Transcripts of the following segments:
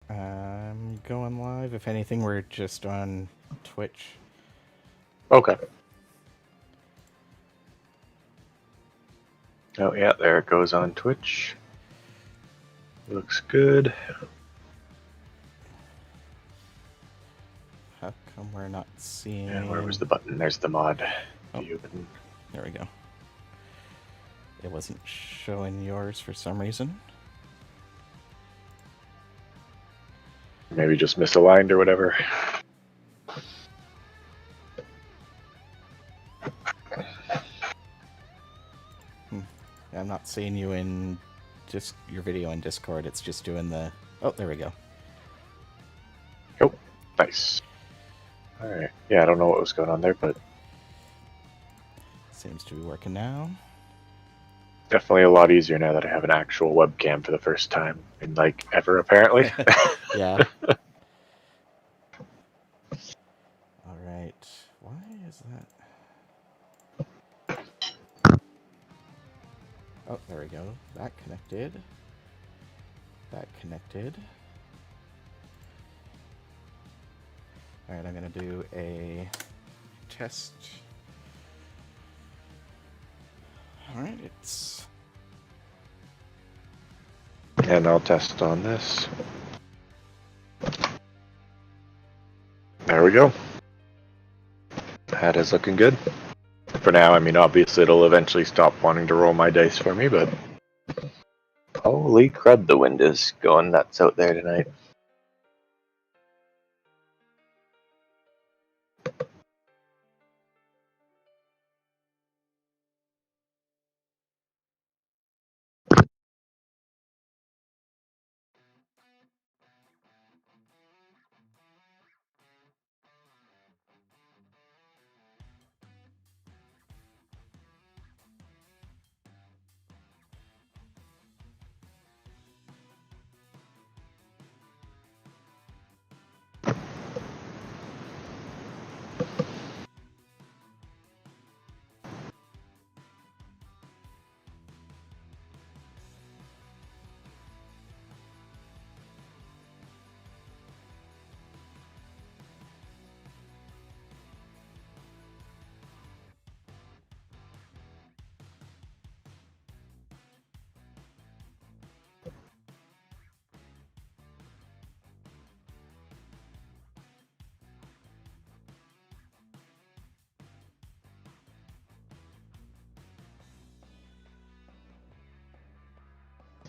I'm going live. If anything, we're just on Twitch. Okay. Oh, yeah, there it goes on Twitch. Looks good. How come we're not seeing... And where was the button? There's the mod view button. There we go. It wasn't showing yours for some reason. Maybe just misaligned or whatever. I'm not seeing you in just your video in Discord. It's just doing the... Oh, there we go. Oh, nice. Alright. Yeah, I don't know what was going on there, but... Seems to be working now. Definitely a lot easier now that I have an actual webcam for the first time in, like, ever, apparently. Yeah. Alright. Why is that... Oh, there we go. That connected. That connected. Alright, I'm going to do a test. Alright, it's... And I'll test on this. There we go. That is looking good. For now, I mean, obviously it'll eventually stop wanting to roll my dice for me, but... Holy crud, the wind is going nuts out there tonight.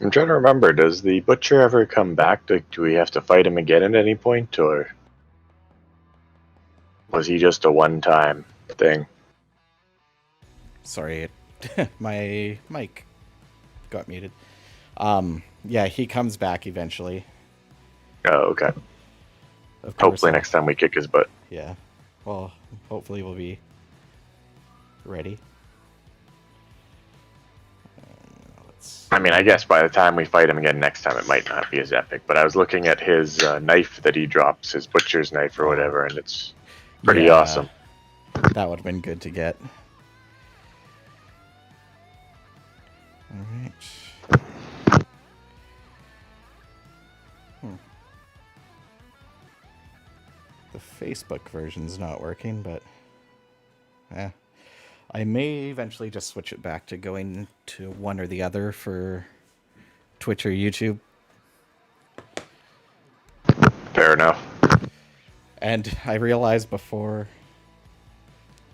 I'm trying to remember, does the butcher ever come back? Do we have to fight him again at any point, or was he just a one-time thing? Sorry, my mic got muted. Yeah, he comes back eventually. Oh, okay. Of course, Hopefully next time we kick his butt. Yeah. Well, hopefully we'll be ready. I mean, I guess by the time we fight him again next time, it might not be as epic. But I was looking at his knife that he drops, his butcher's knife or whatever, and it's pretty awesome. That would have been good to get. Alright. The Facebook version's not working, but... I may eventually just switch it back to going to one or the other for Twitch or YouTube. Fair enough. And I realized before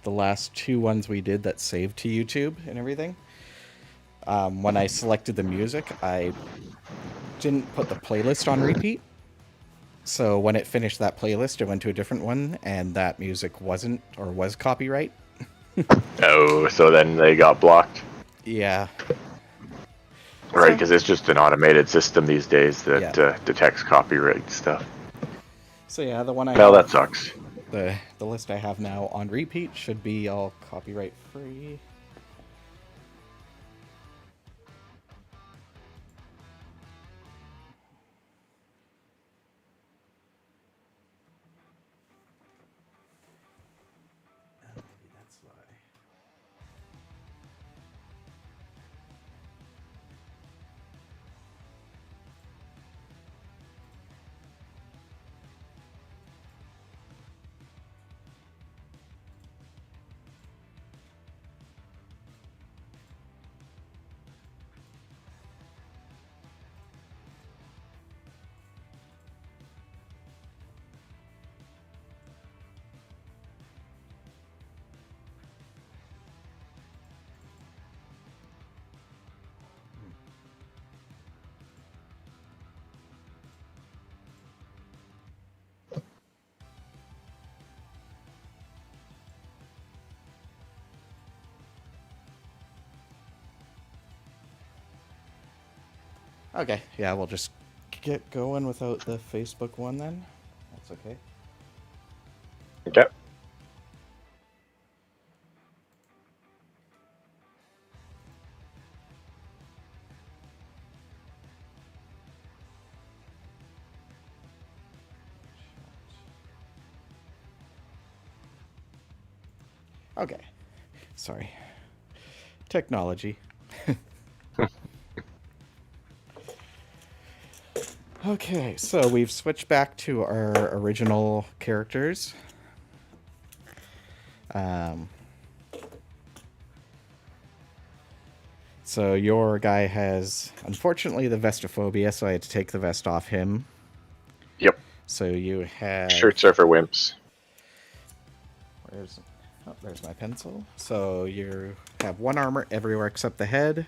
the last two ones we did that saved to YouTube and everything, when I selected the music, I didn't put the playlist on repeat. So when it finished that playlist, it went to a different one, and that music wasn't, or was copyright. Oh, so then they got blocked? Yeah. Right, because it's just an automated system these days that detects copyright stuff. So yeah, the one I Well, that sucks. The list I have now on repeat should be all copyright free. Maybe that's why. Okay, yeah, we'll just get going without the Facebook one then. That's okay. Okay. Okay. Sorry. Technology. Okay, so we've switched back to our original characters. Um, so your guy has, unfortunately, the vestophobia, so I had to take the vest off him. Yep. So you have... Shirts are for wimps. Where's... Oh, there's my pencil. So you have 1 armor everywhere except the head.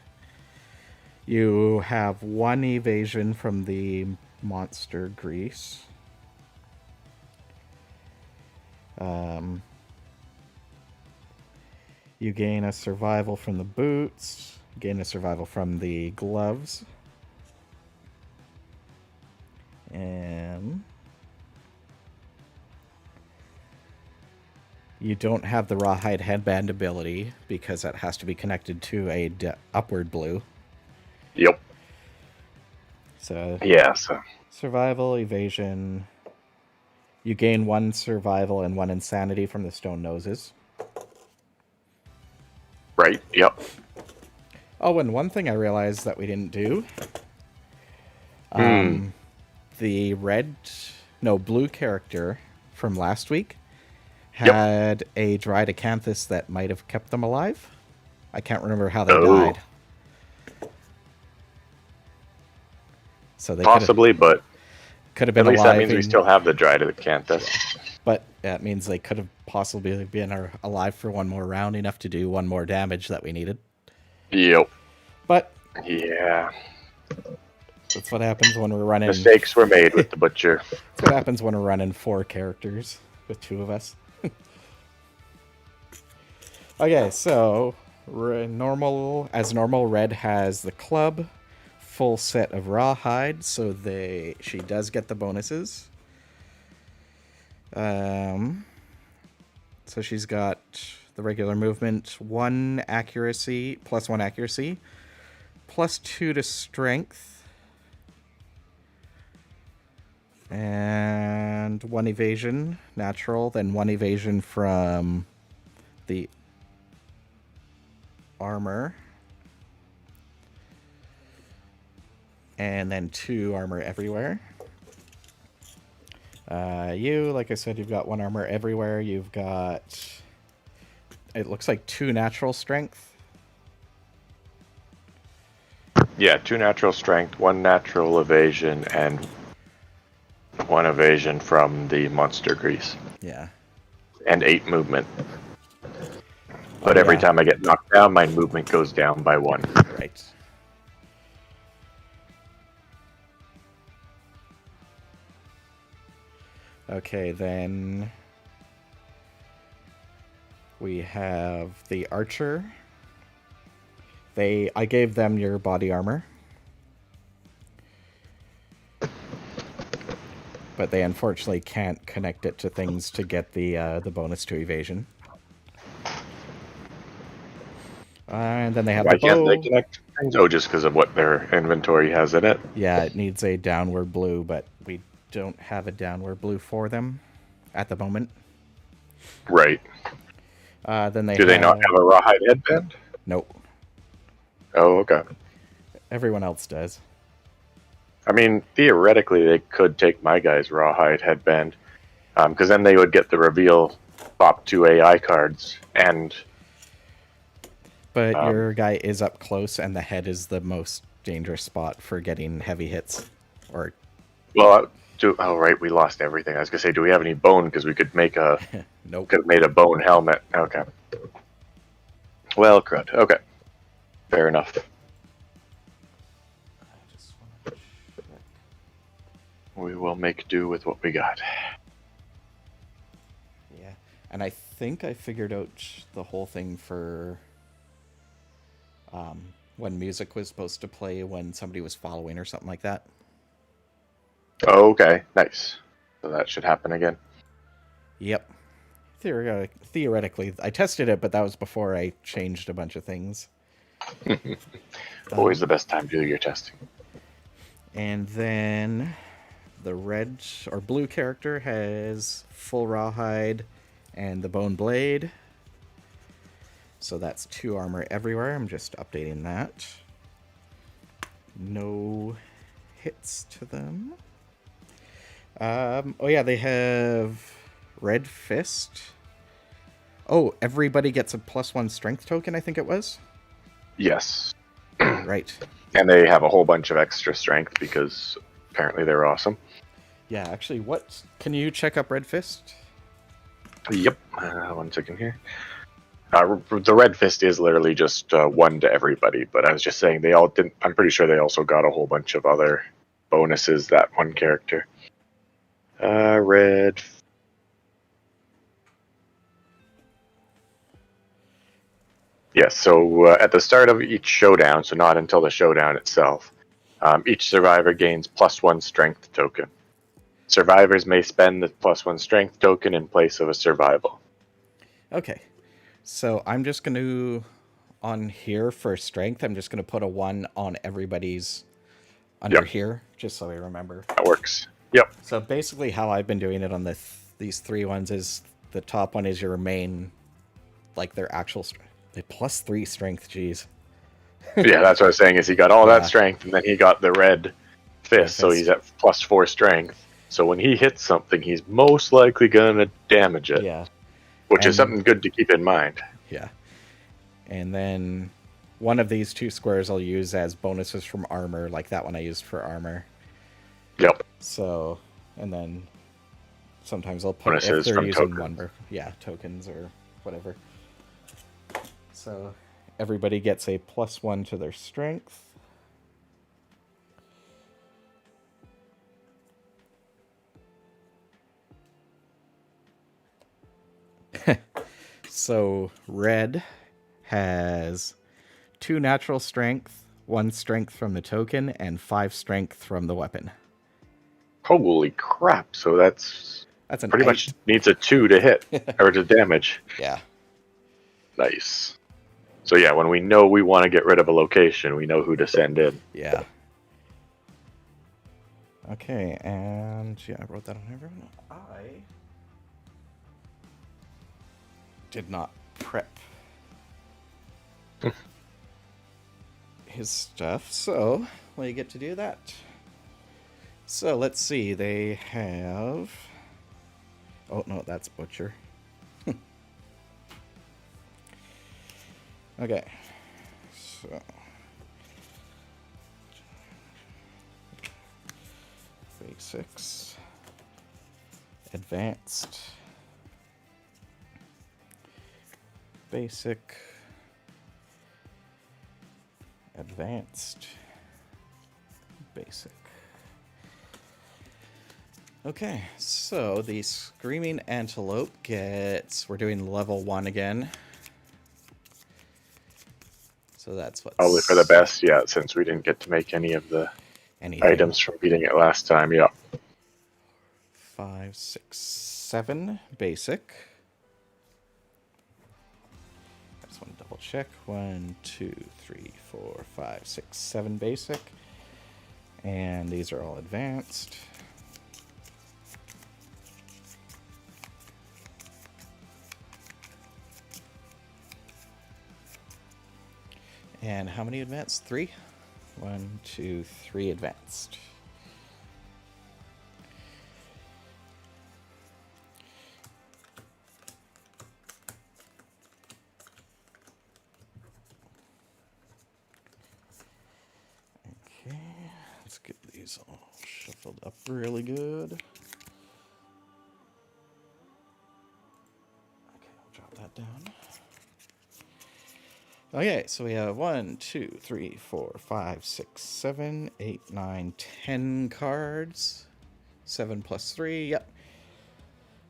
You have 1 evasion from the monster grease. You gain a survival from the boots. Gain a survival from the gloves. And you don't have the rawhide headband ability because that has to be connected to a upward blue. Yep. So Yeah, so survival, evasion. You gain 1 survival and 1 insanity from the stone noses. right, yep. Oh, and one thing I realized that we didn't do. The blue character from last week Yep. had a dried acanthus that might have kept them alive. I can't remember how they Oh. died. So they Possibly, but could have at been least alive. that means we still have the dried acanthus. But that means they could have possibly been alive for 1 more round, enough to do 1 more damage that we needed. Yep. But Yeah. that's what happens when we're running... Mistakes were made with the butcher. That's what happens when we're running 4 characters with 2 of us. Okay, so normal, Red has the club, full set of rawhide, so she does get the bonuses. So she's got the regular movement, 1 accuracy, plus 1 accuracy, plus 2 to strength, and 1 evasion, natural, then 1 evasion from the armor, and then 2 armor everywhere. You, like I said, you've got 1 armor everywhere. You've got, it looks like 2 natural strength. Yeah, 2 natural strength, 1 natural evasion, and 1 evasion from the monster grease. Yeah. And 8 movement. But every time I get knocked down, my movement goes down by 1. Right. Okay, then we have the archer. I gave them your body armor, but they unfortunately can't connect it to things to get the bonus to evasion. And then they have Why the bow. can't they connect things? Oh, just because of what their inventory has in it? Yeah, it needs a downward blue, but we don't have a downward blue for them at the moment. Right. Then Do they not have a rawhide headband? Nope. Oh, okay. Everyone else does. I mean, theoretically, they could take my guy's rawhide headband, because then they would get the reveal pop 2 AI cards, and... But your guy is up close, and the head is the most dangerous spot for getting heavy hits. Or, well, oh right, we lost everything. I was gonna say, do we have any bone? Because we could make a nope. Could have made a bone helmet. Okay. Well, crud. Okay. Fair enough. We will make do with what we got. Yeah, and I think I figured out the whole thing for when music was supposed to play when somebody was following or something like that. Oh, okay, nice. So that should happen again. Yep. Theoretically, I tested it, but that was before I changed a bunch of things. Always the best time to do your testing. And then the red or blue character has full rawhide and the bone blade. So that's 2 armor everywhere. I'm just updating that. No hits to them. Oh yeah, they have red fist. Oh, everybody gets a +1 strength token, I think it was. Yes. Right. And they have a whole bunch of extra strength because apparently they're awesome. Yeah, actually, what? Can you check up red fist? Yep. 1 second here. The red fist is literally just 1 to everybody, but I was just saying they all didn't. I'm pretty sure they also got a whole bunch of other bonuses, that one character. Red. Yes, so at the start of each showdown, so not until the showdown itself, each survivor gains +1 strength token. Survivors may spend the +1 strength token in place of a survival. Okay. So I'm just going to, on here for strength, I'm just going to put a 1 on everybody's under here, just so I remember. That works. Yep. So basically how I've been doing it on these 3 ones is the top one is your main, like their actual strength. +3 strength, jeez. Yeah, that's what I was saying, is he got all that strength, and then he got the red fist, so he's at +4 strength. So when he hits something, he's most likely going to damage it. Yeah. Which is something good to keep in mind. Yeah. And then one of these 2 squares I'll use as bonuses from armor, like that one I used for armor. Yep. So, and then sometimes I'll put bonuses if they're from using tokens. tokens or whatever. So everybody gets a +1 to their strength. So red has 2 natural strength, 1 strength from the token, and 5 strength from the weapon. Holy crap! So that's an pretty 8. much needs a 2 to hit or to damage. Yeah. Nice. So yeah, when we know we want to get rid of a location, we know who to send in. Yeah. Okay, and yeah, I wrote that on everyone. I did not prep his stuff, so we get to do that. So let's see, they have... Oh, no, that's Butcher. Okay, so... Basics. Advanced. Basic. Advanced. Basic. Okay, so the Screaming Antelope gets... We're doing level 1 again. So that's what... Probably for the best, yeah, since we didn't get to make any of the items from beating it last time, yeah. 5, 6, 7 basic. I just want to double check. 1, 2, 3, 4, 5, 6, 7 basic. And these are all advanced. And how many advanced? 3? 1, 2, 3 advanced. Okay, let's get these all shuffled up really good. Okay, I'll drop that down. Okay, so we have 1, 2, 3, 4, 5, 6, 7, 8, 9, 10 cards. 7 plus 3, yep.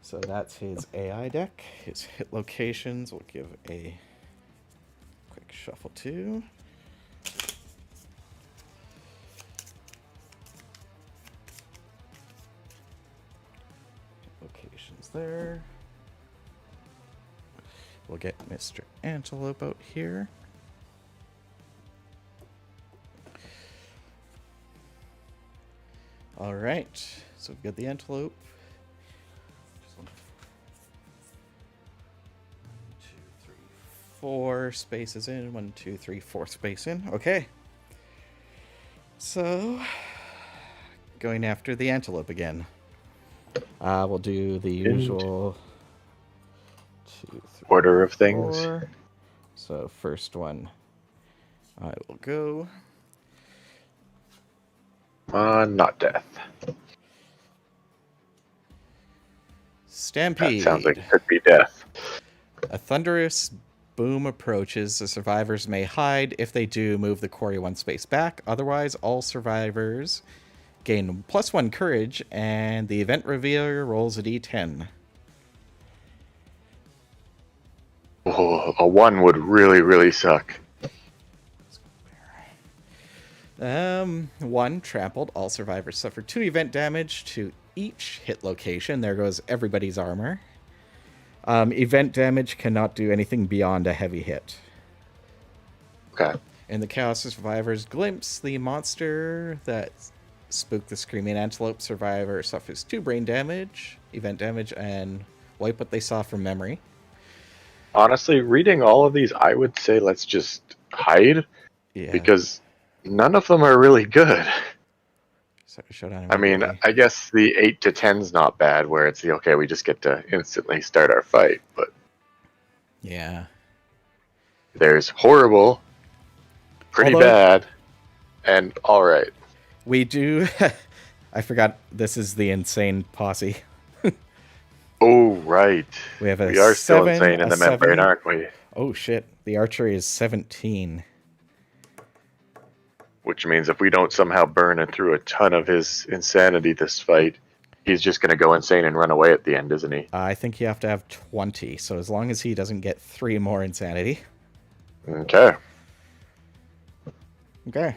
So that's his AI deck. His hit locations, we'll give a quick shuffle too. locations there. We'll get Mr. Antelope out here. All right, so we've got the antelope. 1, 2, 3, 4 spaces in. 1, 2, 3, 4 space in. Okay. So, going after the antelope again. We'll do the usual 2, 3, order of things. 4. So first one, I will go. Not death. Stampede. That sounds like it could be death. A thunderous boom approaches. The survivors may hide. If they do, move the quarry 1 space back. Otherwise, all survivors gain +1 courage, and the event revealer rolls a d10. Oh, a 1 would really, really suck. 1, trampled. All survivors suffer 2 event damage to each hit location. There goes everybody's armor. Event damage cannot do anything beyond a heavy hit. Okay. And the Chaos Survivors glimpse the monster that spooked the Screaming Antelope. Survivor suffers 2 brain damage, event damage, and wipe what they saw from memory. Honestly, reading all of these, I would say let's just hide. Yeah. Because none of them are really good. So showdown I mean, I guess the 8 to 10's not bad, where it's the, okay, we just get to instantly start our fight, but yeah. there's horrible, pretty bad, and alright. We do... I forgot this is the insane posse. Oh, right. We have a we are 7, still insane in the 7. membrane, aren't we? Oh, shit. The archery is 17. Which means if we don't somehow burn it through a ton of his insanity this fight, he's just going to go insane and run away at the end, isn't he? I think you have to have 20, so as long as he doesn't get 3 more insanity. Okay. Okay.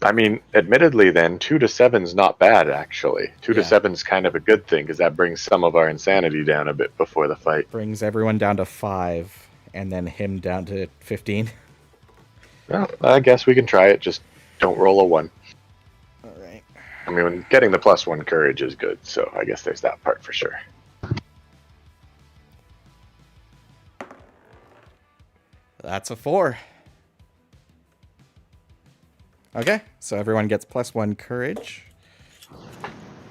I mean, admittedly then, 2 to 7's not bad, actually. 2 to 7's kind of a good thing, because that brings some of our insanity down a bit before the fight. Brings everyone down to 5, and then him down to 15. Well, I guess we can try it, just don't roll a 1. Alright. I mean, getting the +1 courage is good, so I guess there's that part for sure. That's a 4. Okay, so everyone gets +1 courage.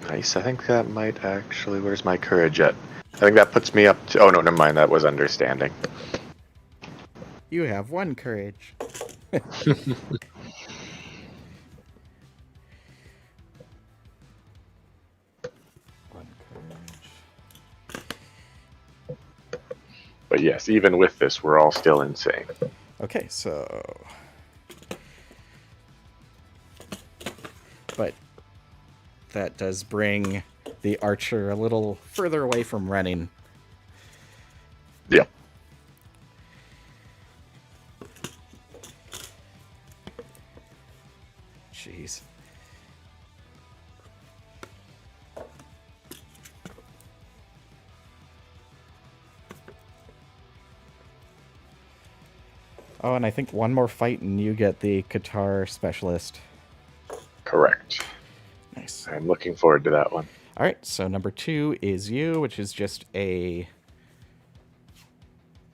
Nice, I think that might actually... Where's my courage at? I think that puts me up to... Oh, no, never mind, that was understanding. You have 1 courage. 1 courage. But yes, even with this, we're all still insane. Okay, so... But that does bring the archer a little further away from running. Yep. Jeez. Oh, and I think one more fight and you get the guitar specialist. Correct. Nice. I'm looking forward to that one. All right, so number 2 is you, which is just a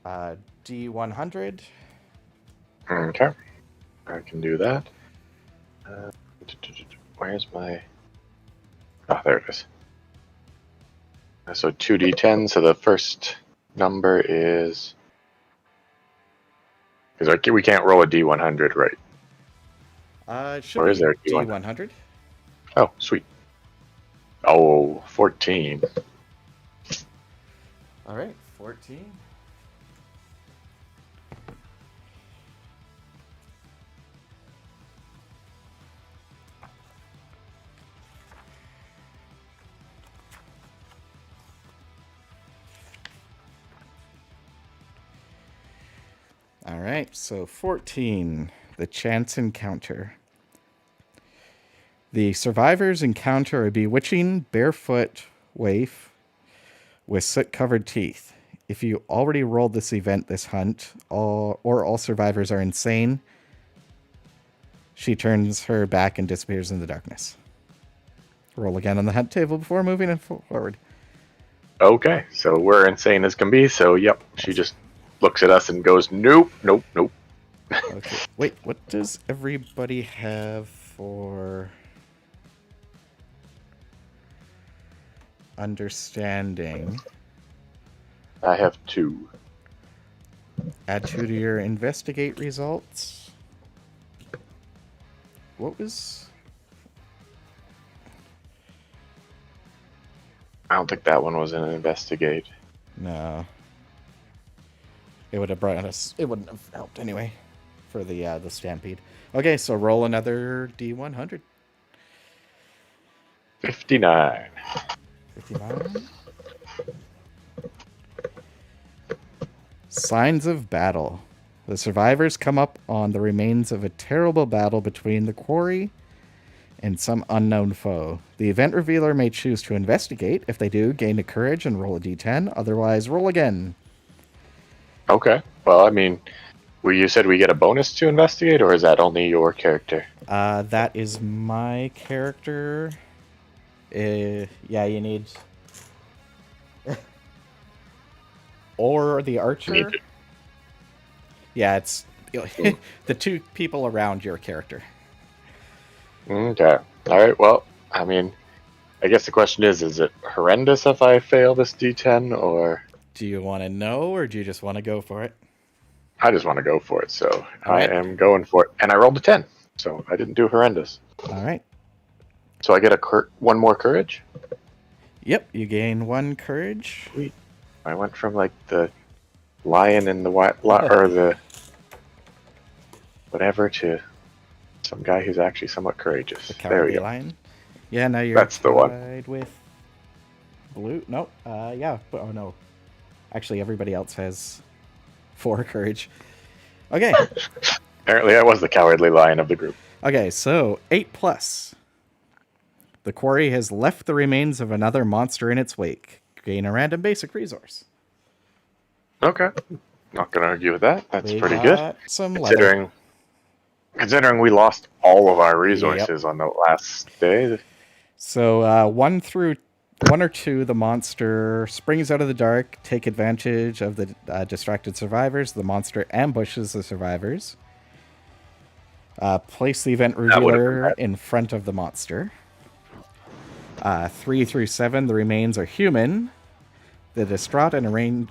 D100. Okay. I can do that. Where's my... Oh, there it is. So 2d10, so the first number is... Because we can't roll a d100, right? It should Or is be there a D100. Oh, sweet. Oh, 14. All right, 14. All right, so 14, the chance encounter. The survivors encounter a bewitching barefoot waif with soot-covered teeth. If you already rolled this event, this hunt, all survivors are insane. She turns her back and disappears in the darkness. Roll again on the hunt table before moving forward. Okay, so we're insane as can be, so yep, she just looks at us and goes, nope, nope, nope. Okay. Wait, what does everybody have for understanding? I have 2. Add 2 to your investigate results. What was... I don't think that one was an investigate. No. It would have brought us... It wouldn't have helped anyway for the stampede. Okay, so roll another D100. 59. 59. Signs of battle. The survivors come up on the remains of a terrible battle between the quarry and some unknown foe. The event revealer may choose to investigate. If they do, gain a courage and roll a d10. Otherwise, roll again. Okay, well, I mean, you said we get a bonus to investigate, or is that only your character? That is my character. Yeah, you need... or the archer. Yeah, it's the 2 people around your character. Okay. All right. Well, I mean, I guess the question is it horrendous if I fail this D10, or... Do you want to know, or do you just want to go for it? I just want to go for it, so All right. I am going for it. And I rolled a 10, so I didn't do horrendous. All right. So I get one more courage? Yep, you gain 1 courage. Sweet. I went from, like, the lion and the white... or the... whatever to some guy who's actually somewhat courageous. The There we cowardly go. lion. Yeah, now you're That's the one. tied with blue. No, yeah. Oh no, actually, everybody else has 4 courage. Okay. Apparently, I was the cowardly lion of the group. Okay, so 8+. The quarry has left the remains of another monster in its wake. Gain a random basic resource. Okay. Not gonna argue with that. That's We pretty got good. some leather. Considering we lost all of our resources on the last day. So 1 or 2, the monster springs out of the dark. Take advantage of the distracted survivors. The monster ambushes the survivors. Place the event revealer in front of the monster. 3 through 7, the remains are human. The distraught and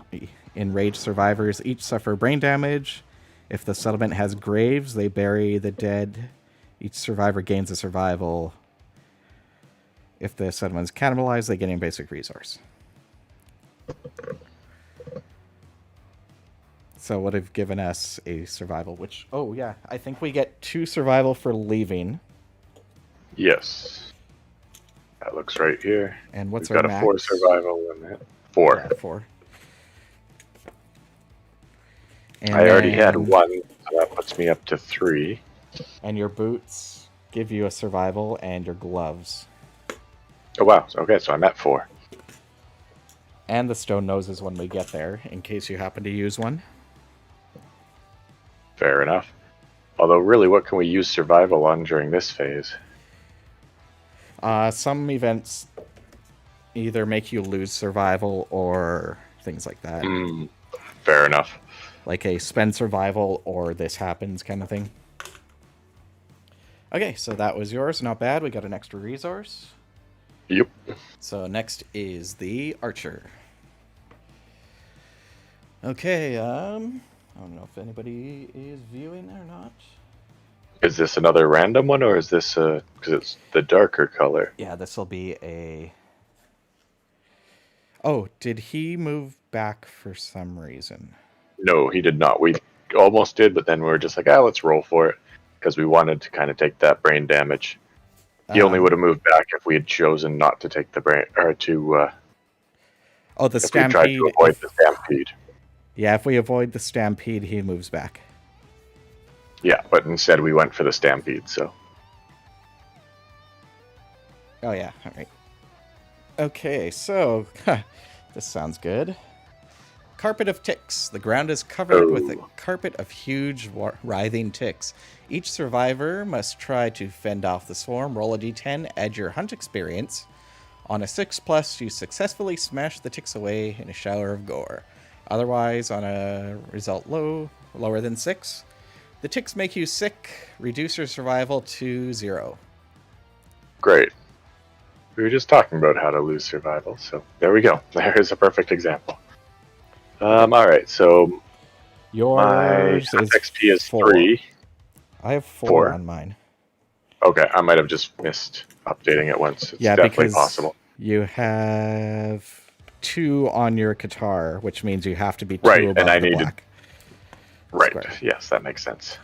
enraged survivors each suffer brain damage. If the settlement has graves, they bury the dead. Each survivor gains a survival. If the settlement is cannibalized, they gain a basic resource. So would have given us a survival, which... Oh, yeah. I think we get 2 survival for leaving. Yes. That looks right here. And what's We've our got max? a 4 survival limit. 4. Yeah, 4. And I already had 1, so that puts me up to 3. And your boots give you a survival, and your gloves. Oh, wow. Okay, so I'm at 4. And the stone noses when we get there, in case you happen to use one. Fair enough. Although, really, what can we use survival on during this phase? Some events either make you lose survival or things like that. Fair enough. Like a spend survival or this happens kind of thing. Okay, so that was yours. Not bad. We got an extra resource. Yep. So next is the archer. Okay, I don't know if anybody is viewing or not. Is this another random one, or is this because it's the darker color? Yeah, this will be a... Oh, did he move back for some reason? No, he did not. We almost did, but then we were just like, let's roll for it, because we wanted to kind of take that brain damage. He only would have moved back if we had chosen not to take the brain, or to... oh, the if stampede. we tried to avoid the stampede. Yeah, if we avoid the stampede, he moves back. Yeah, but instead we went for the stampede, so... Oh, yeah, all right. Okay, so This sounds good. Carpet of ticks. The ground is covered with a Oh, carpet of huge, writhing ticks. Each survivor must try to fend off the swarm. Roll a d10, add your hunt experience. On a 6+, you successfully smash the ticks away in a shower of gore. Otherwise, on a result lower than 6, the ticks make you sick. Reduce your survival to 0. great. We were just talking about how to lose survival, so there we go. There is a perfect example. Okay. All right, so my Yours is XP is 4. 3. I have 4 4. on mine. Okay, I might have just missed updating it once. It's Yeah, definitely because possible. you have 2 on your Qatar, which means you have to be 2 Right, and above I the needed. black Right, square. yes, that makes sense.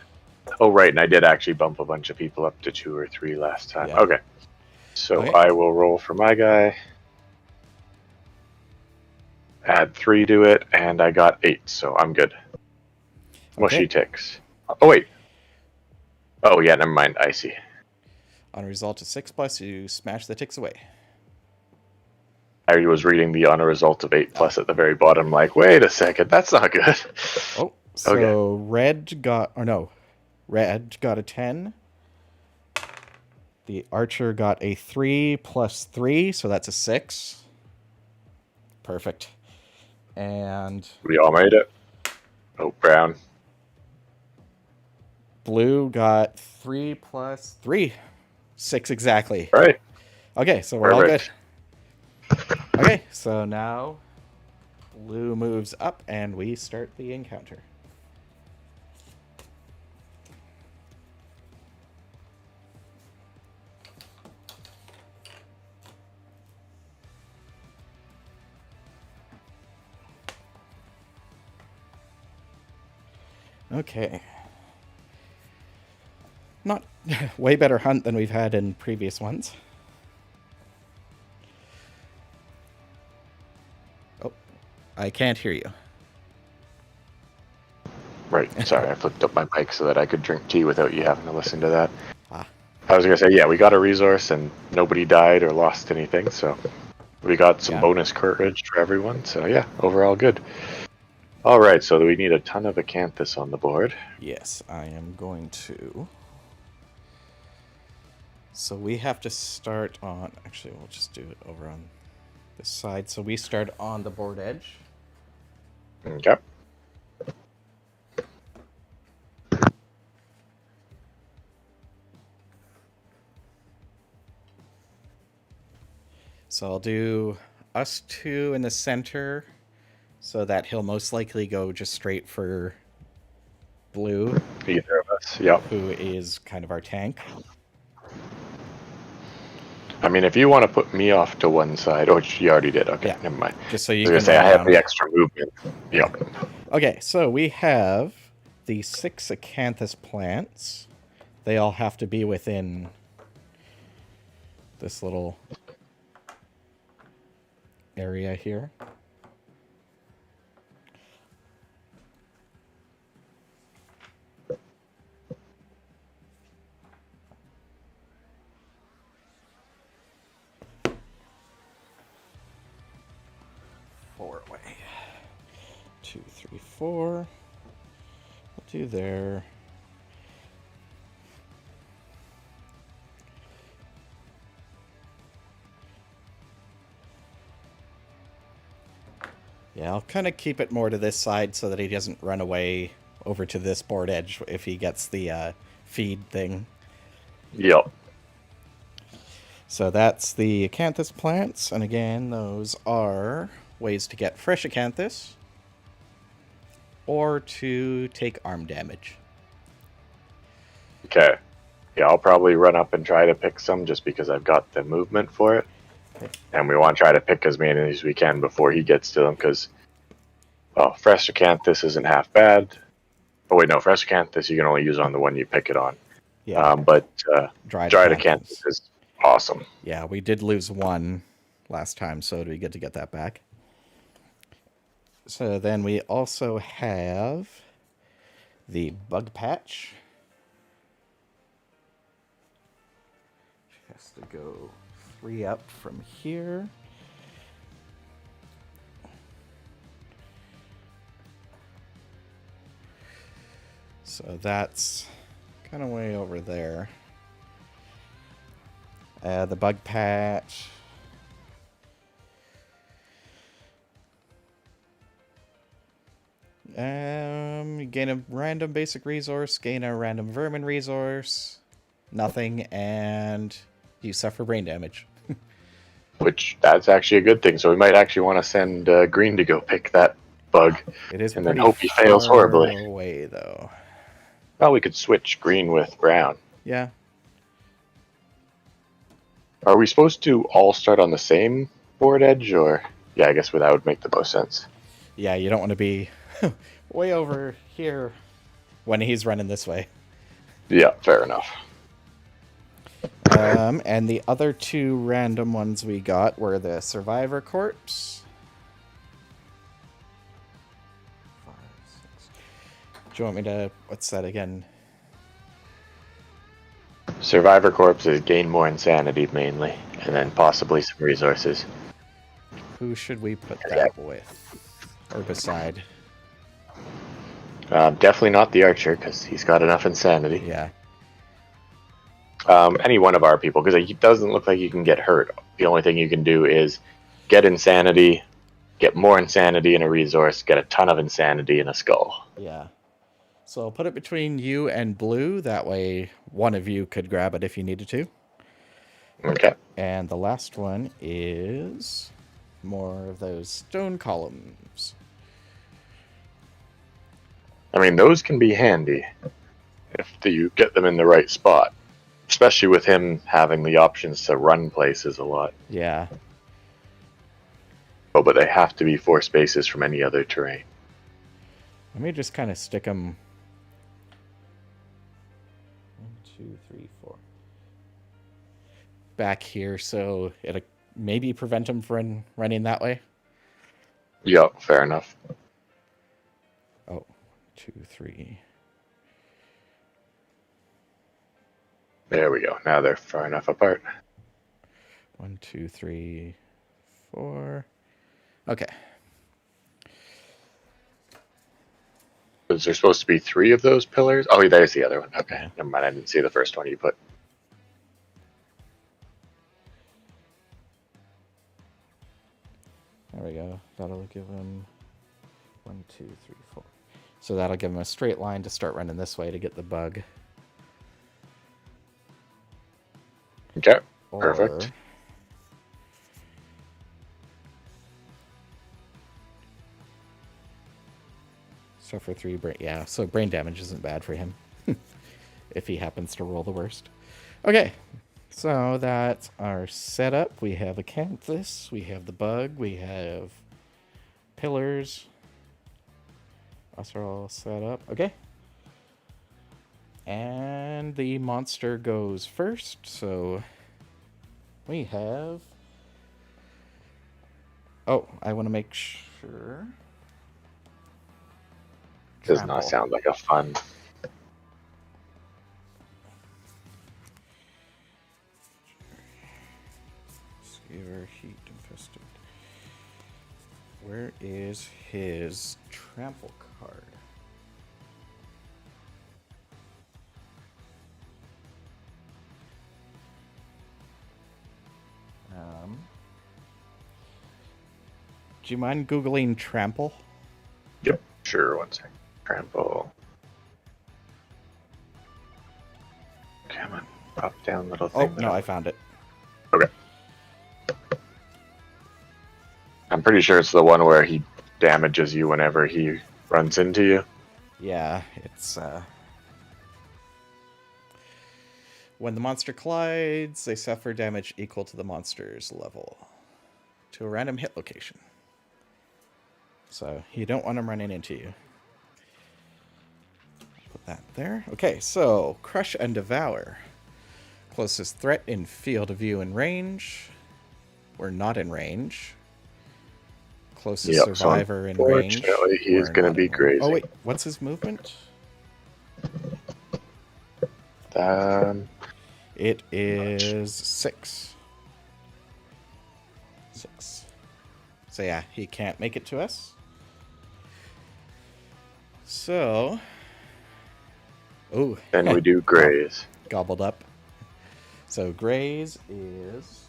Oh, right, and I did actually bump a bunch of people up to 2 or 3 last time. Yeah. Okay, so Okay. I will roll for my guy. Add 3 to it, and I got 8, so I'm good. Mushy Okay. ticks. Oh, wait. Oh, yeah, never mind. I see. On a result of 6+, you smash the ticks away. I was reading the on a result of 8 Ah. plus at the very bottom, like, wait a second, that's not good. Oh, Okay. so red got a 10. The archer got a 3 plus 3, so that's a 6. Perfect. And We all made it. Oh, brown. blue got 3 plus 3. 6 exactly. All right. Okay, so we're all good. Perfect. Okay, so now blue moves up and we start the encounter. Okay. Not way better hunt than we've had in previous ones. Oh, I can't hear you. Right. Sorry, I flipped up my mic so that I could drink tea without you having to listen to that. Ah, I was going to say, yeah, we got a resource and nobody died or lost anything, so we got some yeah. bonus courage for everyone. So, yeah, overall good. All right, so we need a ton of acanthus on the board. Yes, I am going to. So we have to start on. Actually, we'll just do it over on this side. So we start on the board edge. Okay. So I'll do us 2 in the center so that he'll most likely go just straight for blue, Either of us. Yep. who is kind of our tank. I mean, if you want to put me off to one side, oh, you already did. Okay, Yeah. never mind. Just so I you was going can to say, run I have around. the extra movement. Yeah. Yep. Okay, so we have the 6 acanthus plants. They all have to be within this little area here. Four away. 2, 3, 4. We'll do there. Yeah, I'll kind of keep it more to this side so that he doesn't run away over to this board edge if he gets the feed thing. Yep. So that's the acanthus plants, and again, those are ways to get fresh acanthus or to take arm damage. Okay. Yeah, I'll probably run up and try to pick some just because I've got the movement for it. Okay. And we want to try to pick as many as we can before he gets to them because, well, fresh acanthus isn't half bad. Oh, wait, no, fresh acanthus you can only use on the one you pick it on. Yeah, But dried dried acanthus. acanthus is awesome. Yeah, we did lose 1 last time, so it'd be good to get that back. So then we also have the bug patch. Has to go 3 up from here. So that's kind of way over there. The bug patch. Gain a random basic resource, gain a random vermin resource, nothing, and you suffer brain damage. Which, that's actually a good thing. So we might actually want to send Green to go pick that bug. It is and then pretty hope he fails far horribly. away, though. Well, we could switch Green with Brown. Yeah. Are we supposed to all start on the same board edge, or? Yeah, I guess that would make the most sense. Yeah, you don't want to be way over here when he's running this way. Yeah, fair enough. And the other two random ones we got were the Survivor Corpse. 5, 6. Do you want me to... What's that again? Survivor Corpse is gain more insanity, mainly, and then possibly some resources. Who should we put that with? Or beside? Definitely not the Archer, because he's got enough insanity. Yeah. Any one of our people, because it doesn't look like you can get hurt. The only thing you can do is get insanity, get more insanity in a resource, get a ton of insanity in a skull. Yeah. So I'll put it between you and Blue. That way one of you could grab it if you needed to. Okay. And the last one is more of those stone columns. I mean, those can be handy if you get them in the right spot. Especially with him having the options to run places a lot. Yeah. Oh, but they have to be 4 spaces from any other terrain. Let me just kind of stick them. 1, 2, 3, 4. Back here, so it'll maybe prevent them from running that way. Yeah, fair enough. Oh, 2, 3. There we go. Now they're far enough apart. 1, 2, 3, 4. Okay. Was there supposed to be 3 of those pillars? Oh, there's the other one. Okay, never mind. I didn't see the first one you put. There we go. That'll give him 1, 2, 3, 4. So that'll give him a straight line to start running this way to get the bug. Okay, perfect. So for 3 brain, yeah. So brain damage isn't bad for him if he happens to roll the worst. Okay, so that's our setup. We have Acanthus, we have the bug, we have pillars. Us are all set up. Okay. And the monster goes first, so we have... Oh, I want to make sure... Does not sound like a fun... Skewer, heat, infested. Where is his trample card? Do you mind Googling trample? Yep, sure, 1 second. Trample. Come on, pop down little thing. Oh, no, I found it. Okay. I'm pretty sure it's the one where he damages you whenever he runs into you. Yeah, it's when the monster collides, they suffer damage equal to the monster's level to a random hit location. So you don't want them running into you. Put that there. Okay, so Crush and Devour. Closest threat in field of view and range. We're not in range. Closest survivor in range. Unfortunately, he's going to be crazy. Oh, wait. What's his movement? It is 6. 6. So, yeah, he can't make it to us. So, Oh, Then we do graze. gobbled up. So graze is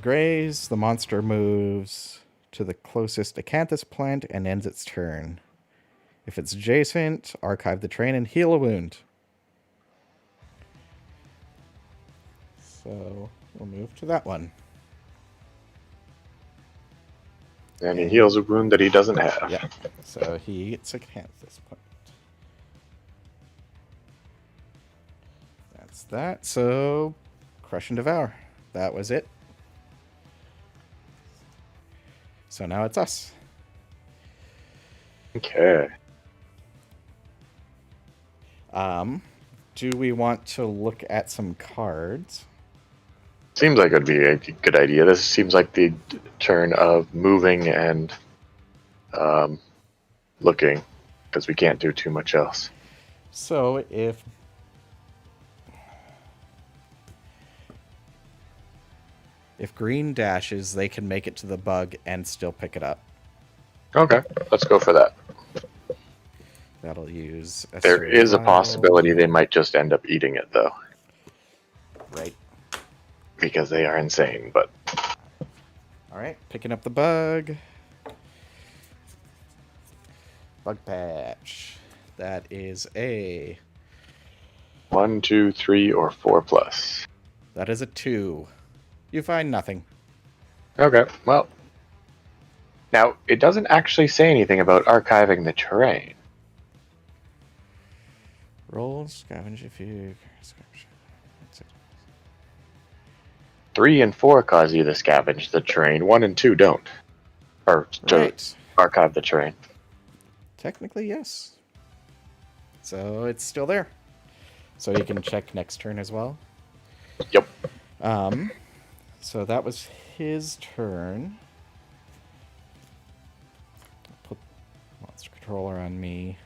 graze. The monster moves to the closest acanthus plant and ends its turn. If it's adjacent, archive the terrain and heal a wound. So we'll move to that one. And he heals a wound that he doesn't have. Yeah. So he gets acanthus plant. That's that. So crush and devour. That was it. So now it's us. Okay. Do we want to look at some cards? Seems like it'd be a good idea. This seems like the turn of moving and looking, because we can't do too much else. So if green dashes, they can make it to the bug and still pick it up. Okay, let's go for that. That'll use a There is a survival. possibility they might just end up eating it, though. Right. Because they are insane, but... All right, picking up the bug. Bug patch. That is a... 1, 2, 3, or 4 plus. That is a 2. You find nothing. Okay, well... Now, it doesn't actually say anything about archiving the terrain. Roll, scavenge if you... 3 and 4 cause you to scavenge the terrain. 1 and 2 don't. Or to Right. archive the terrain. Technically, yes. So it's still there. So you can check next turn as well. Yep. So that was his turn. Put monster controller on me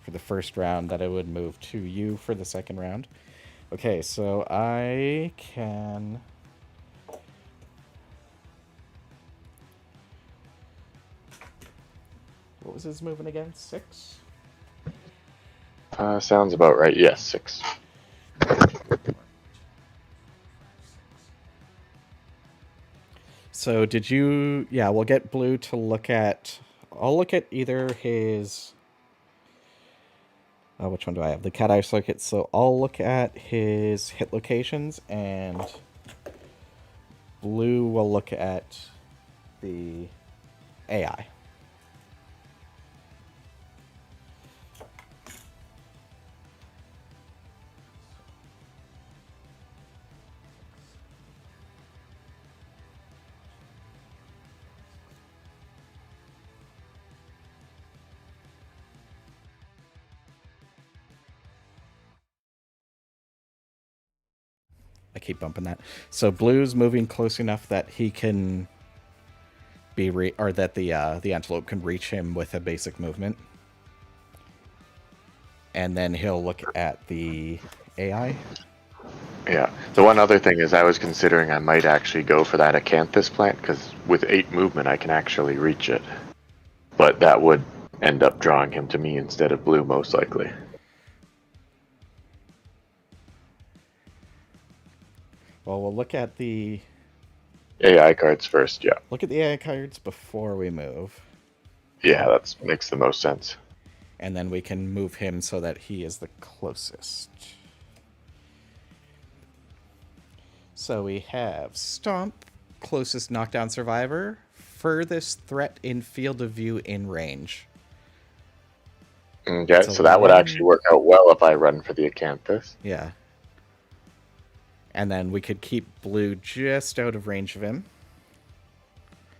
for the first round. That it would move to you for the second round. Okay, so I can... What was his movement again? 6? Sounds about right. Yes, 6. So did you... Yeah, we'll get Blue to look at... I'll look at either his... which one do I have? The cat eye circuit. So I'll look at his hit locations, and Blue will look at the AI. I keep bumping that. So Blue's moving close enough that he can be or that the antelope can reach him with a basic movement, and then he'll look at the AI. Yeah. The one other thing is I was considering I might actually go for that acanthus plant, because with 8 movement I can actually reach it. But that would end up drawing him to me instead of Blue, most likely. Well, we'll look at the AI cards first, yeah. Look at the AI cards before we move. Yeah, that makes the most sense. And then we can move him so that he is the closest. So we have Stomp, closest knockdown survivor, furthest threat in field of view in range. Okay, so that would actually work out well if I run for the acanthus. Yeah. And then we could keep Blue just out of range of him.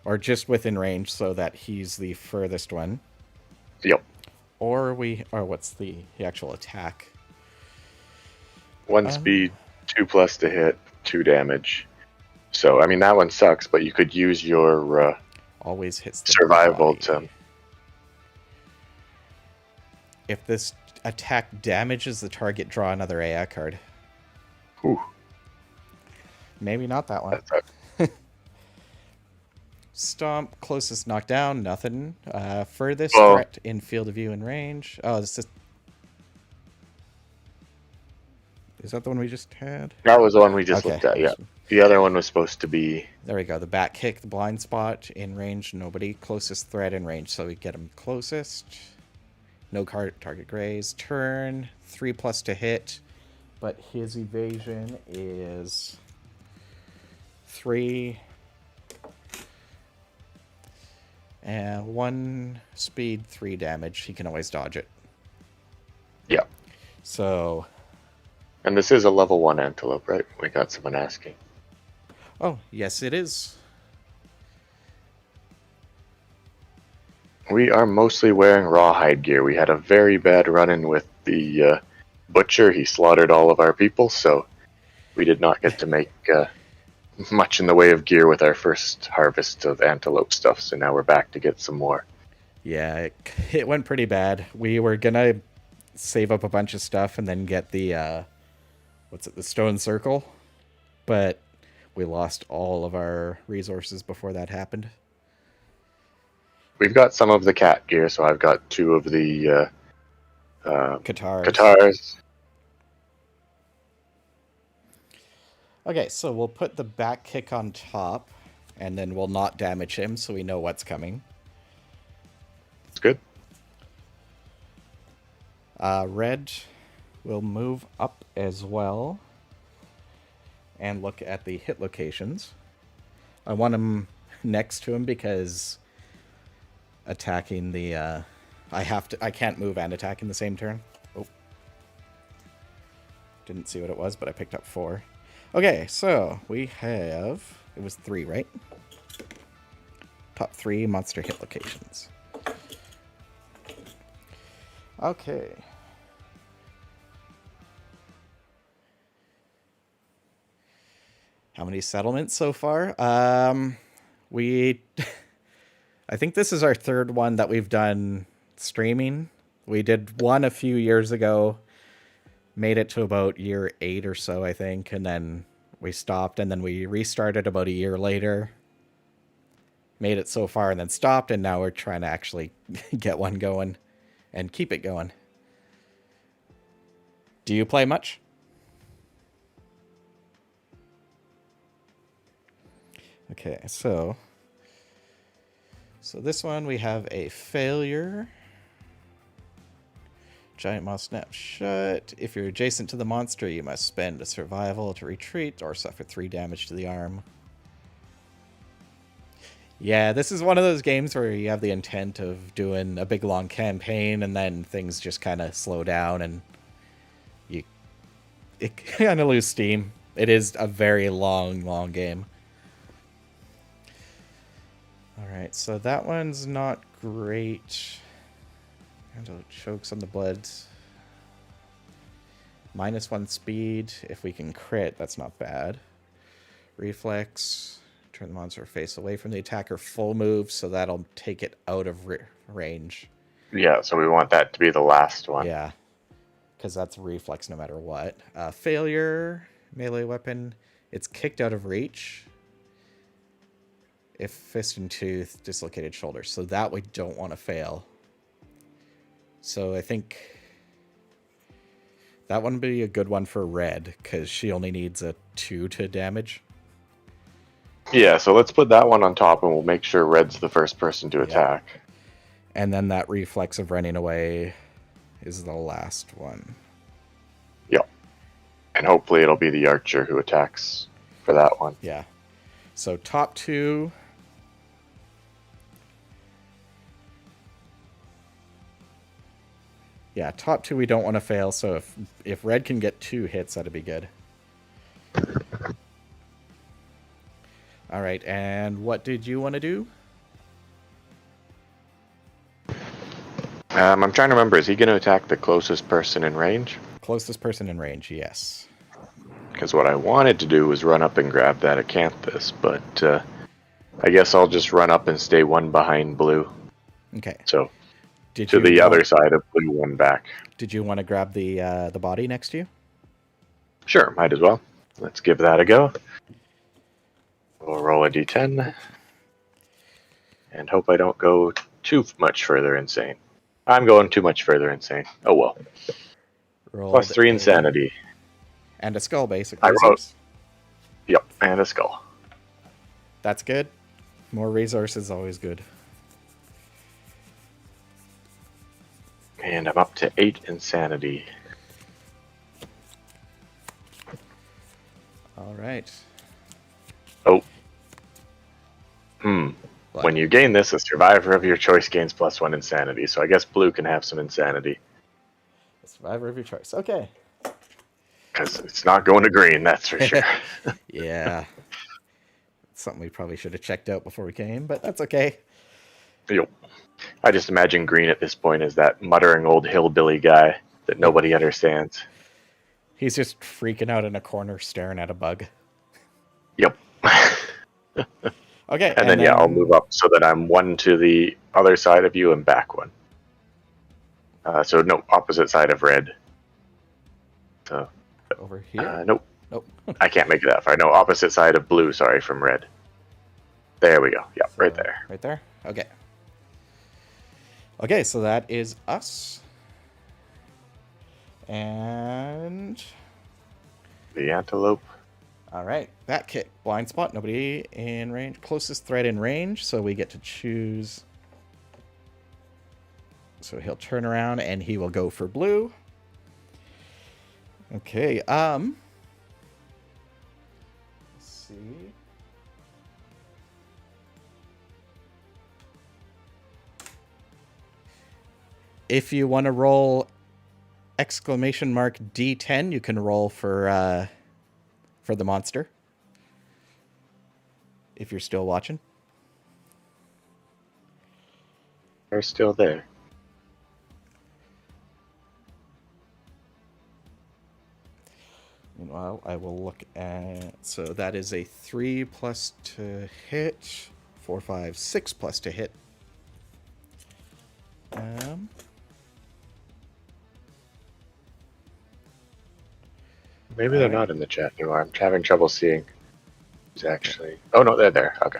Or just within range so that he's the furthest one. Yep. Or what's the actual attack? 1 speed, 2 plus to hit, 2 damage. So, I mean, that one sucks, but you could use your always hits the survival body. to... If this attack damages the target, draw another AI card. Whew. Maybe not that one. Stomp, closest knockdown, nothing. Furthest Well, threat in field of view and range. Oh, is that the one we just had? that was the one we just Okay. looked at, yeah. The other one was supposed to be... There we go. The back kick, the blind spot, in range, nobody. Closest threat in range, so we get him closest. No target graze. Turn, 3+ to hit, but his evasion is 3. And 1 speed, 3 damage. He can always dodge it. Yeah. So... And this is a level 1 antelope, right? We got someone asking. Oh, yes it is. We are mostly wearing rawhide gear. We had a very bad run-in with the butcher. He slaughtered all of our people, so we did not get to make much in the way of gear with our first harvest of antelope stuff, so now we're back to get some more. Yeah, it went pretty bad. We were gonna save up a bunch of stuff and then get the, the stone circle, but we lost all of our resources before that happened. We've got some of the cat gear, so I've got 2 of the Katars. Okay, so we'll put the back kick on top, and then we'll not damage him so we know what's coming. It's good. Red will move up as well and look at the hit locations. I want him next to him because attacking the I can't move and attack in the same turn. Oh. Didn't see what it was, but I picked up 4. Okay, so we have, it was 3, right? Top 3 monster hit locations. Okay. How many settlements so far? We I think this is our 3rd one that we've done streaming. We did one a few years ago, made it to about year 8 or so, I think, and then we stopped, and then we restarted about a year later, made it so far, and then stopped, and now we're trying to actually get one going and keep it going. Do you play much? Okay, so this one we have a failure. Giant moth snaps shut. If you're adjacent to the monster, you must spend a survival to retreat or suffer 3 damage to the arm. Yeah, this is one of those games where you have the intent of doing a big long campaign and then things just kind of slow down and it kind of lose steam. It is a very long game. Alright, so that one's not great. Chokes on the blood. -1 speed. If we can crit, that's not bad. Reflex. Turn the monster face away from the attacker. Full move, so that'll take it out of range. Yeah, so we want that to be the last one. Yeah, because that's reflex no matter what. Failure. Melee weapon. It's kicked out of reach. If fist and tooth, dislocated shoulder. So that we don't want to fail. So I think that one would be a good one for Red, because she only needs a 2 to damage. Yeah, so let's put that one on top, and we'll make sure Red's the first person to attack. And then that reflex of running away is the last one. Yep. And hopefully it'll be the archer who attacks for that one. Yeah. So top 2... Yeah, top 2 we don't want to fail, so if Red can get 2 hits, that'd be good. Alright, and what did you want to do? I'm trying to remember, is he going to attack the closest person in range? Closest person in range, yes. Because what I wanted to do was run up and grab that acanthus, but I guess I'll just run up and stay 1 behind blue. Okay. So, to the other side of blue, 1 back. Did you want to grab the body next to you? Sure, might as well. Let's give that a go. We'll roll a d10. and hope I don't go too much further insane. I'm going too much further insane. Oh well. Rolled +3 a insanity. and a skull basic I wrote, resource. yep, and a skull. That's good. More resources is always good. And I'm up to 8 insanity. All right. Oh. What? When you gain this, a survivor of your choice gains +1 insanity. So I guess blue can have some insanity. A survivor of your choice. Okay. Because it's not going to green, that's for sure. Yeah. Something we probably should have checked out before we came, but that's okay. Yep. I just imagine green at this point as that muttering old hillbilly guy that nobody understands. He's just freaking out in a corner staring at a bug. Yep. Okay, And then, yeah, I'll move up so that I'm 1 to the other side of you and back 1. So, no, opposite side of red. So, over here? nope. Nope. I can't make it that far. No, opposite side of blue, sorry, from red. There we go. Yep, right there. Right there? Okay. Okay, so that is us. And The antelope. all right, back kick, blind spot, nobody in range, closest threat in range, so we get to choose. So he'll turn around and he will go for blue. Okay, let's see. If you want to roll exclamation mark D10, you can roll for the monster. If you're still watching. They're still there. Meanwhile, I will look at... So that is a 3 plus to hit. 4, 5, 6 plus to hit. Maybe they're not in the chat anymore. I'm having trouble seeing who's actually... Oh, no, they're there. Okay.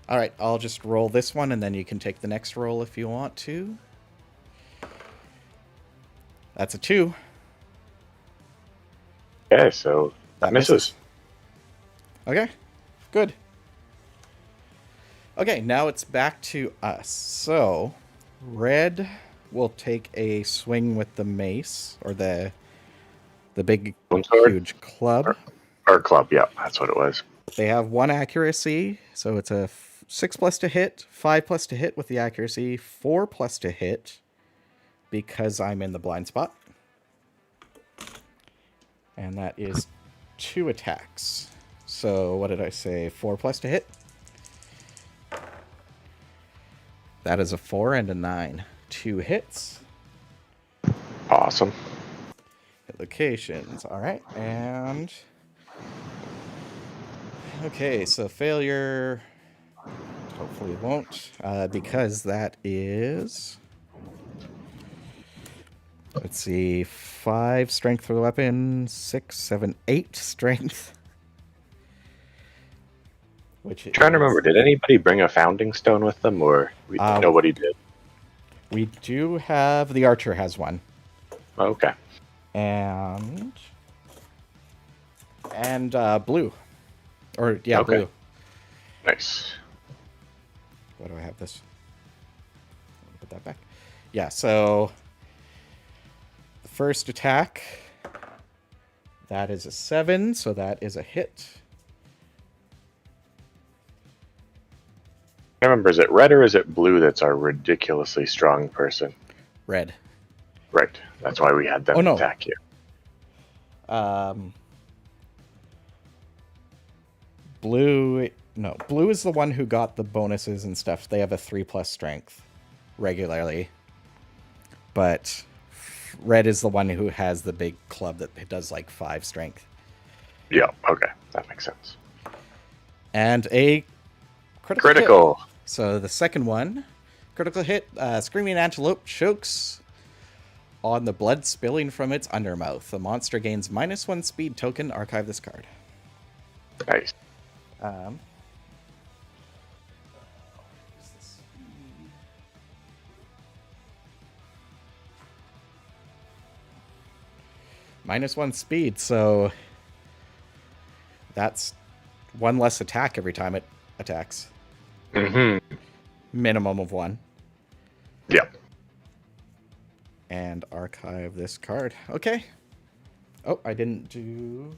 All right, I'll just roll this one, and then you can take the next roll if you want to. That's a 2. Okay, so that misses. Okay, good. Okay, now it's back to us. So, red will take a swing with the mace, or the big, huge club. Or club, yeah, that's what it was. They have 1 accuracy, so it's a 6 plus to hit, 5 plus to hit with the accuracy, 4 plus to hit, because I'm in the blind spot. And that is 2 attacks. So what did I say? 4 plus to hit? That is a 4 and a 9. 2 hits. Awesome. Hit locations. All right. And... Okay, so failure... Hopefully it won't. Because that is... Let's see, 5 strength for the weapon, 6, 7, 8 strength. Which Trying to remember, did anybody bring a founding stone with them, or nobody did? We do have, the archer has 1. Okay. And blue. Or, yeah, okay. Blue. Nice. Why do I have this? Put that back. Yeah, so... First attack, that is a 7, so that is a hit. I remember, is it red or is it blue that's our ridiculously strong person? Red. Right, that's why we had them attack you. Blue is the one who got the bonuses and stuff. They have a 3 plus strength regularly. But... Red is the one who has the big club that does like 5 strength. Yeah, okay. That makes sense. And a critical hit. So the second one, critical hit, Screaming Antelope chokes on the blood spilling from its undermouth. The monster gains -1 speed token. Archive this card. Nice. -1 speed, so that's one less attack every time it attacks. Mm-hmm. Minimum of 1. Yep. And archive this card. Okay. Oh, I didn't do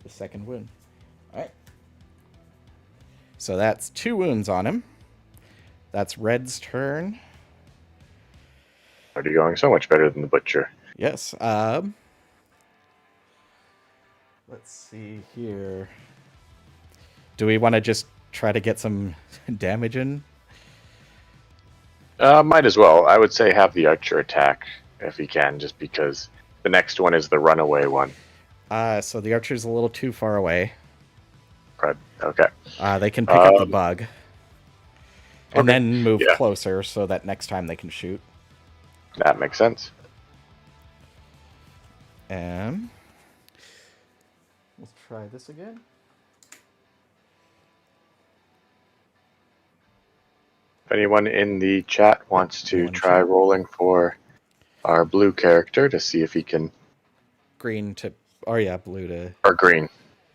the second wound. All right. So that's 2 wounds on him. That's Red's turn. Already going so much better than the butcher. Yes. Let's see here. Do we want to just try to get some damage in? Might as well. I would say have the archer attack if he can, just because the next one is the runaway one. So the archer's a little too far away. But, okay. They can pick up the bug. And Okay. then move Yeah. closer so that next time they can shoot. That makes sense. And let's try this again. If anyone in the chat wants to anyone in try chat? rolling for our blue character to see if he can... Green to... Oh, yeah, blue to... Or green.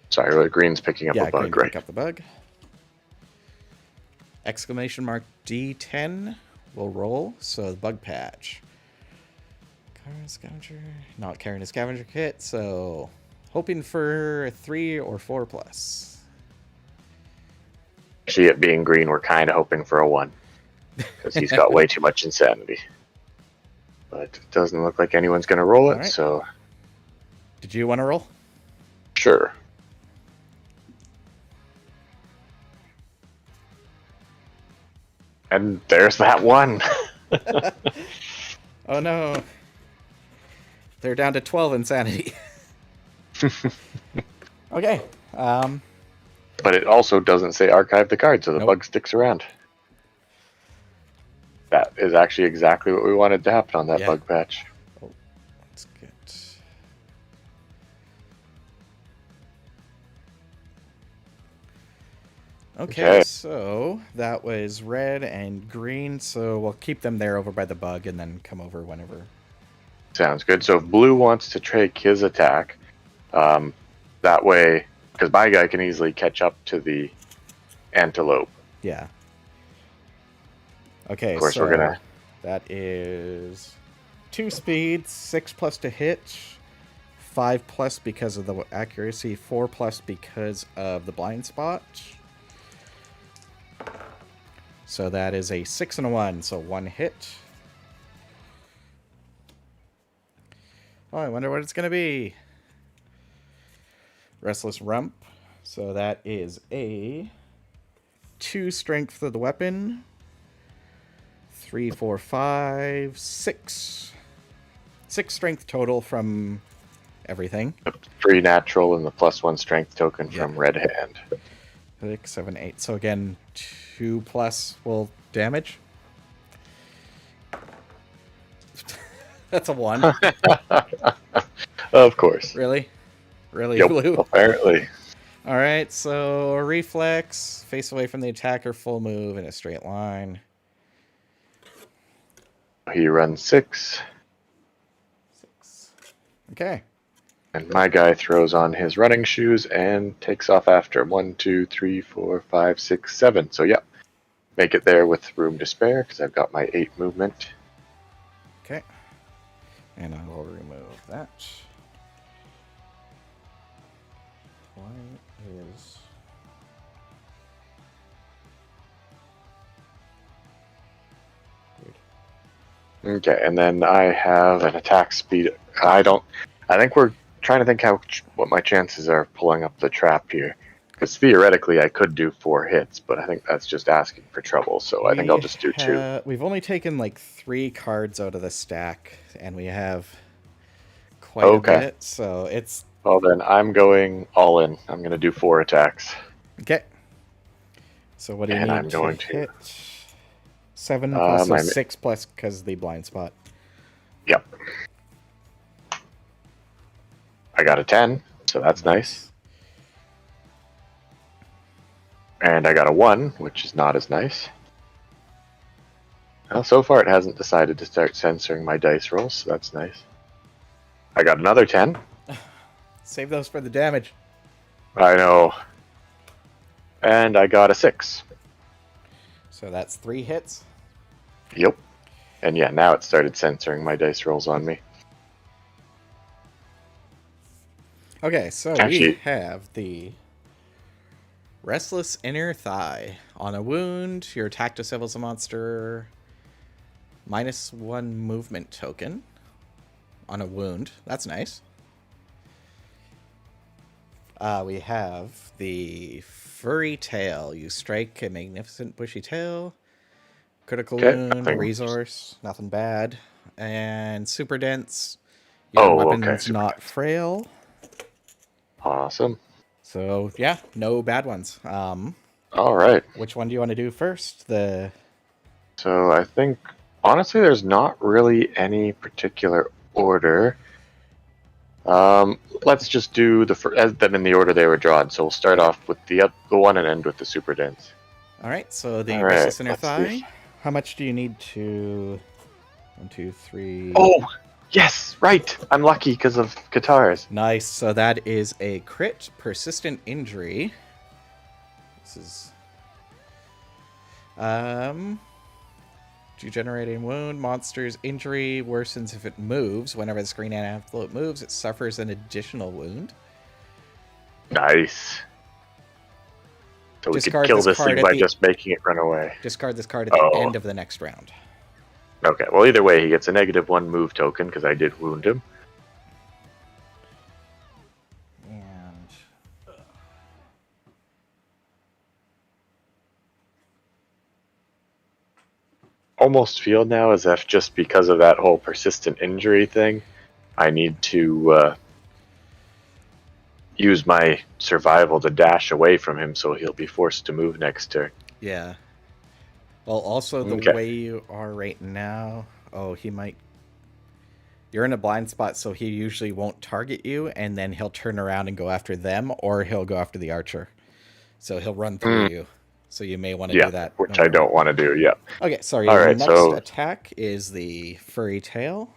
Sorry, green's picking up Yeah, a green bug, to right? pick up the bug. Exclamation mark D10 will roll. So the bug patch. Carrying a scavenger. Not carrying a scavenger kit, so hoping for a 3 or 4 plus. Actually, it being green, we're kind of hoping for a 1. Because he's got way too much insanity. But it doesn't look like anyone's going to roll it, All right. so Did you want to roll? sure. And there's that 1. Oh no. They're down to 12 insanity. Okay. But it also doesn't say archive the card, so the Nope. bug sticks around. That is actually exactly what we wanted to happen on that Yeah. bug patch. Let's get... Okay, so that was red and green, so we'll keep them there over by the bug and then come over whenever. Sounds good. So if blue wants to take his attack, that way, because my guy can easily catch up to the antelope. Yeah. Okay, Of course, so we're gonna... that is 2 speed, 6 plus to hit, 5 plus because of the accuracy, 4 plus because of the blind spot. So that is a 6 and a 1, so 1 hit. Oh, I wonder what it's going to be. Restless Rump. So that is a 2 strength for the weapon. 3, 4, 5, 6. 6 strength total from everything. 3 natural and the +1 strength token from Red Hand. 6, 7, 8. So again, 2 plus will damage. That's a 1. Of course. Really? Really, Yep, Blue? apparently. Alright, so reflex, face away from the attacker, full move in a straight line. He runs 6. 6. Okay. And my guy throws on his running shoes and takes off after him. 1, 2, 3, 4, 5, 6, 7. So, yep. Make it there with room to spare because I've got my 8 movement. Okay. And I will remove that. Why is... Weird. Okay, and then I have an attack speed. I think we're trying to think what my chances are of pulling up the trap here. Because theoretically I could do 4 hits, but I think that's just asking for trouble, so I think I'll just do 2. We've only taken like 3 cards out of the stack, and we have quite a bit, so it's... Well then, I'm going all in. I'm going to do 4 attacks. Okay. So what do you need I'm going to to hit? 7 plus, so I'm- 6 plus because of the blind spot. Yep. I got a 10, so that's nice. And I got a 1, which is not as nice. Well, so far it hasn't decided to start censoring my dice rolls, so that's nice. I got another 10. Save those for the damage. I know. And I got a 6. So that's 3 hits. Yep. And yeah, now it started censoring my dice rolls on me. Okay, so we Actually, have the Restless Inner Thigh. On a wound, your attack disables a monster. -1 movement token. On a wound. That's nice. We have the Furry Tail. You strike a magnificent bushy tail. Critical okay, wound, nothing. resource, nothing bad. And super dense. Your Oh, okay, weapon's super not nice. frail. Awesome. So yeah, no bad ones. All right. Which one do you want to do first? So I think, honestly, there's not really any particular order. Let's just do them in the order they were drawn. So we'll start off with the one and end with the super dense. All right. So All the right, Restless Inner let's see. Thigh. How much do you need to? 1, 2, 3. Oh, yes, right. I'm lucky because of guitars. Nice. So that is a crit, persistent injury. This is degenerating wound. Monster's injury worsens if it moves. Whenever the Screaming Antelope moves, it suffers an additional wound. Nice. So we could Discard kill this this card thing at by the- just making it run away. Discard this card at the Oh. end of the next round. Okay, well, either way, he gets a -1 move token because I did wound him. And Almost feel now as if just because of that whole persistent injury thing, I need to use my survival to dash away from him so he'll be forced to move next turn. yeah. Well, also the Okay. way you are right now. Oh, he might. You're in a blind spot, so he usually won't target you, and then he'll turn around and go after them, or he'll go after the archer. So he'll run through you. So you may want to do that. Which I don't want to do, yeah. Okay, sorry. All Your right, next so- attack is the Furry Tail.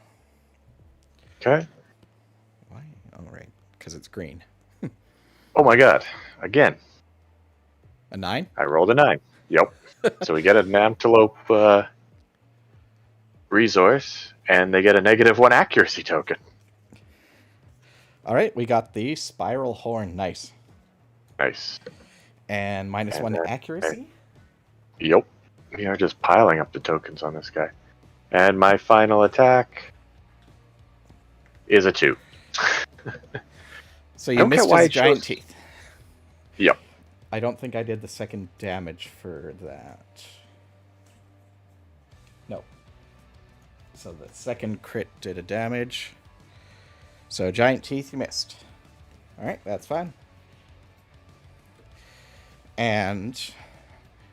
Okay. Why? Oh, right. Because it's green. Oh my god, again. A 9? I rolled a 9. Yep. So we get an antelope resource, and they get a -1 accuracy token. All right, we got the Spiral Horn. Nice. Nice. And -1 accuracy? Yep. We are just piling up the tokens on this guy. And my final attack is a 2. So you don't missed get why his it giant shows- teeth. Yep. I don't think I did the second damage for that. No. So the second crit did a damage. So giant teeth, you missed. All right, that's fine. And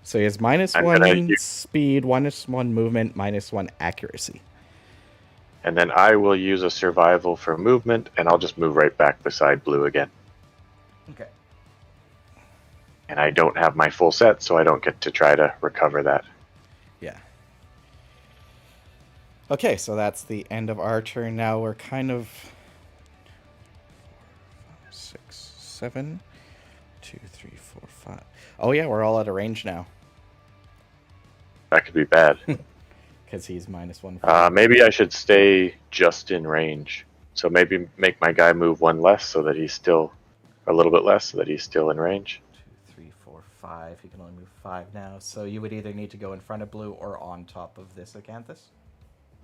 so he has -1 speed, -1 movement, -1 accuracy. And then I will use a survival for movement, and I'll just move right back beside blue again. Okay. And I don't have my full set, so I don't get to try to recover that. Yeah. Okay, so that's the end of our turn. Now we're kind of 6, 7, 2, 3, 4, 5. Oh yeah, we're all out of range now That could be bad. because he's -1. Maybe I should stay just in range. So maybe make my guy move 1 less so that he's still a little bit less so that he's still in range. 2, 3, 4, 5. He can only move 5 now. So you would either need to go in front of blue or on top of this acanthus.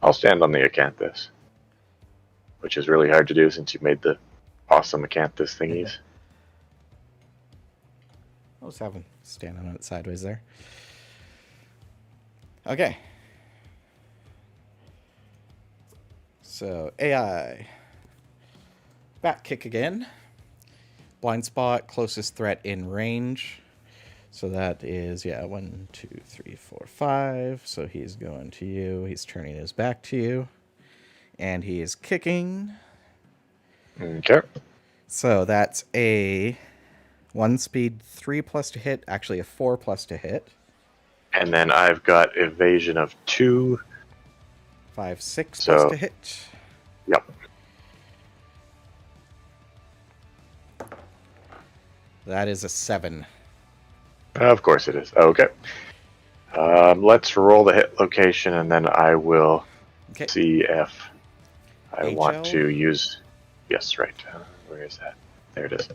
I'll stand on the acanthus, which is really hard to do since you made the awesome acanthus thingies. I'll just have him stand on it sideways there. Okay. So AI. Bat kick again. Blind spot, closest threat in range. So that is, 1, 2, 3, 4, 5. So he's going to you. He's turning his back to you. And he is kicking. Okay. So that's a 1 speed 3+ to hit. Actually, a 4+ to hit. And then I've got evasion of 2. 5, 6+ So- to hit. Yep. That is a 7. Of course it is. Okay. Let's roll the hit location, and then I will Okay. see if I want HL. to use. Yes, right. Where is that? There it is.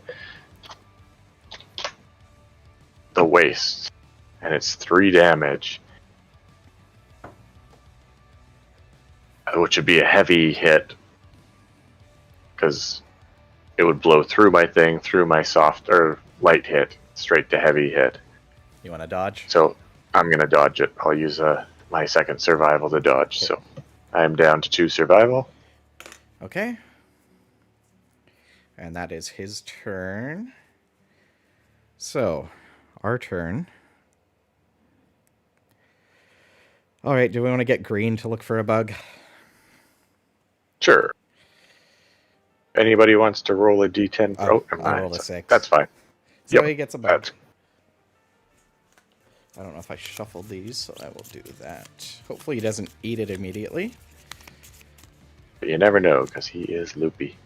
The waste, and it's 3 damage, which would be a heavy hit because it would blow through my thing, through my soft or light hit, straight to heavy hit. You want to dodge? So I'm gonna dodge it. I'll use my second survival to dodge. Okay. So I am down to 2 survival. Okay. And that is his turn. So, our turn. All right, do we want to get green to look for a bug? Sure. Anybody wants to roll a d10? I'll never mind. roll a 6. That's fine. So Yep. he gets a bug. I don't know if I shuffled these, so I will do that. Hopefully he doesn't eat it immediately. But you never know, because he is loopy.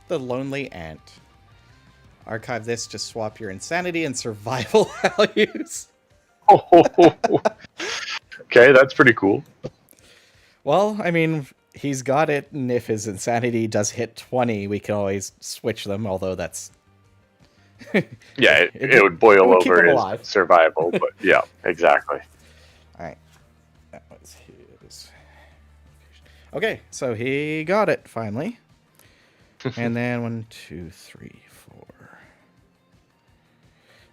The Lonely Ant. Archive this to swap your insanity and survival values. Okay, that's pretty cool. Well, I mean, he's got it, and if his insanity does hit 20, we can always switch them, although that's... Yeah, it would boil would keep over him his alive. survival, but yeah, exactly. Alright. That was his... Okay, so he got it, finally. And then 1, 2, 3, 4.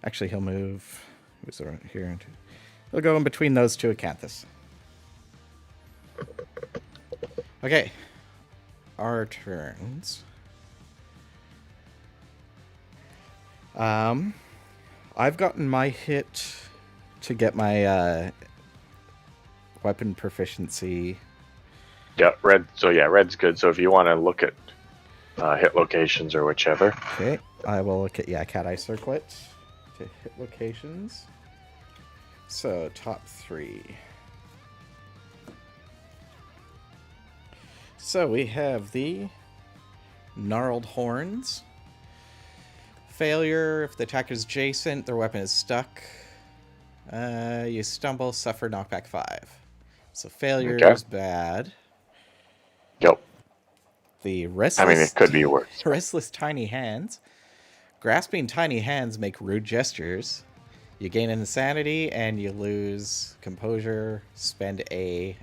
Actually, he'll move... Who's around here? He'll go in between those two acanthus. Okay. Our turns. I've gotten my hit to get my weapon proficiency. Yeah, red. So yeah, red's good. So if you want to look at hit locations or whichever. Okay, I will look at cat eye circlet to hit locations. So top 3. So we have the gnarled horns. Failure if the attacker is adjacent, their weapon is stuck. You stumble, suffer knockback 5. So failure is bad. Yep. The restless. I mean, it could be worse. Restless tiny hands. Grasping tiny hands make rude gestures. You gain insanity and you lose composure. Spend a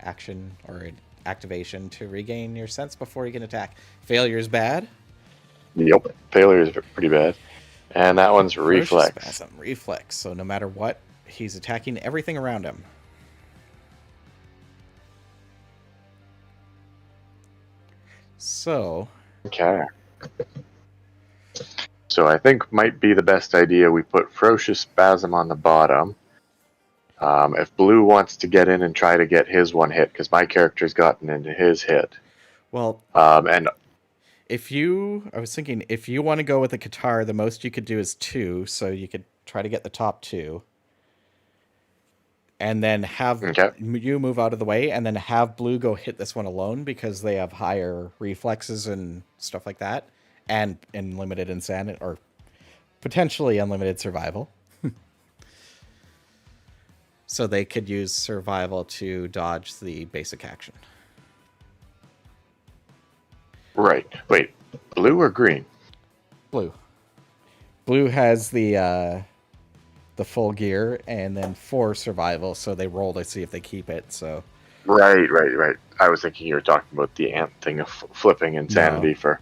action or an activation to regain your sense before you can attack. Failure is bad. Yep. Failure is pretty bad. And that one's reflex. Spasm. Reflex. So no matter what, he's attacking everything around him. So. Okay. So I think might be the best idea we put Ferocious Spasm on the bottom. If Blue wants to get in and try to get his one hit, because my character's gotten into his hit. Well, and I was thinking, if you want to go with the Qatar, the most you could do is 2, so you could try to get the top 2. And then have you move out of the way, and then have Blue go hit this one alone, because they have higher reflexes and stuff like that. And unlimited insanity, or potentially unlimited survival. So they could use survival to dodge the basic action. Right. Wait, blue or green? Blue. Blue has the full gear, and then 4 survival, so they roll to see if they keep it, so... Right. I was thinking you were talking about the ant thing of flipping insanity for...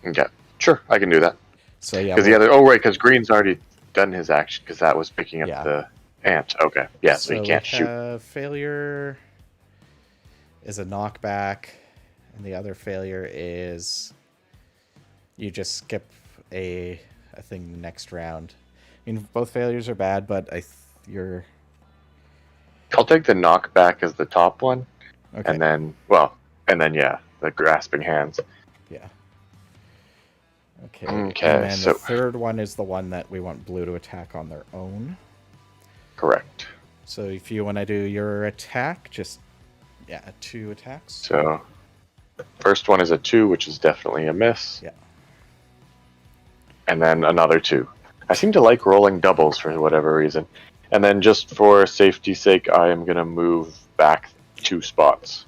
Okay, sure, I can do that. So yeah, because the other because Green's already done his action because that was picking up the ant. Okay, yeah, so he can't shoot. Failure is a knockback, and the other failure is you just skip a thing next round. I mean, both failures are bad, but you're. I'll take the knockback as the top one, okay. and then the grasping hands. Yeah. Okay. Okay. And then the third one is the one that we want Blue to attack on their own. Correct. So if you want to do your attack, just 2 attacks. So First one is a 2, which is definitely a miss. Yeah. And then another 2. I seem to like rolling doubles for whatever reason. And then just for safety's sake, I am going to move back 2 spots.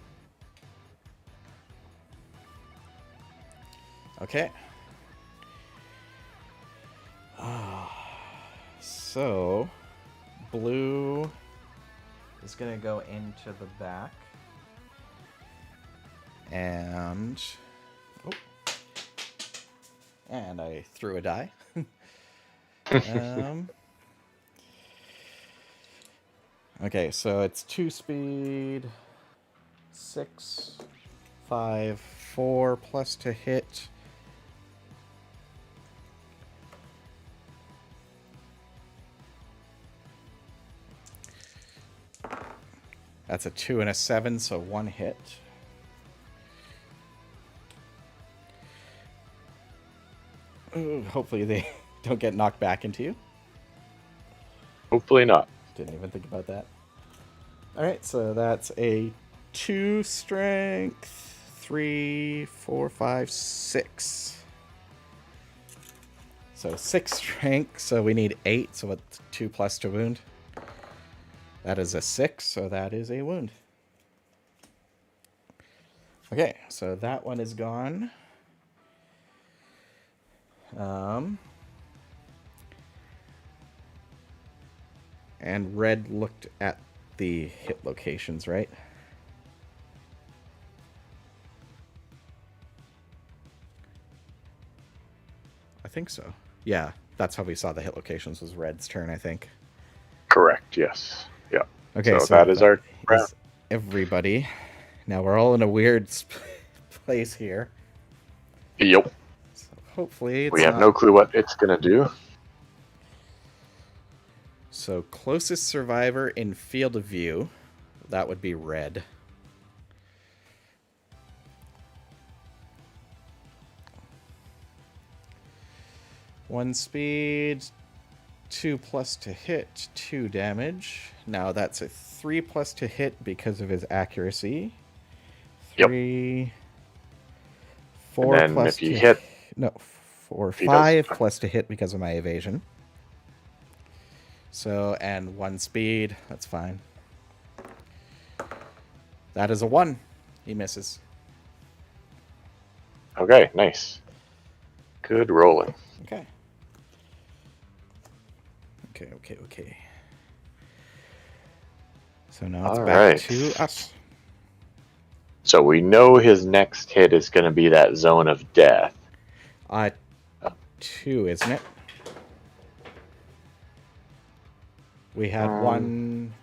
Okay. So, blue is going to go into the back. And... Oh. And I threw a die. Okay, so it's 2 speed, 6, 5, 4 plus to hit. That's a 2 and a 7, so 1 hit. Ooh, hopefully they don't get knocked back into you. Hopefully not. Didn't even think about that. Alright, so that's a 2 strength, 3, 4, 5, 6. So 6 strength, so we need 8, so what's 2 plus to wound? That is a 6, so that is a wound. Okay, so that one is gone. And Red looked at the hit locations, right? I think so. Yeah, that's how we saw the hit locations, was Red's turn, I think. Correct, yes. Yeah. Okay, so that is our round. Everybody. Now we're all in a weird place here. Yep. So hopefully we have no clue what it's going to do. So closest survivor in field of view, that would be Red. One speed, 2 plus to hit, 2 damage. Now that's a 3 plus to hit because of his accuracy. 3, yep. 4 and then plus if you to hit. No, 4, 5 plus to hit because of my evasion. So, and 1 speed, that's fine. That is a 1. He misses. Okay, nice. Good rolling. Okay. Okay. So now it's back to us. So we know his next hit is going to be that zone of death. 2, isn't it? We had 1.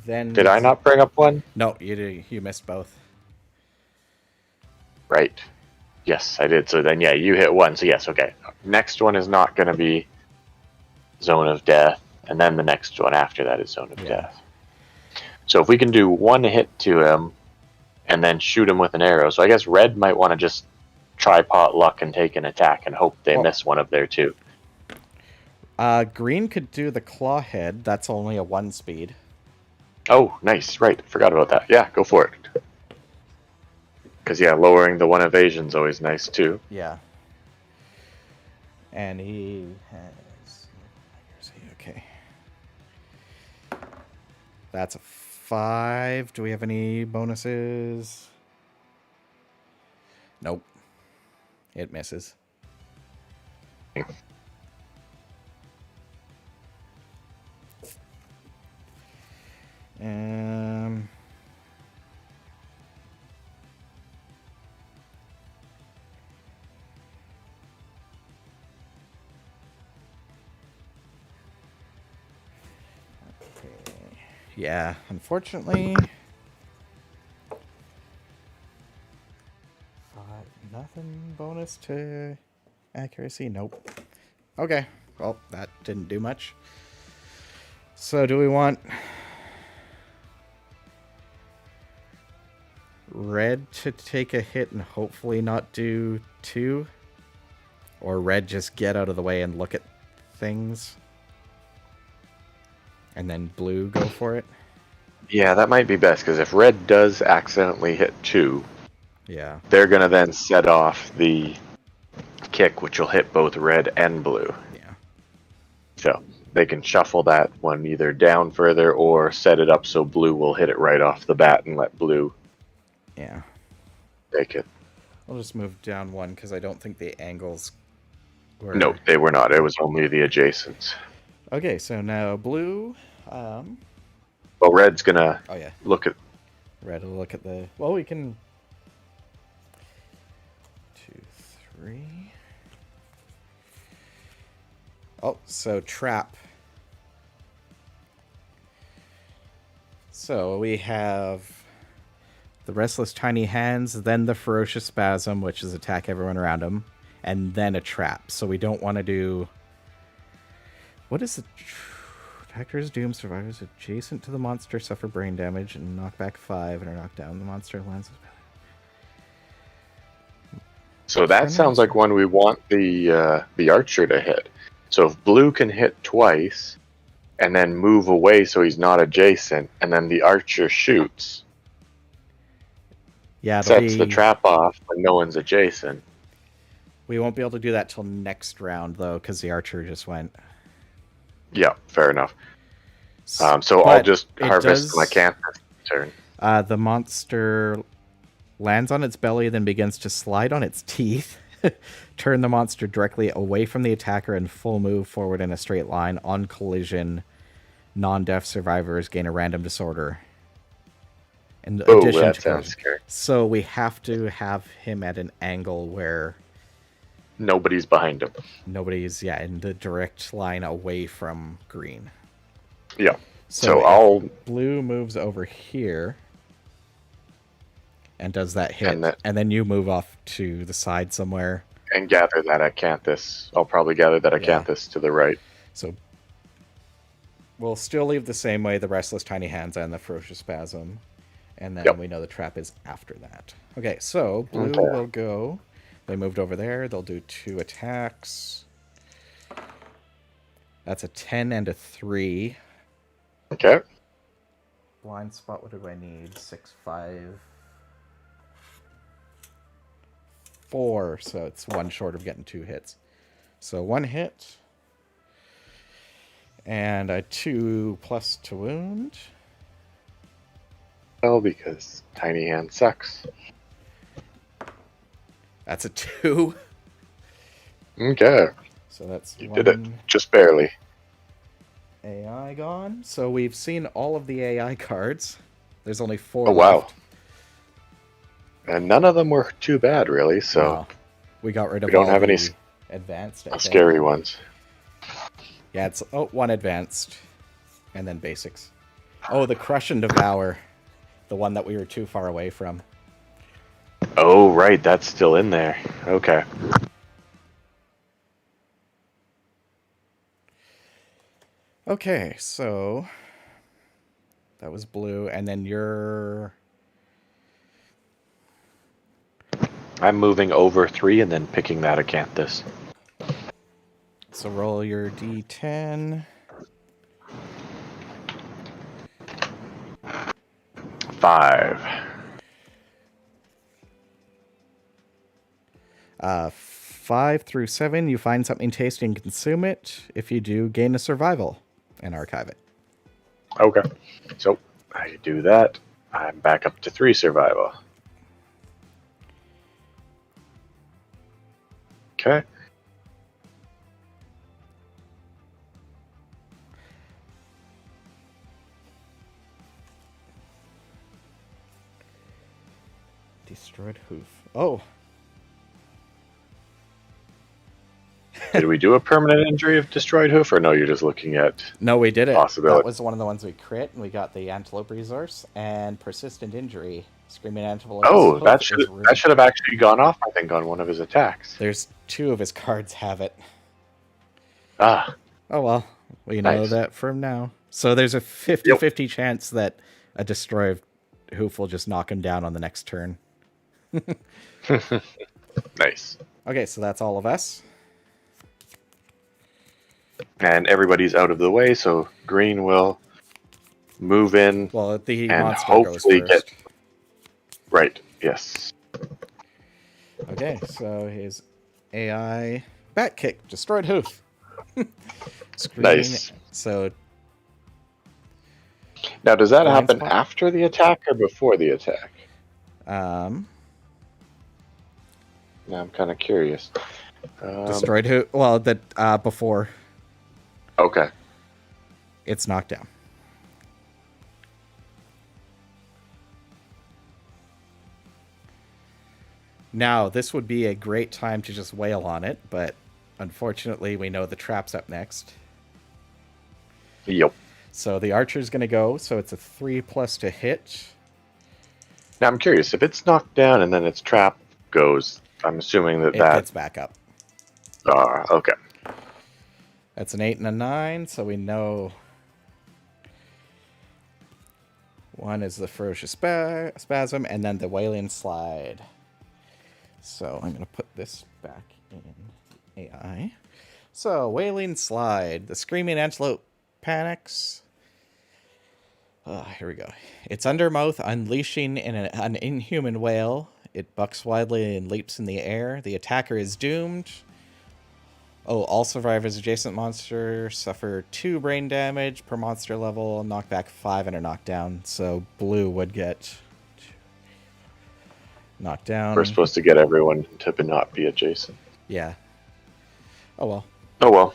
Then did I not bring up 1? No, you missed both. Right. Yes, I did. So then, yeah, you hit 1. So yes, okay. Next one is not going to be zone of death, and then the next one after that is zone of death. So if we can do 1 hit to him, and then shoot him with an arrow. So I guess Red might want to just try pot luck and take an attack and hope they miss one of their 2. Green could do the claw head. That's only a 1 speed. Oh, nice. Right. Forgot about that. Yeah, go for it. Because, yeah, lowering the 1 evasion is always nice, too. Yeah. And he has... Okay. That's a 5. Do we have any bonuses? Nope. It misses. Yeah, unfortunately... Nothing bonus to accuracy? Nope. Okay, well, that didn't do much. So do we want... Red to take a hit and hopefully not do 2? Or Red just get out of the way and look at things? And then Blue go for it? Yeah, that might be best, because if Red does accidentally hit 2, Yeah. They're going to then set off the kick, which will hit both red and blue. Yeah. So they can shuffle that one either down further or set it up so blue will hit it right off the bat and let blue Yeah. take it. I'll just move down one because I don't think the angles were. No, they were not. It was only the adjacents. Okay, so now blue. Well, red's going to Oh, yeah. look at... Red will look at the. Well, we can. 2, 3. Oh, so trap. So we have the restless tiny hands, then the ferocious spasm, which is attack everyone around him, and then a trap. So we don't want to do. What is the. Attackers, doom survivors adjacent to the monster suffer brain damage and knock back 5 and are knocked down. The monster lands. So that sounds like one we want the archer to hit. So if blue can hit twice and then move away so he's not adjacent, and then the archer shoots, Yeah, sets the trap off when no one's adjacent. We won't be able to do that till next round though, because the archer just went. Yeah, fair enough. So I'll just harvest my can't turn. The monster lands on its belly, then begins to slide on its teeth. Turn the monster directly away from the attacker and full move forward in a straight line. On collision, non-deaf survivors gain a random disorder. In addition that to sounds scary. So we have to have him at an angle where nobody's behind him. Nobody's in the direct line away from green. Yeah. So blue moves over here and does that hit, and then you move off to the side somewhere and gather that acanthus. I'll probably gather that acanthus to the right. So we'll still leave the same way: the restless tiny hands and the ferocious spasm, and then we know the trap is after that. Okay, so blue will go. They moved over there. They'll do 2 attacks. That's a 10 and a 3. Okay. Blind spot, what do I need? 6, 5, 4. So it's 1 short of getting 2 hits. So 1 hit. And a 2 plus to wound. Well, because tiny hand sucks. That's a 2. Okay. So that's you did it just barely. AI gone. So we've seen all of the AI cards. There's only 4 left. Wow. And none of them were too bad, really. So no. We got rid of. We don't have any advanced. Scary ones. Yeah, it's 1 advanced, and then basics. Oh, the crush and devour, the one that we were too far away from. Oh, right, that's still in there. Okay. Okay, so that was blue, and then you're... I'm moving over 3 and then picking that acanthus. So roll your d10. 5. 5 through 7, you find something tasty and consume it. If you do, gain a survival and archive it. Okay. So I do that. I'm back up to 3 survival. Okay. Destroyed hoof. Oh. Did we do a permanent injury of destroyed hoof, or no, you're just looking at... No, we did it. Possibility. That was one of the ones we crit, and we got the antelope resource, and persistent injury. Screaming Antelope. Oh, that should have actually gone off, I think, on one of his attacks. There's 2 of his cards have it. Ah. Oh, well. We know that from now. So there's a 50-50 chance that a destroyed hoof will just knock him down on the next turn. Nice. Okay, so that's all of us. And everybody's out of the way, so green will move in. Well, the and monster hopefully goes first. Right, yes. Okay, so his AI bat kick destroyed hoof. Screaming. Nice. So Now, does that blind happen spot. after the attack or before the attack? Um, Now I'm kind of curious. destroyed hoof. Well, that before Okay. it's knocked down. Now, this would be a great time to just wail on it, but unfortunately, we know the trap's up next. Yep. So the archer's going to go, so it's a 3+ to hit. Now I'm curious, if it's knocked down and then its trap goes, I'm assuming that It gets back up. Okay. That's an 8 and a 9, so we know one is the ferocious spasm, and then the wailing slide. So I'm going to put this back in AI. So, wailing slide. The screaming antelope panics. Here we go. Its undermouth unleashing in an inhuman wail. It bucks wildly and leaps in the air. The attacker is doomed. Oh, all survivors adjacent monster suffer 2 brain damage per monster level, knockback 5 and are knocked down. So blue would get knocked down. We're supposed to get everyone to not be adjacent. Yeah. Oh well. Oh well.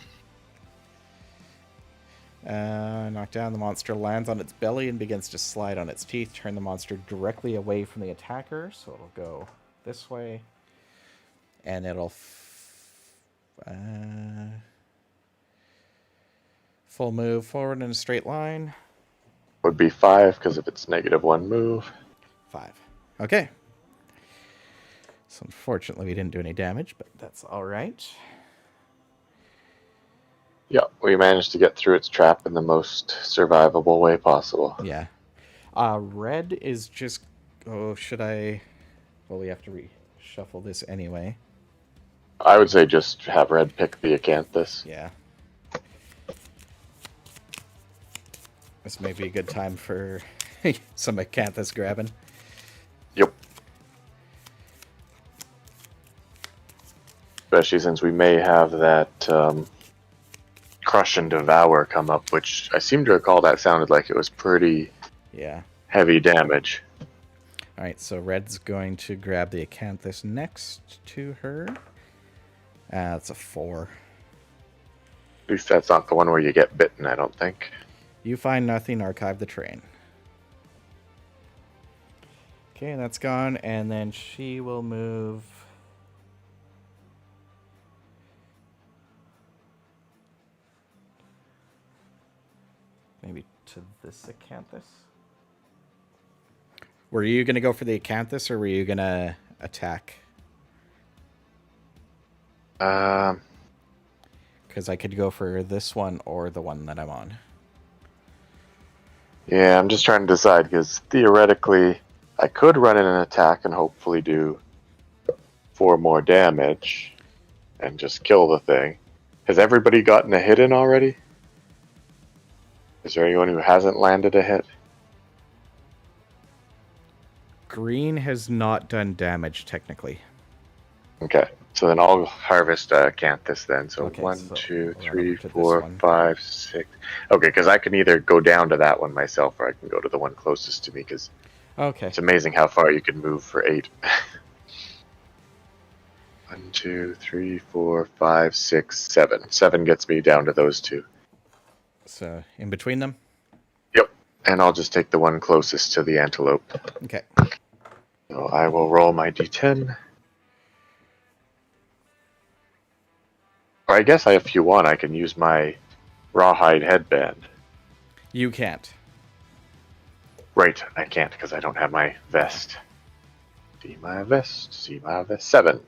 Knocked down, the monster lands on its belly and begins to slide on its teeth. Turn the monster directly away from the attacker, so it'll go this way. And it'll full move forward in a straight line. Would be 5 because if it's -1 move. 5. Okay. So unfortunately we didn't do any damage, but that's alright. Yeah, we managed to get through its trap in the most survivable way possible. Yeah. Red is just... Oh, should I... Well, we have to reshuffle this anyway. I would say just have red pick the acanthus. Yeah. This may be a good time for some acanthus grabbing. Yep. Especially since we may have that crush and devour come up, which I seem to recall that sounded like it was pretty heavy damage. Alright, so red's going to grab the acanthus next to her. That's a 4. At least that's not the one where you get bitten, I don't think. You find nothing, archive the train. Okay, that's gone, and then she will move... maybe to this acanthus? Were you going to go for the acanthus, or were you going to attack? Because I could go for this one or the one that I'm on. Yeah, I'm just trying to decide, because theoretically, I could run in an attack and hopefully do 4 more damage and just kill the thing. Has everybody gotten a hit in already? Is there anyone who hasn't landed a hit? Green has not done damage, technically. Okay, so then I'll harvest acanthus then. So Okay, 1, so 2, I'll run 3, over to this 4, one. 5, 6. Okay, because I can either go down to that one myself or I can go to the one closest to me, because it's amazing how far you can move for 8. 1, 2, 3, 4, 5, 6, 7. 7 gets me down to those 2. So, in between them? Yep, and I'll just take the one closest to the antelope. Okay. So I will roll my d10. Or I guess if you want, I can use my rawhide headband. You can't. Right, I can't because I don't have my vest. See my vest, see my vest. 7.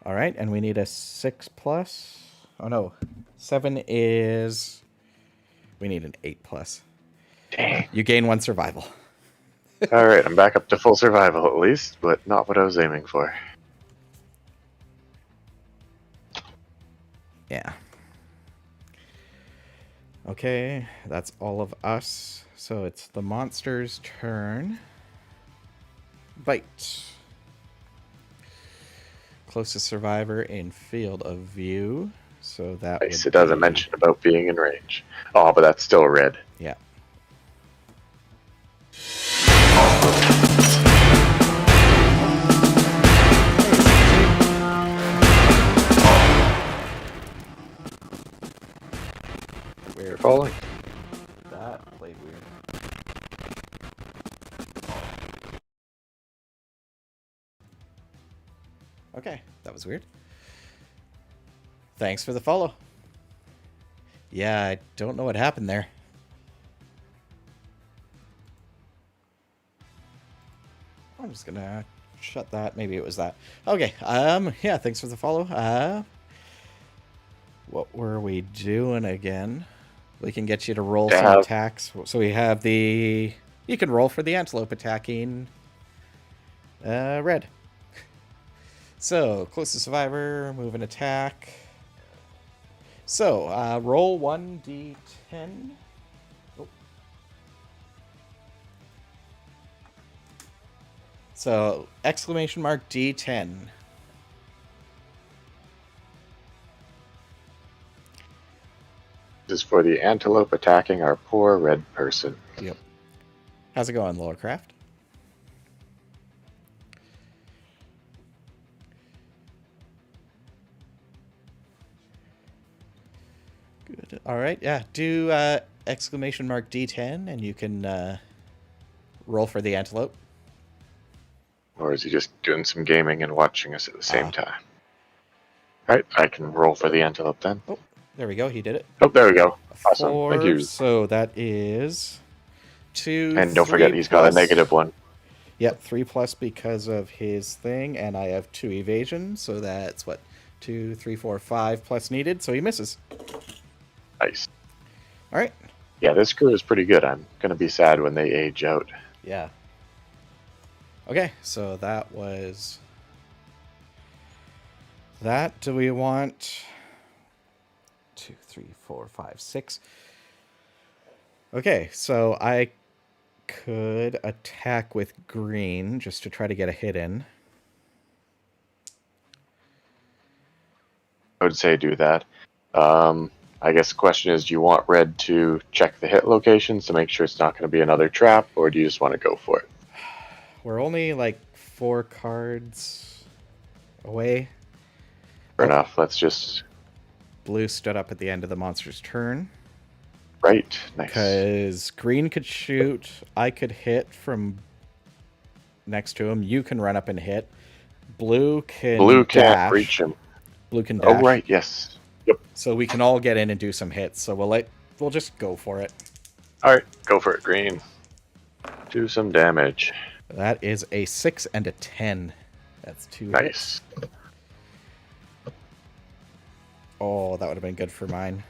Alright, and we need a 6+. Oh no, 7 is... We need an 8+. Dang. You gain 1 survival. Alright, I'm back up to full survival at least, but not what I was aiming for. Yeah. Okay, that's all of us. So it's the monster's turn. Bite. closest survivor in field of view. So that Nice. would It doesn't be... mention about being in range. Oh, but that's still red. Yeah. We're falling. That played weird. Okay, that was weird. Thanks for the follow. Yeah, I don't know what happened there. I'm just gonna shut that. Maybe it was that. Okay, yeah, thanks for the follow. What were we doing again? We can get you to roll some attacks. So we have the... You can roll for the antelope attacking red. So, closest survivor, move and attack. So, roll 1d10. Oh. So, exclamation mark D10. This is for the antelope attacking our poor red person. Yep. How's it going, Lowercraft? Good. All right. Yeah. Do exclamation mark D10, and you can roll for the antelope. Or is he just doing some gaming and watching us at the same time? All right, I can roll for the antelope then. Oh, there we go. He did it. Oh, there we go. Awesome. 4, Thank you. So that is 2. And don't forget, he's got a -1. Yep, 3+ because of his thing, and I have 2 evasion, so that's what, 2, 3, 4, 5 plus needed, so he misses. Nice. All right. Yeah, this crew is pretty good. I'm gonna be sad when they age out. Yeah. Okay, so that was that. Do we want 2, 3, 4, 5, 6? Okay, so I could attack with green just to try to get a hit in. I would say do that. I guess the question is, do you want red to check the hit locations to make sure it's not going to be another trap, or do you just want to go for it? We're only like 4 cards away. Fair enough. Let's just... Blue stood up at the end of the monster's turn. Right. Nice. Because green could shoot, I could hit from next to him. You can run up and hit. Blue can't dash. Reach him. Blue can dash. Oh right, yes. Yep. So we can all get in and do some hits. So we'll just go for it. All right, go for it, green. Do some damage. That is a 6 and a 10. That's 2 nice. hits. Oh, that would have been good for mine.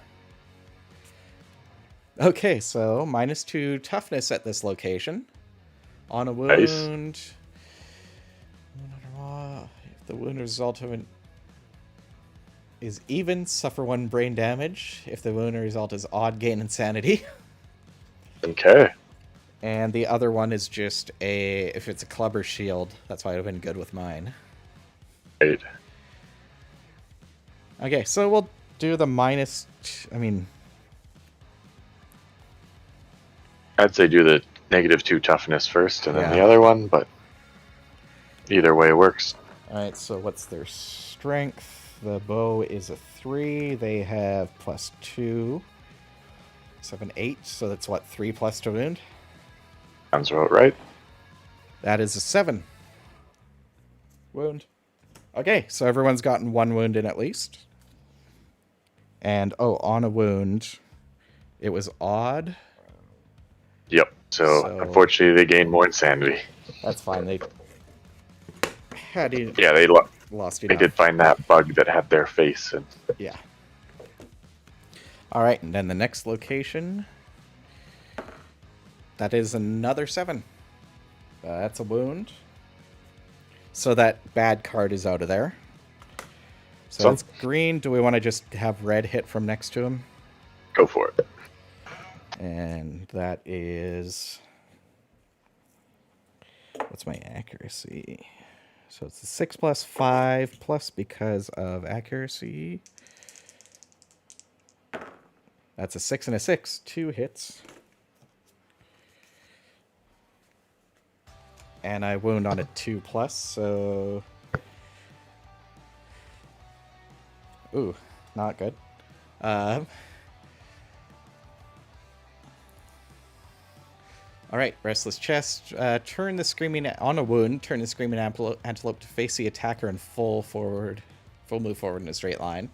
Okay, so -2 toughness at this location. On a wound. Nice. If the wound result of an is even, suffer 1 brain damage. If the wound result is odd, gain insanity. Okay. And the other one is just if it's a club or shield, that's why it would have been good with mine. Right. Okay, so we'll do the I'd say do the -2 toughness first, and then the other one, but either way works. Alright, so what's their strength? The bow is a 3. They have +2. 7, 8. So that's what, 3+ to wound? Sounds about right. That is a 7. Wound. Okay, so everyone's gotten 1 wound in at least. And, on a wound, it was odd. Yep, so unfortunately they gained more insanity. That's fine. They lost enough. They did find that bug that had their face. And yeah. All right, and then the next location. That is another 7. That's a wound. So that bad card is out of there. So that's green. Do we want to just have red hit from next to him? Go for it. And that is... What's my accuracy? So it's a 6 plus 5 plus because of accuracy. That's a 6 and a 6. 2 hits. And I wound on a 2 plus, so... Ooh, not good. Alright, Restless Chest. Turn the Screaming... On a wound, turn the Screaming Antelope to face the attacker in full move forward in a straight line.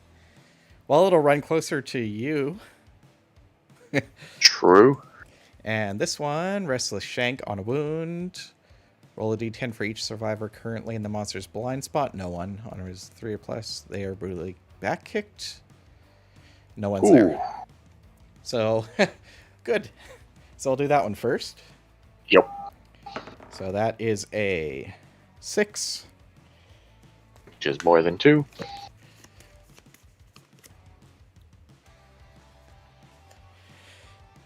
Well, it'll run closer to you. True. And this one, Restless Shank on a wound. Roll a d10 for each survivor currently in the monster's blind spot. No one. Honor is 3 or plus. They are brutally back kicked. No one's Ooh. there. So, good. So I'll do that one first. Yep. So that is a 6. Which is more than 2.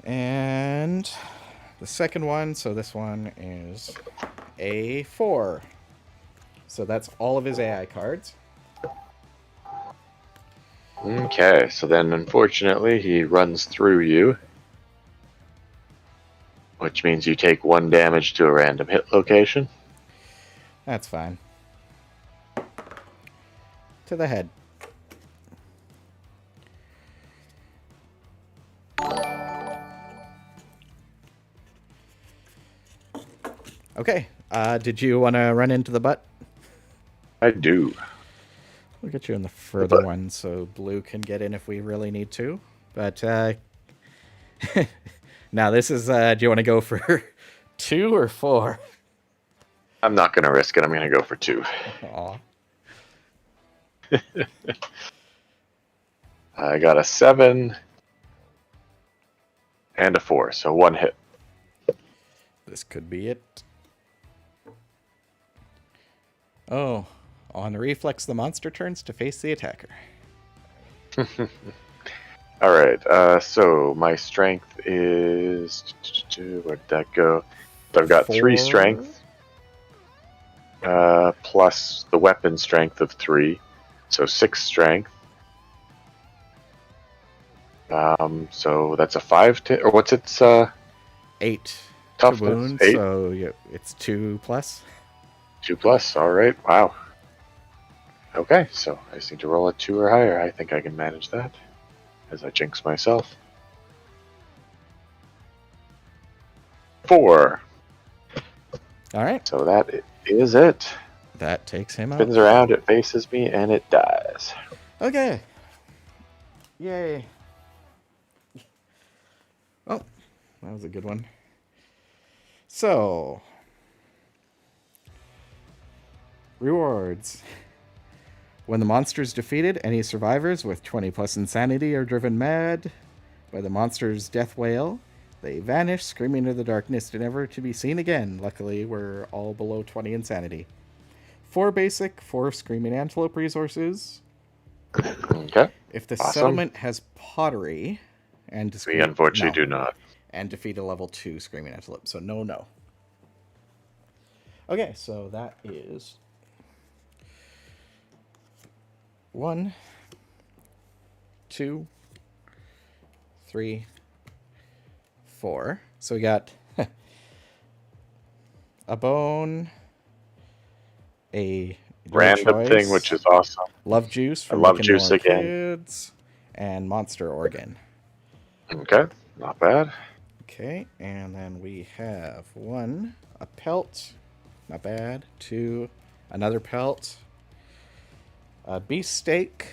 And the second one, so this one is a 4. So that's all of his AI cards. Okay, so then unfortunately he runs through you, which means you take 1 damage to a random hit location. That's fine. To the head. Okay. Did you want to run into the butt? I do. We'll get you in the further one so blue can get in if we really need to. But now this is, do you want to go for 2 or 4? I'm not going to risk it. I'm going to go for 2. Aw. I got a 7 and a 4, so 1 hit. This could be it. Oh, on the reflex, the monster turns to face the attacker. Alright, so my strength is... Where'd that go? So I've got 3 strength, plus the weapon strength of 3, so 6 strength. So that's a 5 or what's its 8 toughness? wounds, 8? so yeah, it's 2 plus. 2 plus, alright, wow. Okay, so I just need to roll a 2 or higher. I think I can manage that, as I jinx myself. 4. Alright. So that is it. That takes him out. Spins around, it faces me, and it dies. Okay. Yay. Oh, that was a good one. So, rewards. When the monster is defeated, any survivors with 20 plus insanity are driven mad by the monster's death wail. They vanish, screaming into the darkness, never to be seen again. Luckily, we're all below 20 insanity. 4 basic, 4 Screaming Antelope resources. Okay. If the Awesome. settlement has pottery, and We unfortunately do not. And defeat a level 2 Screaming Antelope. So no. Okay, so that is 1, 2, 3, 4. So we got a bone, a random thing, which is awesome. Love juice for love making juice more again. kids, and monster organ. Okay, not bad. Okay, and then we have 1, a pelt, not bad. 2, another pelt, a beefsteak,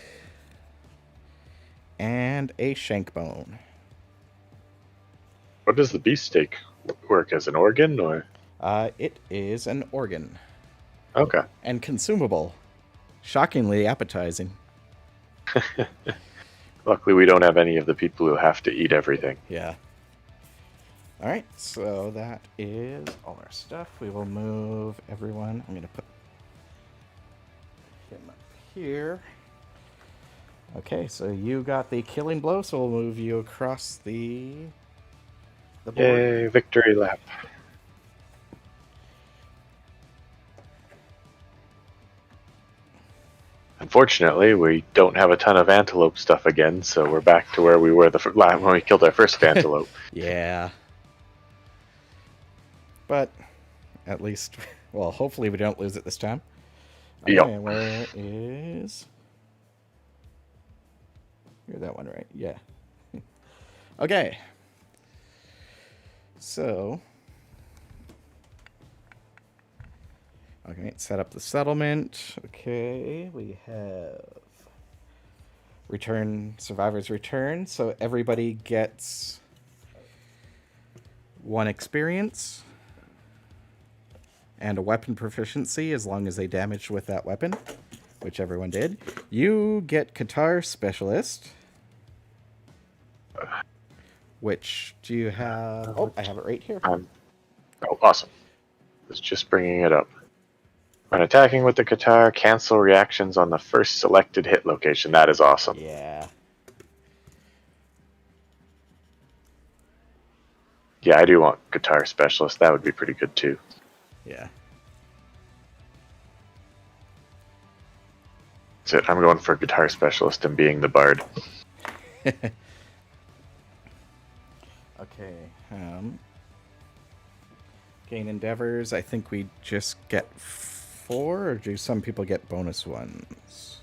and a shank bone. What does the beefsteak work as, an organ, or? It is an organ. Okay. And consumable. Shockingly appetizing. Luckily, we don't have any of the people who have to eat everything. Yeah. Alright, so that is all our stuff. We will move everyone. I'm going to put him up here. Okay, so you got the killing blow, so we'll move you across the board. Yay, victory lap. unfortunately, we don't have a ton of antelope stuff again, so we're back to where we were when we killed our first antelope. Yeah. But at least, well, hopefully we don't lose it this time. Yep. Okay, where is... You're that one, right? Yeah. Okay. So... Okay, set up the settlement. Okay, we have... Survivors return. So everybody gets... 1 experience. And a weapon proficiency as long as they damaged with that weapon, which everyone did. You get Guitar Specialist. Which do you have? Oh, I have it right here. Oh, awesome. I was just bringing it up. When attacking with the guitar, cancel reactions on the first selected hit location. That is awesome. Yeah. Yeah, I do want Guitar Specialist. That would be pretty good too. Yeah. That's it. I'm going for Guitar Specialist and being the bard. Okay. Gain endeavors. I think we just get 4, or do some people get bonus ones?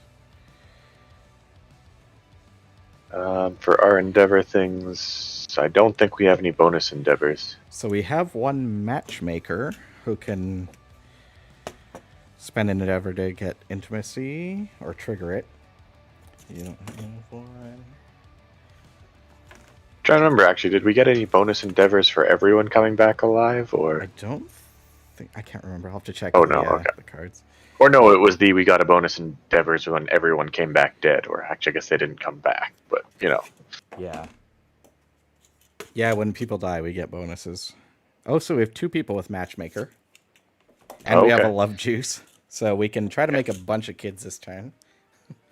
For our endeavor things, I don't think we have any bonus endeavors. So we have 1 matchmaker who can spend an endeavor to get intimacy or trigger it. You don't have 1. Trying to remember, actually, did we get any bonus endeavors for everyone coming back alive, I or? don't think... I can't remember. I'll have to check Oh, no, okay. the cards. Or no, it was we got a bonus endeavors when everyone came back dead, or actually I guess they didn't come back, but, you know. Yeah. Yeah, when people die, we get bonuses. Oh, so we have 2 people with matchmaker. And we have a love juice. So we can try to make a bunch of kids this turn.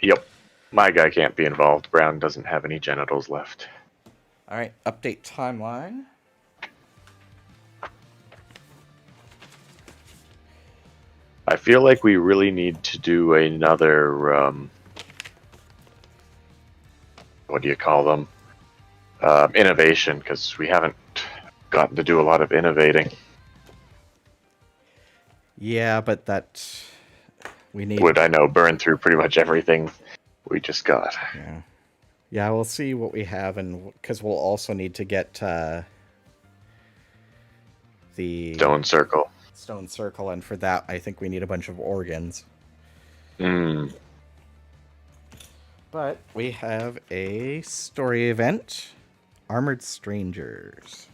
Yep. My guy can't be involved. Brown doesn't have any genitals left. All right, update timeline. I feel like we really need to do another, what do you call them? Innovation, because we haven't gotten to do a lot of innovating. Yeah, but that... we need... Would I know burn through pretty much everything we just got. Yeah. Yeah, we'll see what we have, and because we'll also need to get the Stone Circle. Stone Circle, and for that, I think we need a bunch of organs. Hmm. But we have a story event, Armored Strangers.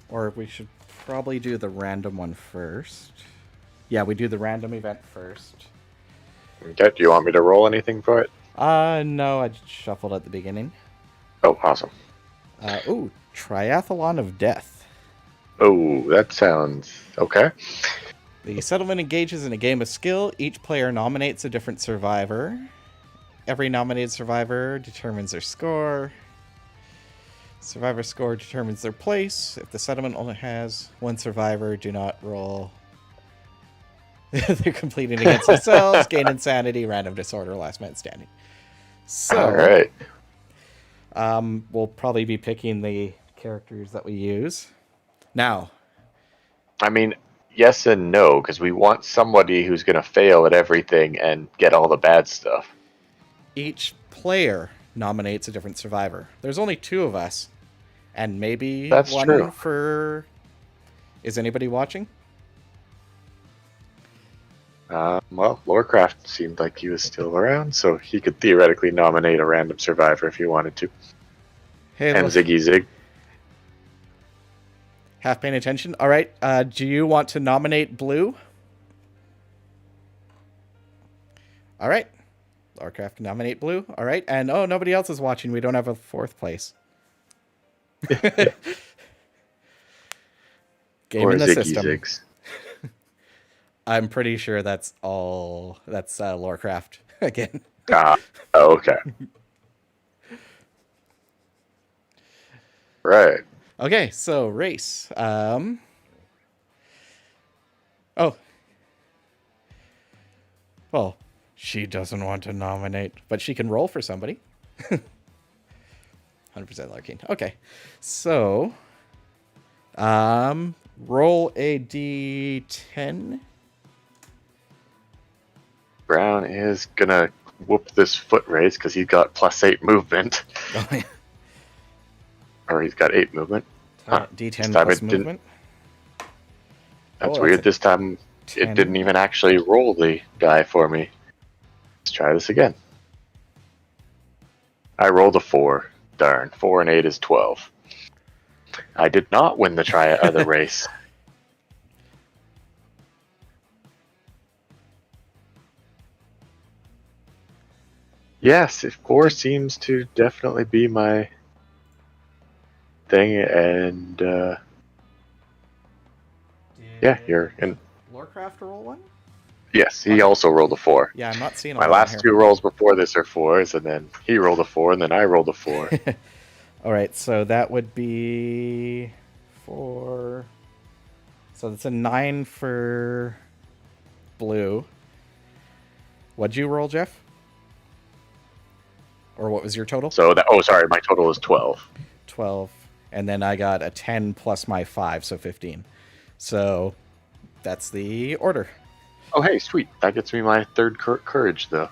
Or we should probably do the random one first. Yeah, we do the random event first. Okay, do you want me to roll anything for it? No, I just shuffled at the beginning. Oh, awesome. Ooh, Triathlon of Death. Oh, that sounds okay. The settlement engages in a game of skill. Each player nominates a different survivor. Every nominated survivor determines their score. Survivor score determines their place. If the settlement only has 1 survivor, do not roll. They're competing against themselves. Gain insanity, random disorder, last man standing. So, all right. We'll probably be picking the characters that we use. Now, I mean, yes and no, because we want somebody who's going to fail at everything and get all the bad stuff. each player nominates a different survivor. There's only 2 of us, and maybe That's one true. for... Is anybody watching? Well, Lorecraft seemed like he was still around, so he could theoretically nominate a random survivor if he wanted to. Hey, And Ziggy Zig. Half paying attention. All right. Do you want to nominate Blue? All right. Lorecraft can nominate Blue. All right. And oh, nobody else is watching. We don't have a 4th place. Game Or in the Ziggy system. Zigs. I'm pretty sure that's all. That's Lorecraft again. Okay. Right. Okay, so race. Oh, well, she doesn't want to nominate, but she can roll for somebody. 100% Larkin. Okay, so roll a d10. Brown is gonna whoop this foot race because he's got +8 movement. Oh, yeah. Or he's got 8 movement. Huh. This D10 time plus it didn't. movement. That's Oh, weird. This time 10. it didn't even actually roll the die for me. Let's try this again. I rolled a 4. Darn. 4 and 8 is 12. I did not win the race. Yes, 4 seems to definitely be my thing, and yeah, you're in. Lorecraft roll one? Yes, he also rolled a 4. Yeah, I'm not seeing My them on last here. 2 rolls before this are 4s, and then he rolled a 4, and then I rolled a 4. All right, so that would be 4. So that's a 9 for blue. What'd you roll, Jeff? Or what was your total? So that. Oh, sorry, my total is 12. 12. And then I got a 10 plus my 5, so 15. So that's the order. Oh, hey, sweet. That gets me my 3rd courage, though.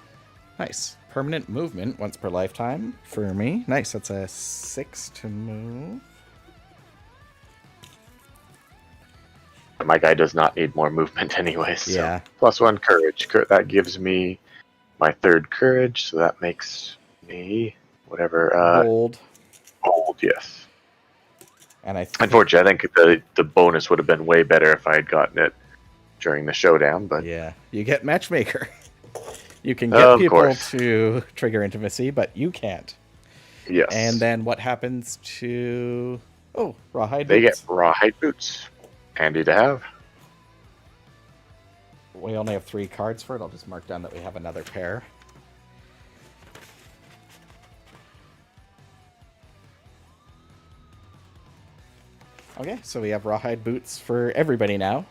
Nice. Permanent movement once per lifetime for me. Nice. That's a 6 to move. My guy does not need more movement anyways. So. Yeah. +1 courage. That gives me my 3rd courage, so that makes me whatever. Bold. Bold, yes. And unfortunately, I think the bonus would have been way better if I had gotten it during the showdown. But yeah, you get matchmaker. You can get people course. to trigger intimacy, but you can't. Yes. And then what happens to... Oh, rawhide They boots. get rawhide boots. Handy to have. We only have 3 cards for it. I'll just mark down that we have another pair. Okay, so we have rawhide boots for everybody now.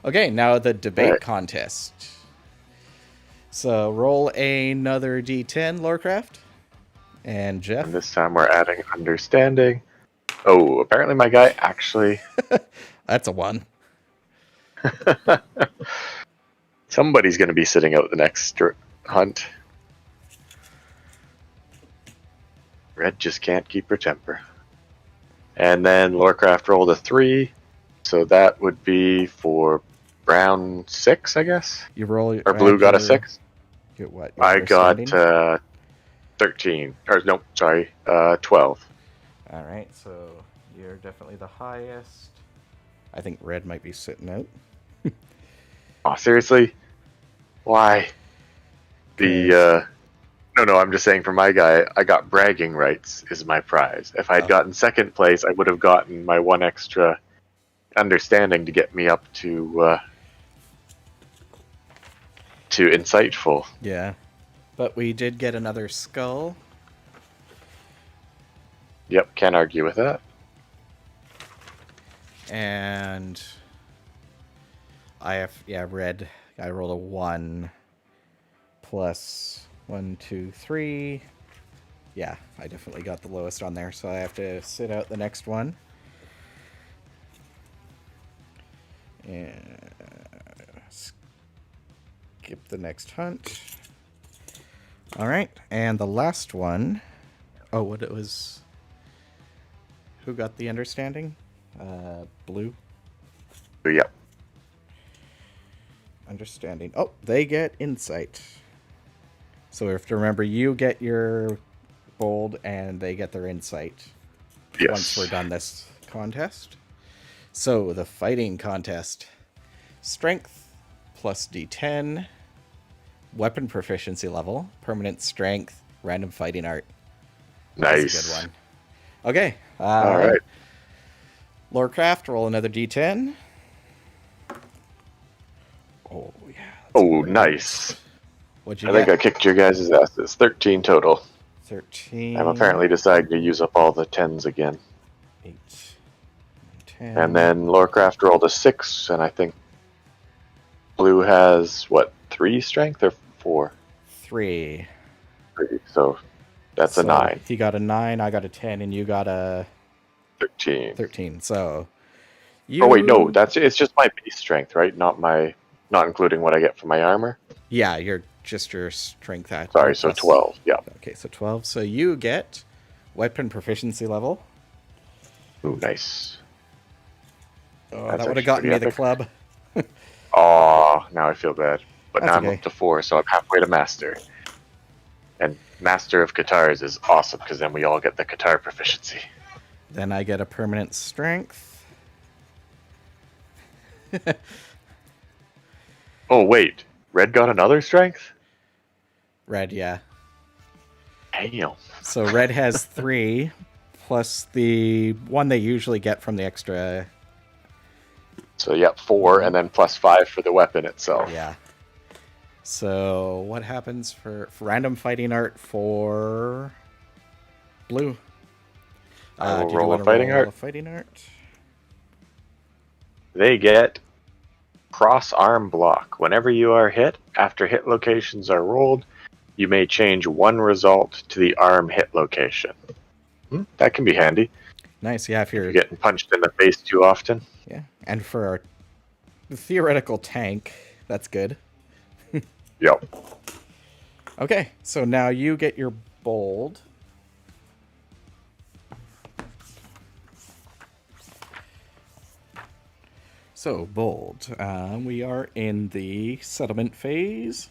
Okay, now the debate contest. So roll another d10, Lorecraft. And Jeff. And this time we're adding understanding. Oh, apparently my guy actually... That's a 1. Somebody's going to be sitting out the next hunt. Red just can't keep her temper. And then Lorecraft rolled a 3, so that would be for brown 6, I guess. You roll, or blue got a 6. Get what? I got 13. Or no, sorry, 12. All right, so you're definitely the highest. I think red might be sitting out. Oh, seriously? Why? No, I'm just saying for my guy, I got bragging rights is my prize. If I'd gotten 2nd place, I would have gotten my 1 extra understanding to get me up to insightful. Yeah, but we did get another skull. Yep, can't argue with that. And I have, red. I rolled a 1 plus 1, 2, 3. Yeah, I definitely got the lowest on there, so I have to sit out the next one. And skip the next hunt. All right, and the last one. Oh, what it was. Who got the understanding? Blue. Yep. Understanding. Oh, they get insight. So we have to remember you get your bold and they get their insight. Yes. Once we're done this contest. So the fighting contest. Strength plus d10. Weapon proficiency level. Permanent strength. Random fighting art. Nice. That's a good one. Okay. All right. Lorecraft, roll another d10. Oh, yeah. Oh, nice. What'd you I get? think I kicked your guys' asses. 13 total. 13. I'm apparently deciding to use up all the 10s again. 8, 10. And then Lorecraft rolled a 6, and I think Blue has, what, 3 strength or 4? 3. 3, so that's a So 9. he got a 9, I got a 10, and you got a 13. 13. So you. Oh, wait, no, it's just my base strength, right? Not including what I get from my armor. Yeah, you're just your strength at. Sorry, so 12, yeah. Okay, so 12. So you get weapon proficiency level. Ooh, nice. Oh, That's that would have actually gotten pretty me the epic. club. Oh, now I feel bad. But That's now I'm okay. up to 4, so I'm halfway to Master. And Master of Guitars is awesome, because then we all get the guitar proficiency. Then I get a permanent strength. Oh, wait. Red got another strength? Red, yeah. Damn. So red has 3, plus the one they usually get from the extra. So, yep, 4, and then plus 5 for the weapon itself. Yeah. So what happens for random fighting art for Blue? I will Did you roll want a to fighting roll art. a fighting art? They get cross arm block. Whenever you are hit, after hit locations are rolled, you may change one result to the arm hit location. That can be handy. Nice, yeah. If If you're you're getting punched in the face too often. yeah, and for our theoretical tank, that's good. Yep. Okay, so now you get your bold. So, bold. We are in the settlement phase.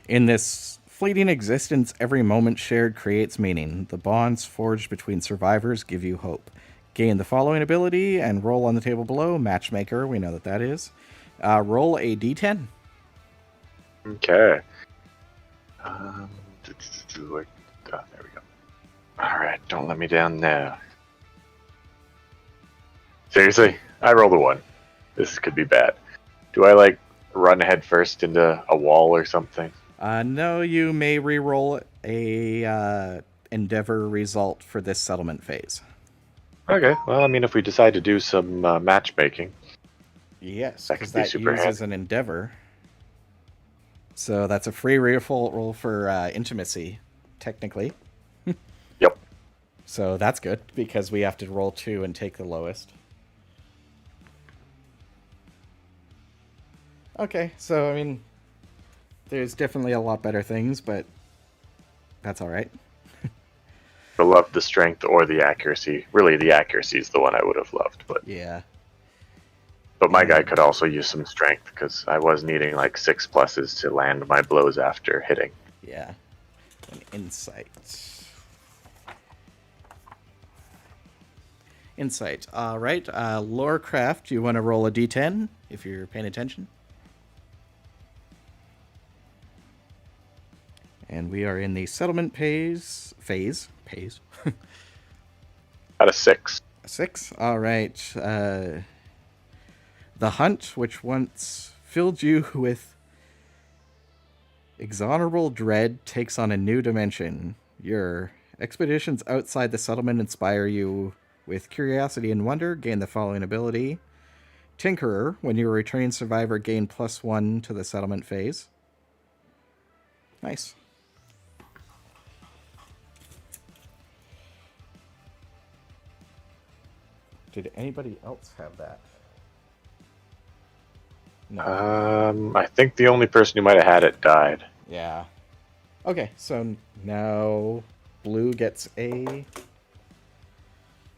In this fleeting existence, every moment shared creates meaning. The bonds forged between survivors give you hope. Gain the following ability and roll on the table below. Matchmaker, we know that is. Roll a d10. Okay. There we go. Alright, don't let me down now. Seriously? I rolled a 1. This could be bad. Do I, run head first into a wall or something? No, you may re-roll a endeavor result for this settlement phase. Okay, well, I mean, if we decide to do some matchmaking. Yes, That because could be that super uses handy. an endeavor. So that's a free roll for intimacy, technically. Yep. So that's good, because we have to roll 2 and take the lowest. Okay, so, I mean, there's definitely a lot better things, but that's alright. I love the strength or the accuracy. Really, the accuracy is the one I would have loved, but Yeah. my guy could also use some strength, because I was needing 6 pluses to land my blows after hitting. Yeah. An insight. Insight. All right. Lorecraft, you want to roll a d10 if you're paying attention? And we are in the settlement phase. At a 6. 6. All right. The hunt, which once filled you with exonerable dread, takes on a new dimension. Your expeditions outside the settlement inspire you with curiosity and wonder. Gain the following ability. Tinkerer, when you're a returning survivor, gain +1 to the settlement phase. Nice. Did anybody else have that? No. I think the only person who might have had it died. Yeah. Okay, so now Blue gets a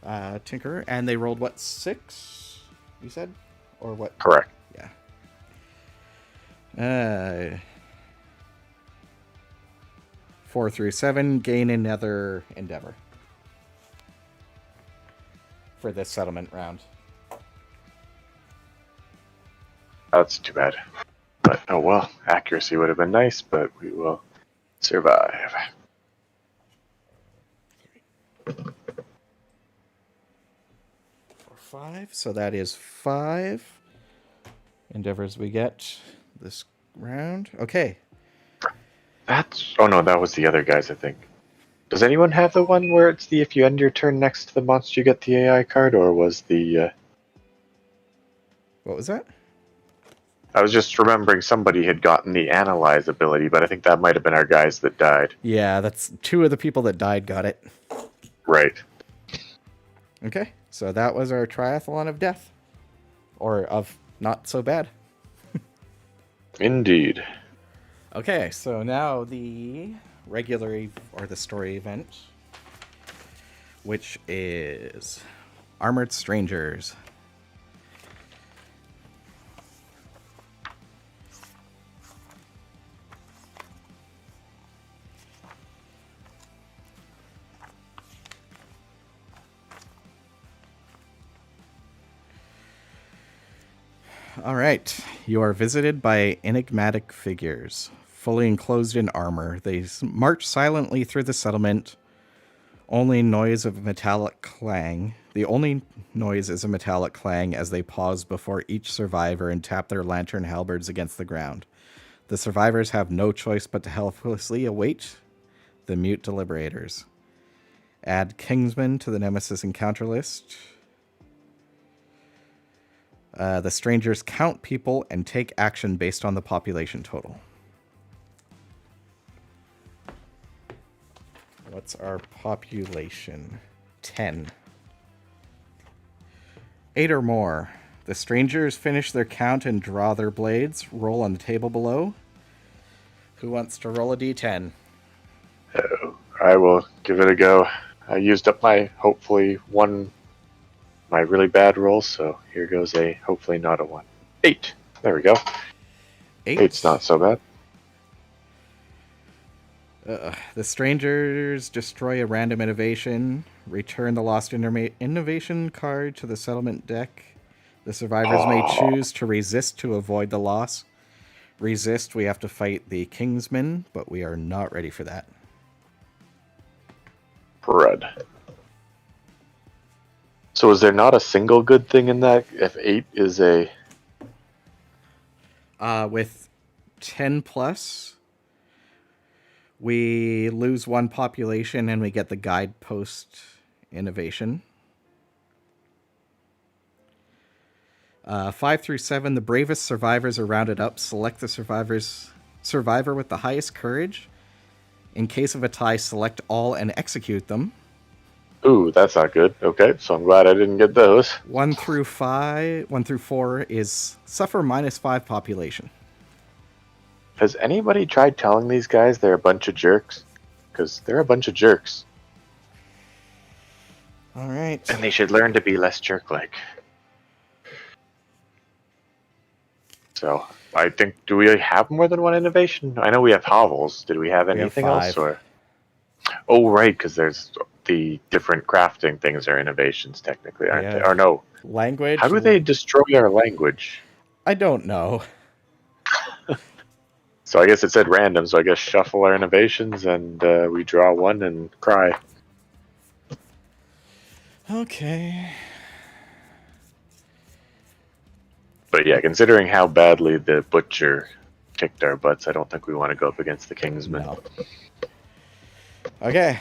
Tinkerer, and they rolled what, 6? You said, or what? Correct. Yeah. 4 through 7 gain another endeavor for this settlement round. That's too bad. But, oh well, accuracy would have been nice, but we will survive. 5, so that is 5 endeavors we get this round. Okay. Oh no, that was the other guys, I think. Does anyone have the one where it's the if you end your turn next to the monster you get the AI card, or was the... What was that? I was just remembering somebody had gotten the analyze ability, but I think that might have been our guys that died. Yeah, that's 2 of the people that died got it. Right. Okay, so that was our triathlon of death. Or of not so bad. Indeed. Okay, so now the regular or the story event, which is Armored Strangers. All right. You are visited by enigmatic figures, fully enclosed in armor. They march silently through the settlement. Only noise of metallic clang. The only noise is a metallic clang as they pause before each survivor and tap their lantern halberds against the ground. The survivors have no choice but to helplessly await the mute deliberators. Add Kingsman to the Nemesis encounter list. The strangers count people and take action based on the population total. What's our population? 10. 8 or more. The strangers finish their count and draw their blades. Roll on the table below. Who wants to roll a d10? I will give it a go. I used up my my really bad roll, so here goes a hopefully not a 1. 8. There we go. 8. 8's not so bad. The strangers destroy a random innovation. Return the lost innovation card to the settlement deck. The survivors may choose to resist to avoid the loss. Resist, we have to fight the Kingsmen, but we are not ready for that. Bread. So is there not a single good thing in that if 8 is a... With 10 plus, we lose 1 population and we get the guidepost innovation. 5 through 7, the bravest survivors are rounded up. Select the survivor with the highest courage. In case of a tie, select all and execute them. Ooh, that's not good. Okay, so I'm glad I didn't get those. 1 through 4 is suffer -5 population. Has anybody tried telling these guys they're a bunch of jerks? Because they're a bunch of jerks. All right. And they should learn to be less jerk-like. So, I think, do we have more than 1 innovation? I know we have hovels. Did we have anything else? Or? Oh, right, because there's the different crafting things are innovations, technically, aren't they? Or no. Language. How do they destroy our language? I don't know. So I guess it said random, so I guess shuffle our innovations and we draw 1 and cry. Okay. But yeah, considering how badly the Butcher kicked our butts, I don't think we want to go up against the Kingsman. No. Okay.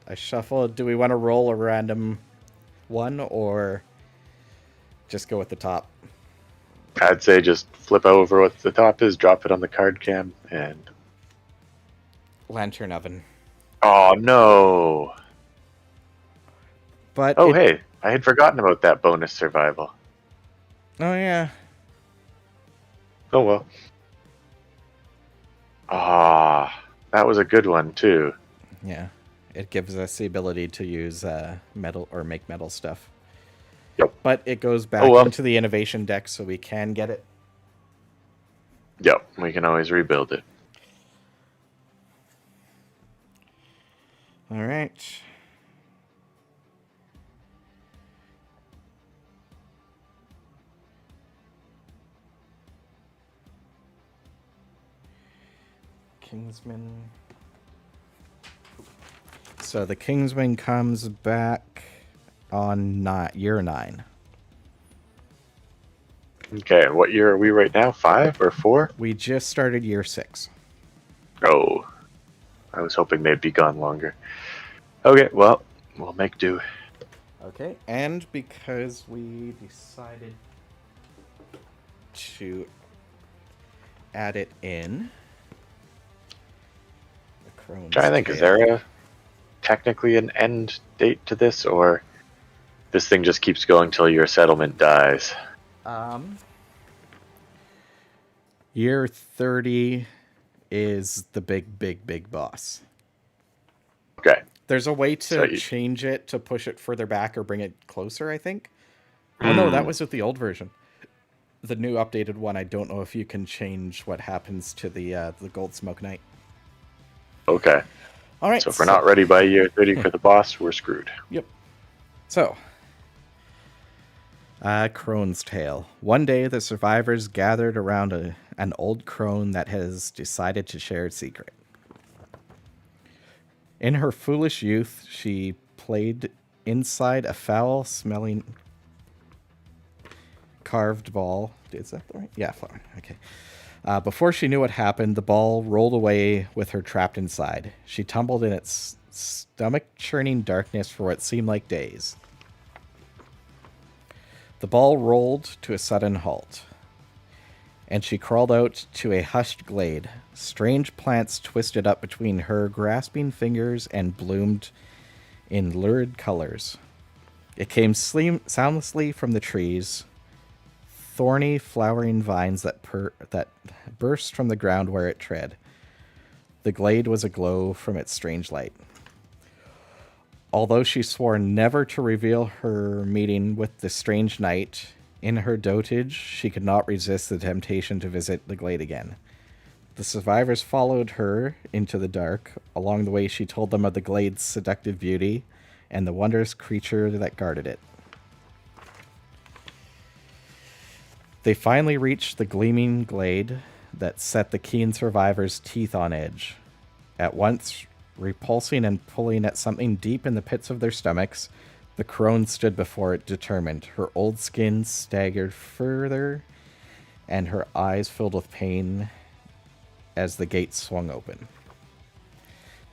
I shuffled. Do we want to roll a random one or just go with the top? I'd say just flip over what the top is, drop it on the card cam, and... Lantern oven. Oh, no! But hey, I had forgotten about that bonus survival. Oh, yeah. Oh, well. That was a good one, too. Yeah. It gives us the ability to use metal or make metal stuff. Yep. But it goes back into the innovation deck so we can get it. Yep, we can always rebuild it. All right. Kingsman. So the Kingsman comes back on year 9. Okay, what year are we right now? 5 or 4? We just started year 6. Oh. I was hoping they'd be gone longer. Okay, well, we'll make do. Okay, and because we decided to add it in the crone's Trying to think, is tail. there technically an end date to this, or this thing just keeps going till your settlement dies? Year 30 is the big boss. Okay. There's a way So to you, change it to push it further back or bring it closer, I think. Oh no, that was with the old version. The new updated one, I don't know if you can change what happens to the Gold Smoke Knight. okay. All right, So if we're not ready by year 30 for the boss, we're screwed. Yep. So, Crone's Tale. One day, the survivors gathered around an old crone that has decided to share a secret. In her foolish youth, she played inside a foul-smelling carved ball. Is that the right? Yeah, flower. Okay. Before she knew what happened, the ball rolled away with her trapped inside. She tumbled in its stomach-churning darkness for what seemed like days. The ball rolled to a sudden halt, and she crawled out to a hushed glade. Strange plants twisted up between her grasping fingers and bloomed in lurid colors. It came soundlessly from the trees, thorny, flowering vines that burst from the ground where it tread. The glade was aglow from its strange light. Although she swore never to reveal her meeting with the strange knight, in her dotage she could not resist the temptation to visit the glade again. The survivors followed her into the dark. Along the way, she told them of the glade's seductive beauty and the wondrous creature that guarded it. They finally reached the gleaming glade that set the keen survivors' teeth on edge. At once, repulsing and pulling at something deep in the pits of their stomachs, the crone stood before it determined. Her old skin staggered further, and her eyes filled with pain as the gate swung open.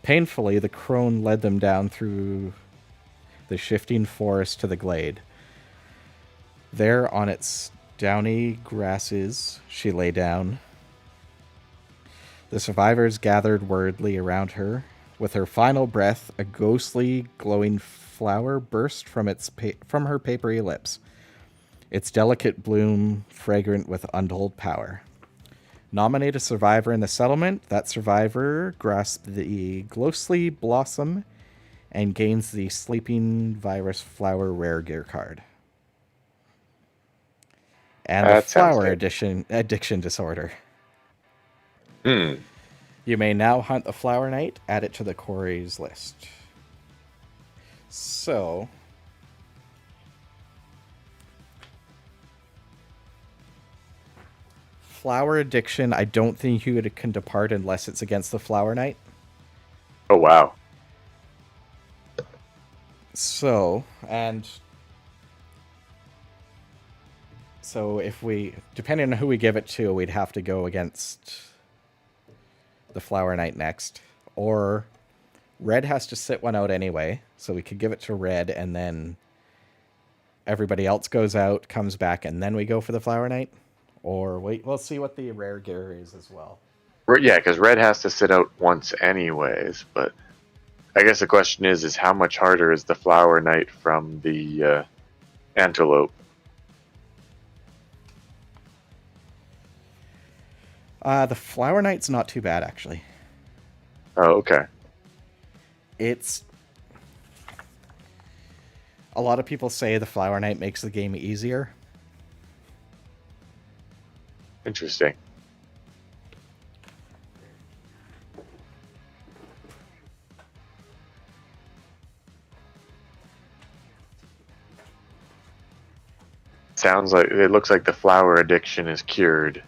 Painfully, the crone led them down through the shifting forest to the glade. There, on its downy grasses, she lay down. The survivors gathered wordly around her. With her final breath, a ghostly, glowing flower burst from her papery lips, its delicate bloom fragrant with untold power. Nominate a survivor in the settlement. That survivor grasps the ghostly blossom and gains the sleeping virus flower rare gear card. And the That sounds flower good. addiction disorder. Hmm. You may now hunt the Flower Knight, add it to the quarries list. So, flower addiction, I don't think you can depart unless it's against the Flower Knight. Oh, wow. So if depending on who we give it to, we'd have to go against the Flower Knight next. Or Red has to sit one out anyway, so we could give it to Red, and then everybody else goes out, comes back, and then we go for the Flower Knight. Or we'll see what the rare gear is as well. Yeah, because red has to sit out once anyways, but I guess the question is how much harder is the Flower Knight from the antelope? The Flower Knight's not too bad, actually. Oh, okay. It's... A lot of people say the Flower Knight makes the game easier. Interesting. It looks like the flower addiction is cured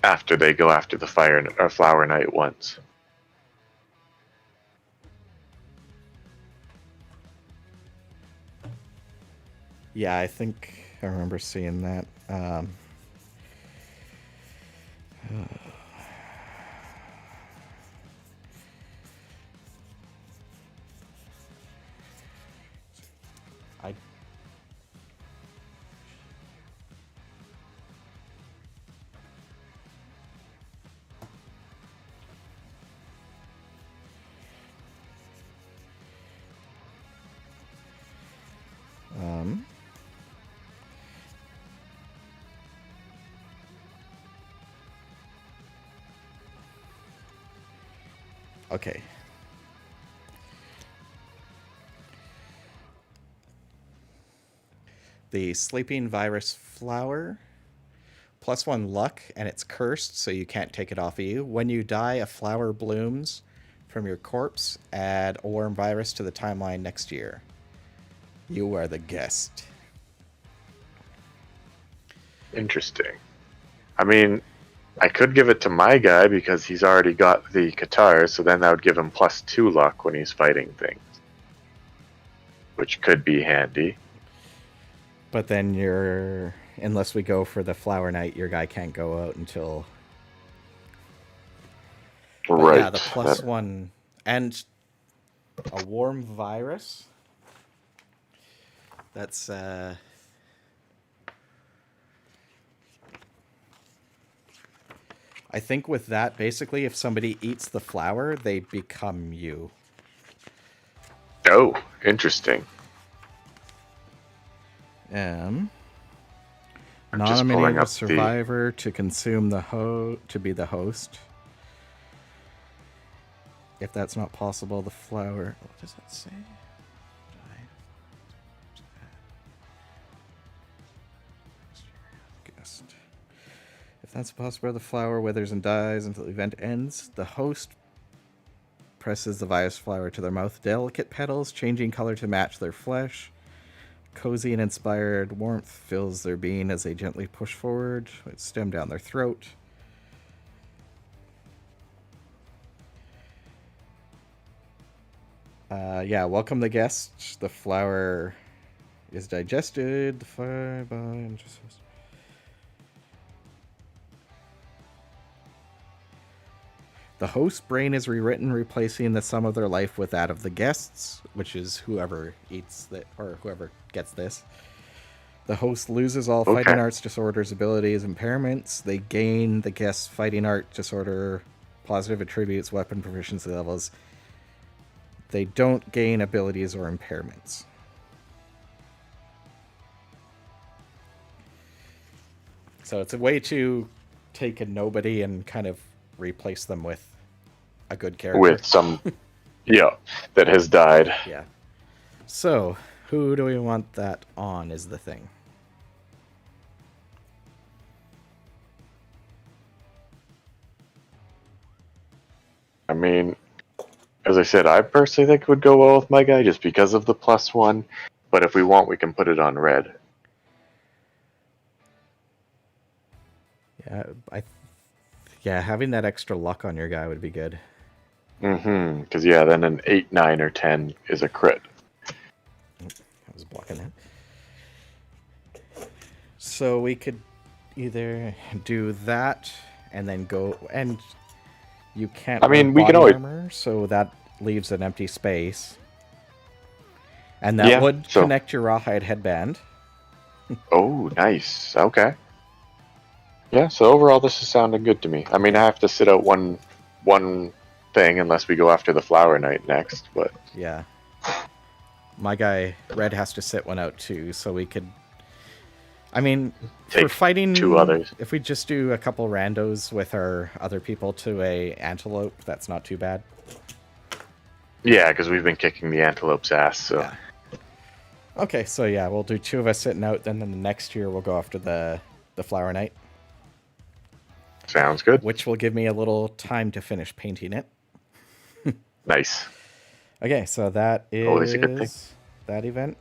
after they go after the Flower Knight once. Yeah, I think I remember seeing that. Um, okay. The sleeping virus flower, +1 luck, and it's cursed, so you can't take it off of you. When you die, a flower blooms from your corpse. Add a worm virus to the timeline next year. You are the guest. Interesting. I mean, I could give it to my guy because he's already got the Qatar, so then that would give him +2 luck when he's fighting things, which could be handy. But then unless we go for the flower night, your guy can't go out until. But Right. yeah, the +1 and a warm virus. That's I think with that, basically, if somebody eats the flower, they become you. Oh, interesting. Um, I'm just nominate pulling a up survivor to consume to be the host. If that's not possible, the flower. What does that say? Guest. If that's possible, the flower withers and dies until the event ends. The host presses the virus flower to their mouth. Delicate petals, changing color to match their flesh. Cozy and inspired warmth fills their being as they gently push forward, with stem down their throat. Yeah, welcome the guests. The flower is digested. The fire by the host's brain is rewritten, replacing the sum of their life with that of the guests, which is whoever eats that or whoever gets this. The host loses all fighting arts, disorders, abilities, impairments. They gain the guest's fighting art, disorder, positive attributes, weapon proficiency levels. They don't gain abilities or impairments. So it's a way to take a nobody and kind of replace them with a good character. With some, yeah, that has died. Yeah. So, who do we want that on is the thing. I mean, as I said, I personally think it would go well with my guy just because of the +1. But if we want, we can put it on red. Yeah, having that extra luck on your guy would be good. Because yeah, then an 8, 9, or 10 is a crit. I was blocking that. So we could either do that and then go, and you can't. I mean, we body can always armor, so that leaves an empty space, and that would connect your rawhide headband. Oh, nice. Okay. Yeah. So overall, this is sounding good to me. I mean, I have to sit out one thing unless we go after the flower night next, but yeah. My guy Red has to sit one out too, so we could. I mean, take for fighting 2 others. If we just do a couple randos with our other people to a antelope, that's not too bad. Yeah, because we've been kicking the antelope's ass. So. Yeah. Okay, so yeah, we'll do 2 of us sitting out. Then in the next year, we'll go after the flower night. Sounds good. Which will give me a little time to finish painting it. Nice. Okay, so that is always a good thing. That event.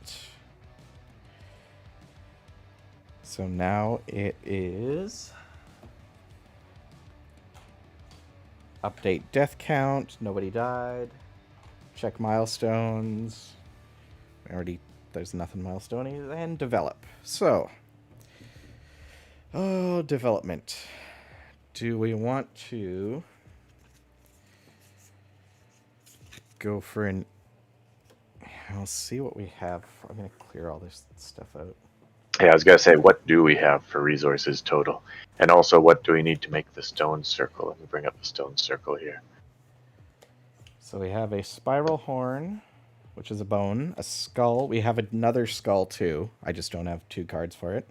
So now it is update death count. Nobody died. Check milestones. There's nothing milestone-y. And develop. So, development. Do we want to go for an... I'll see what we have. I'm going to clear all this stuff out. Yeah, I was going to say, what do we have for resources total? And also, what do we need to make the stone circle? Let me bring up the stone circle here. So we have a spiral horn. which is a bone. A skull. We have another skull too. I just don't have 2 cards for it.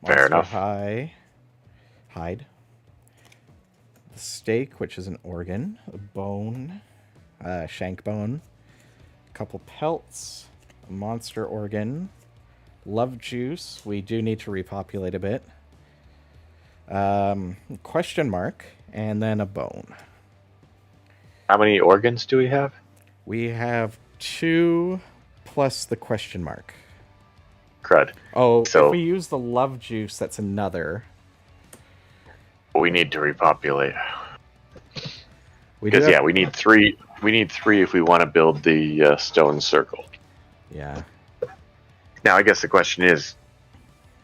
Fair Monster enough. hide. The stake, which is an organ. A bone. Shank bone. A couple pelts. A monster organ. Love juice. We do need to repopulate a bit. Question mark. And then a bone. How many organs do we have? We have 2 plus the question mark. Crud. Oh, So if we use the love juice, that's another. we need to repopulate. We do Because have, yeah, we need 3. We need 3 if we want to build the stone circle. yeah. Now, I guess the question is,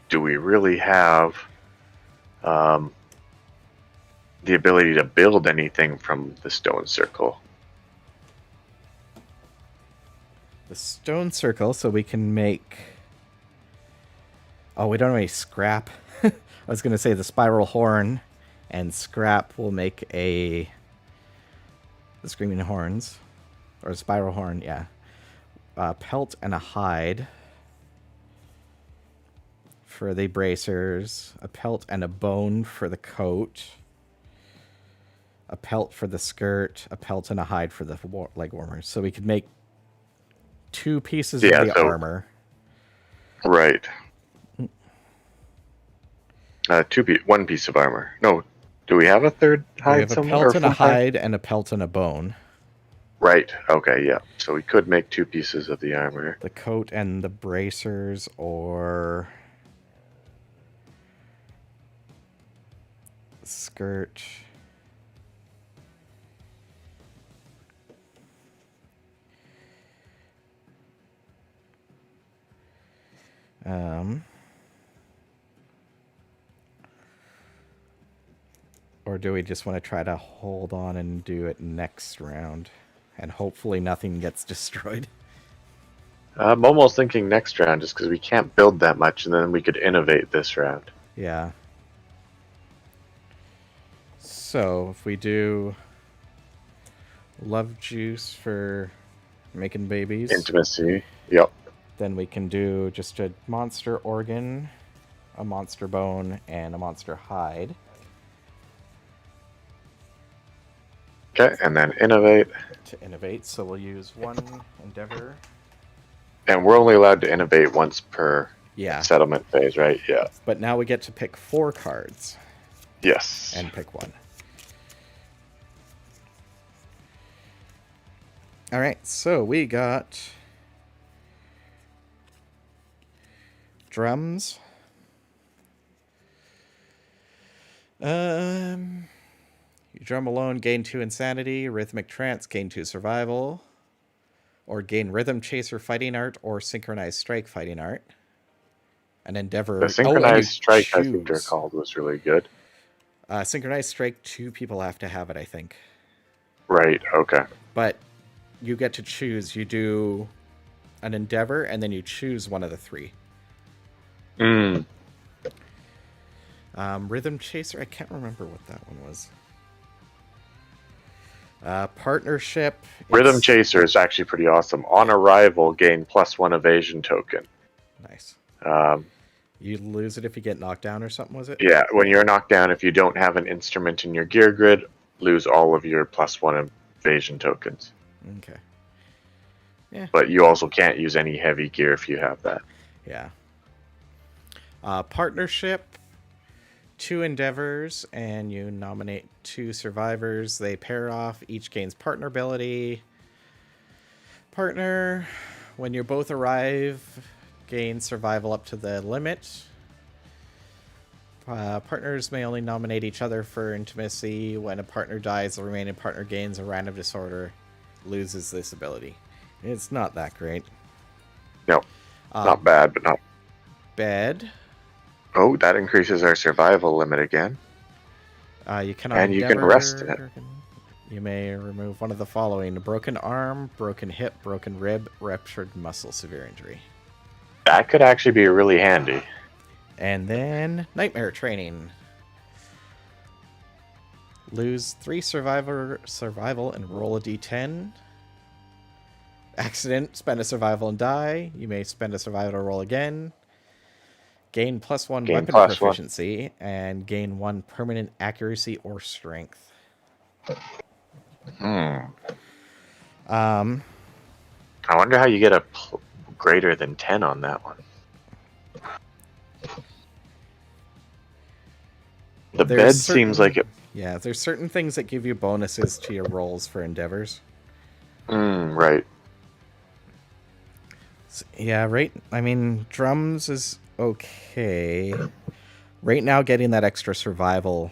do we really have the ability to build anything from the stone circle? The stone circle, so we can make. Oh, we don't have any scrap. I was going to say the spiral horn and scrap will make the screaming horns. Or a spiral horn, yeah. Pelt and a hide for the bracers. A pelt and a bone for the coat. A pelt for the skirt. A pelt and a hide for the leg warmers. So we could make 2 pieces of the armor. Right. 1 piece of armor. No, do we have a third hide? We have a pelt and a hide and a pelt and a bone. Right. Okay. Yeah. So we could make 2 pieces of the armor. The coat and the bracers, or skirt. Or do we just want to try to hold on and do it next round? And hopefully nothing gets destroyed. I'm almost thinking next round, just because we can't build that much, and then we could innovate this round. Yeah. So, if we do love juice for making babies. Intimacy. Yep. Then we can do just a monster organ, a monster bone, and a monster hide. Okay, and then innovate. To innovate, so we'll use 1 endeavor. And we're only allowed to innovate once per Yeah. settlement phase, right? Yeah. But now we get to pick 4 cards. Yes. And pick 1. Alright, so we got drums. You drum alone, gain 2 insanity. Rhythmic trance, gain 2 survival. Or gain rhythm chaser fighting art or synchronized strike fighting art. An endeavor. The synchronized strike, I think they're called, was really good. Synchronized strike, 2 people have to have it, I think. Right. Okay. But you get to choose. You do an endeavor, and then you choose one of the 3. Rhythm chaser, I can't remember what that one was. Partnership. Rhythm chaser is actually pretty awesome. On arrival, gain +1 evasion token. Nice. You lose it if you get knocked down or something, was it? Yeah, when you're knocked down, if you don't have an instrument in your gear grid, lose all of your +1 evasion tokens. Okay. Yeah. But you also can't use any heavy gear if you have that. Yeah. Partnership, 2 endeavors, and you nominate 2 survivors. They pair off. Each gains partner ability. Partner, when you both arrive, gain survival up to the limit. Partners may only nominate each other for intimacy. When a partner dies, the remaining partner gains a random disorder, loses this ability. It's not that great. No, not bad, but not bed. Oh, that increases our survival limit again. You cannot and you can rest in it. You may remove one of the following: a broken arm, broken hip, broken rib, ruptured muscle, severe injury. That could actually be really handy. And then nightmare training. Lose 3 survival and roll a d10. Accident, spend a survival and die. You may spend a survival roll again. Gain +1 Gain weapon +1. proficiency and gain 1 permanent accuracy or strength. Hmm. Um, I wonder how you get a greater than 10 on that one. The bed seems like it. Yeah, there's certain things that give you bonuses to your rolls for endeavors. Right. So, yeah, right. I mean, drums is okay. Right now, getting that extra survival.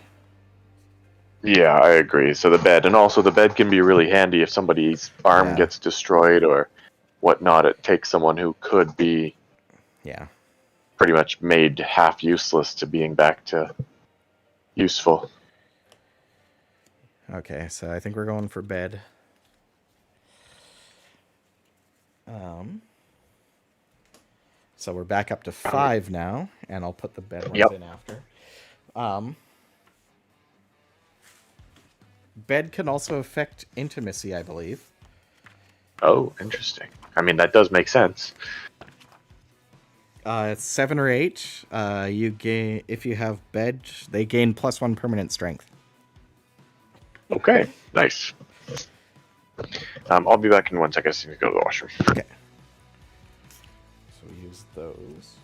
Yeah, I agree. So the bed, and also the bed can be really handy if somebody's arm gets destroyed or whatnot. It takes someone who could be pretty much made half useless to being back to useful. Okay, so I think we're going for bed. So we're back up to 5 now, and I'll put the bed ones in after. Bed can also affect intimacy, I believe. Oh, interesting. I mean, that does make sense. It's 7 or 8. You gain if you have bed, they gain +1 permanent strength. Okay, nice. I'll be back in 1 second. I need to go to the washroom. Okay. So we use those.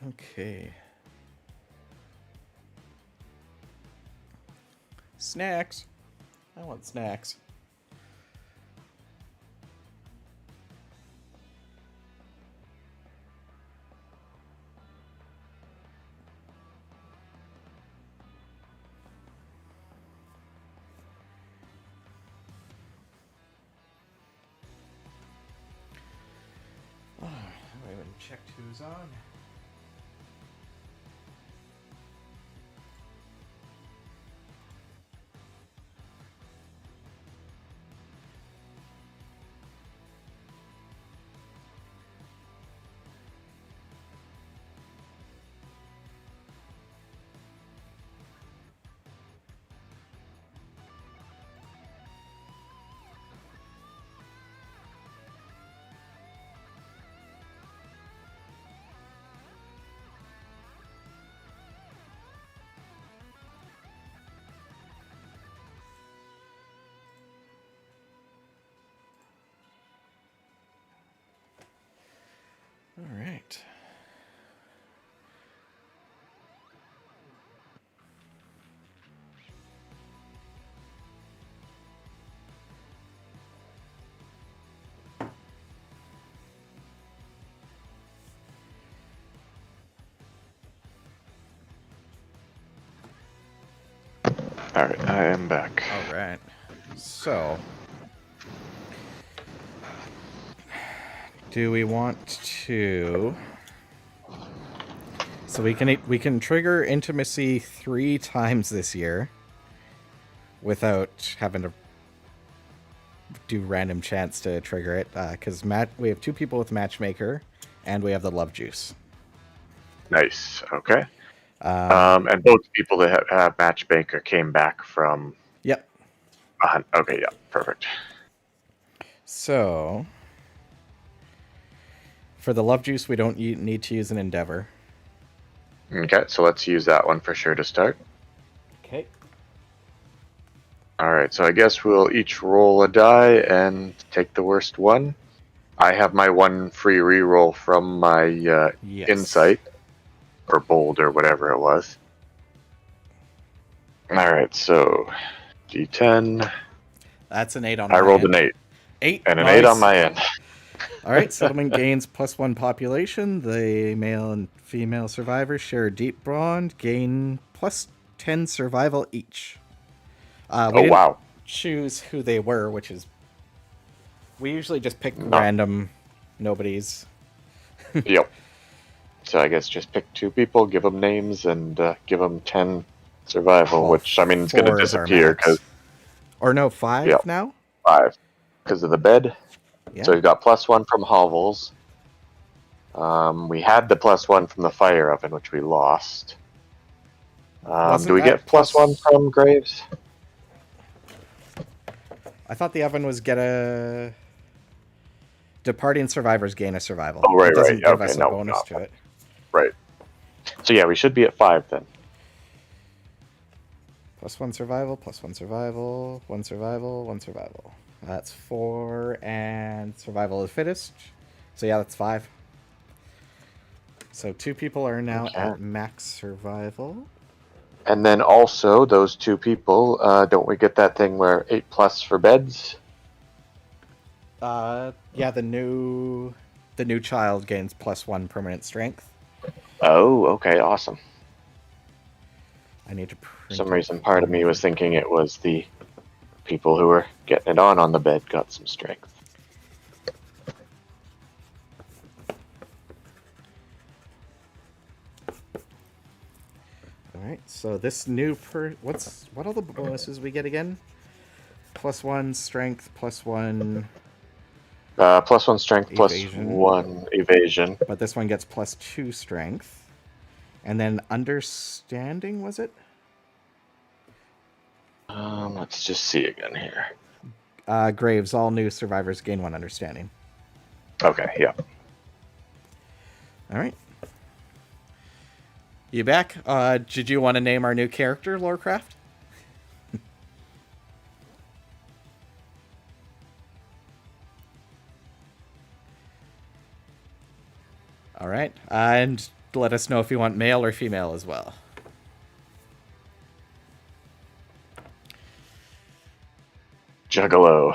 Okay. Snacks. I want snacks. Oh, I haven't checked who's on. All right. All right, I am back. All right. So, do we want to? So we can trigger intimacy 3 times this year without having to do random chance to trigger it, because we have 2 people with matchmaker, and we have the love juice. Nice. Okay. And both people that have matchmaker came back from. Yep. Okay. Yeah. Perfect. So for the love juice, we don't need to use an endeavor. Okay, so let's use that one for sure to start. Okay. Alright, so I guess we'll each roll a die and take the worst one. I have my 1 free reroll from my insight, or bold, or whatever it was. Alright, so D10. That's an 8 on my end. I rolled an 8. 8? And an 8 on my end. Alright, settlement gains +1 population. The male and female survivors share a deep bond, gain +10 survival each. We didn't choose who they were, which is... We usually just pick random nobodies. Yep. So I guess just pick 2 people, give them names, and give them 10 survival, which, I mean, it's going to disappear because... Or no, 5 now? 5. Because of the bed. Yeah. So we've got +1 from hovels. We had the +1 from the fire oven, which we lost. Do Wasn't we that get +1 from Graves? I thought the oven was get a departing survivors gain a survival. Oh, right, It doesn't give Okay, us a no, bonus to it. Right. So yeah, we should be at 5 then. +1 survival, +1 survival, 1 survival, 1 survival. That's 4, and survival of the fittest. So yeah, that's 5. So 2 people are now at max survival. And then also, those 2 people, don't we get that thing where 8+ for beds? Yeah, the new child gains +1 permanent strength. Oh, okay, awesome. I need to For some reason, part of me was thinking it was the people who were getting it on the bed got some strength. All right, so this new what are the bonuses we get again? +1 strength, +1 +1 strength, evasion. +1 evasion. But this one gets +2 strength. And then understanding, was it? Let's just see again here. Graves, all new survivors gain 1 understanding. Okay, yeah. All right. You back? Did you want to name our new character, Lorecraft? All right. And let us know if you want male or female as well. Juggalo.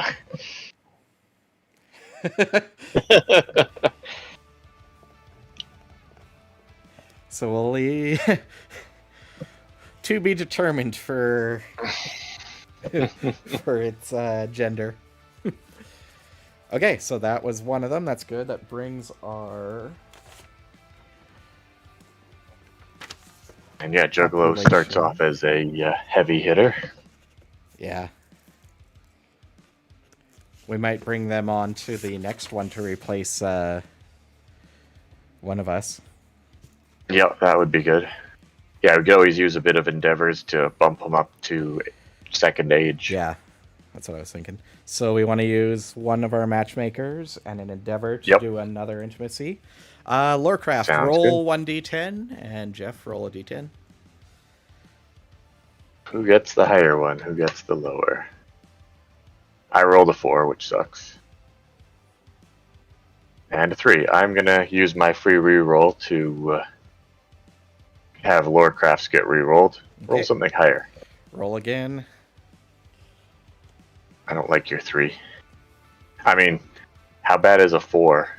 So we'll to be determined for for its gender. Okay, so that was one of them. That's good. That brings our... And yeah, Juggalo starts off as a heavy hitter. Yeah. We might bring them on to the next one to replace one of us. Yep, that would be good. Yeah, we could always use a bit of endeavors to bump them up to second age. Yeah, that's what I was thinking. So we want to use one of our matchmakers and an endeavor to do another intimacy. Lorecraft, Sounds roll good. 1d10, and Jeff, roll a d10. Who gets the higher one? Who gets the lower? I rolled a 4, which sucks. And a 3. I'm going to use my free reroll to have Lorecrafts get rerolled. Roll Okay. something higher. Roll again. I don't like your 3. I mean, how bad is a 4?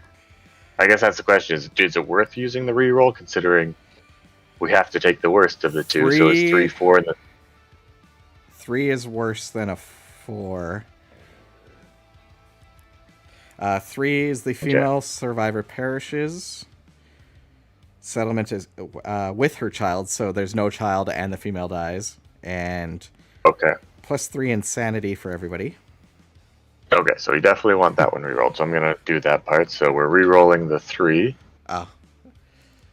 I guess that's the question. Is it worth using the reroll, considering we have to take the worst of the 2? So it's 3, 4, and the... 3 is worse than a 4. 3 is the female survivor perishes. Settlement is with her child, so there's no child and the female dies. And +3 insanity for everybody. Okay, so you definitely want that one rerolled, so I'm going to do that part. So we're rerolling the 3. Oh.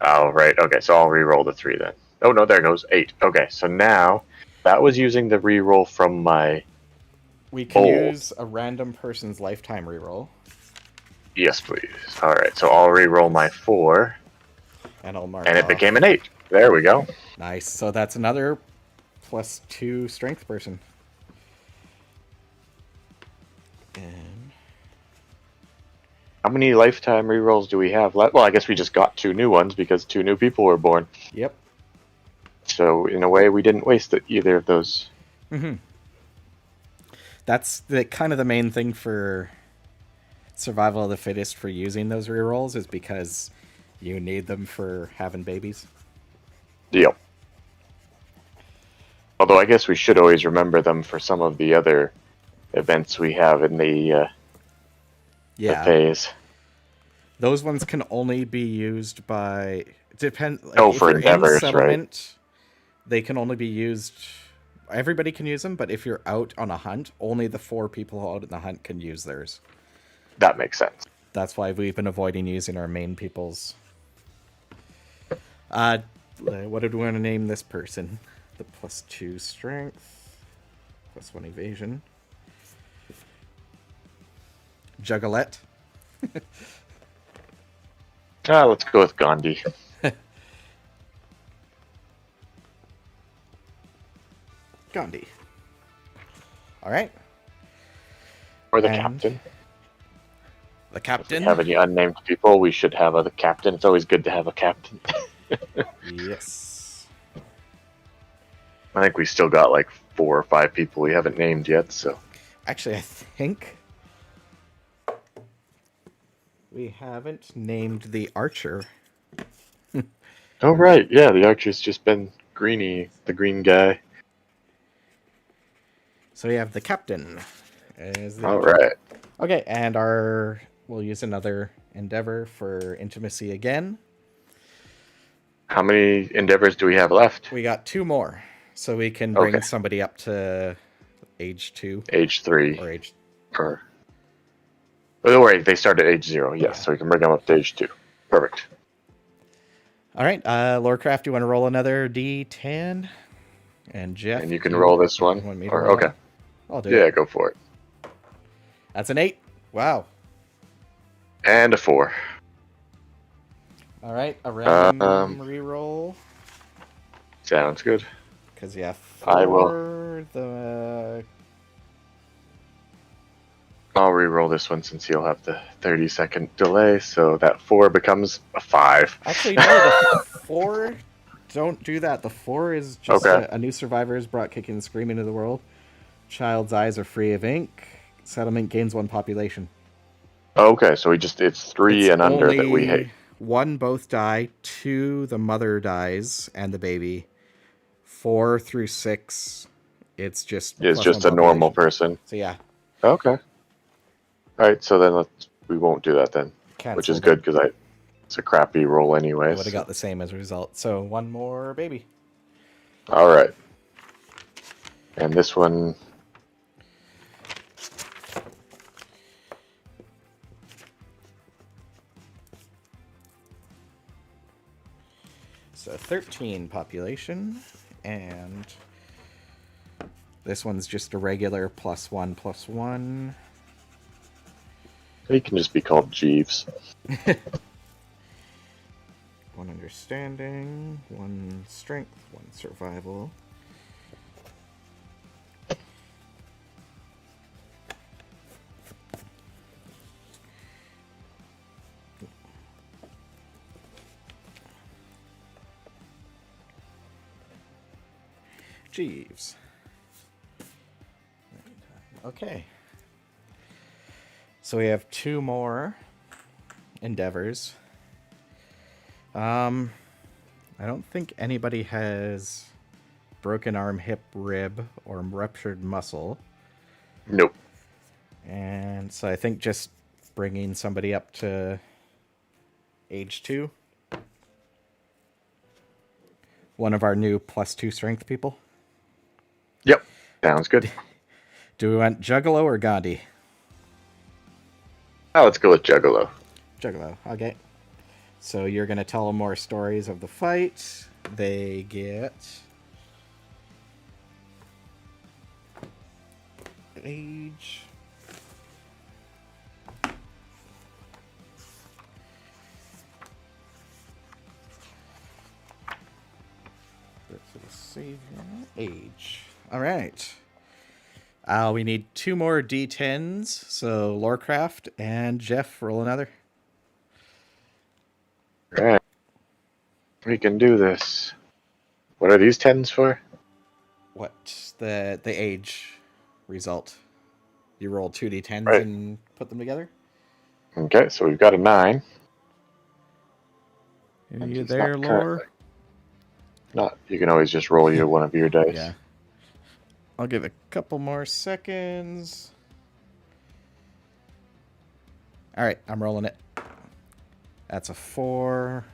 Oh, right. Okay, so I'll reroll the 3 then. Oh, no, there goes 8. Okay, so now that was using the reroll from my... We can use a random person's lifetime reroll. Yes, please. All right, so I'll reroll my 4. And I'll mark And it became an 8. There we go. Nice. So that's another +2 strength person. And how many lifetime rerolls do we have left? Well, I guess we just got 2 new ones because 2 new people were born. Yep. So in a way, we didn't waste either of those. Mm-hmm. That's kind of the main thing for survival of the fittest for using those rerolls, is because you need them for having babies. Yep. Although I guess we should always remember them for some of the other events we have in the phase. Those ones can only be used by... for endeavors, right? They can only be used... Everybody can use them, but if you're out on a hunt, only the 4 people out on the hunt can use theirs. That makes sense. That's why we've been avoiding using our main peoples. What did we want to name this person? The +2 strength, +1 evasion. Juggalette. Let's go with Gandhi. Gandhi. All right. Or the And captain. The If captain. we have any unnamed people, we should have the captain. It's always good to have a captain. Yes. I think we still got like 4 or 5 people we haven't named yet, so. Actually, I think we haven't named the archer. Oh, right. Yeah, the archer's just been Greeny, the green guy. So we have the captain. All right. Okay, and we'll use another endeavor for intimacy again. How many endeavors do we have left? We got 2 more, so we can bring somebody up to age 2. Age 3. Or age... Oh, wait, they start at age 0. Yes, yeah. So we can bring them up to age 2. Perfect. All right, Lorecraft, you want to roll another D10? And Jeff... And you can roll this one. Want me to roll? Okay. I'll do it. Yeah, go for it. That's an 8. Wow. And a 4. All right, a random reroll. Sounds good. Because, yeah, I will. I'll re-roll this one since you'll have the 30-second delay, so that 4 becomes a 5. Actually, no, the 4, don't do that. The 4 is just a new survivor is brought kicking and screaming into the world. Child's eyes are free of ink. Settlement gains 1 population. Okay, so it's 3 and under that we hate. 1, both die. 2, the mother dies and the baby. 4 through 6, it's just a normal person. So yeah. Okay. All right, so then we won't do that then, which is good because it's a crappy roll anyway. I would have got the same as a result. So 1 more baby. All right. And this one. So 13 population, and this one's just a regular +1/+1. He can just be called Jeeves. 1 understanding, 1 strength, 1 survival. Jeeves. Okay. So we have 2 more endeavors. I don't think anybody has broken arm, hip, rib, or ruptured muscle. Nope. And so I think just bringing somebody up to age 2. One of our new +2 strength people. Yep. Sounds good. Do we want Juggalo or Gandhi? Oh, let's go with Juggalo. Juggalo, okay. So you're going to tell them more stories of the fight. They get age. Savior. Age. All right. We need 2 more D10s. So Lorecraft and Jeff, roll another. All right. We can do this. What are these 10s for? What? The age result. You roll 2 D10s right. and put them together? Okay, so we've got a 9. Are you there, Lore? You can always just roll one of your dice. Yeah. I'll give a couple more seconds. All right, I'm rolling it. That's a 4.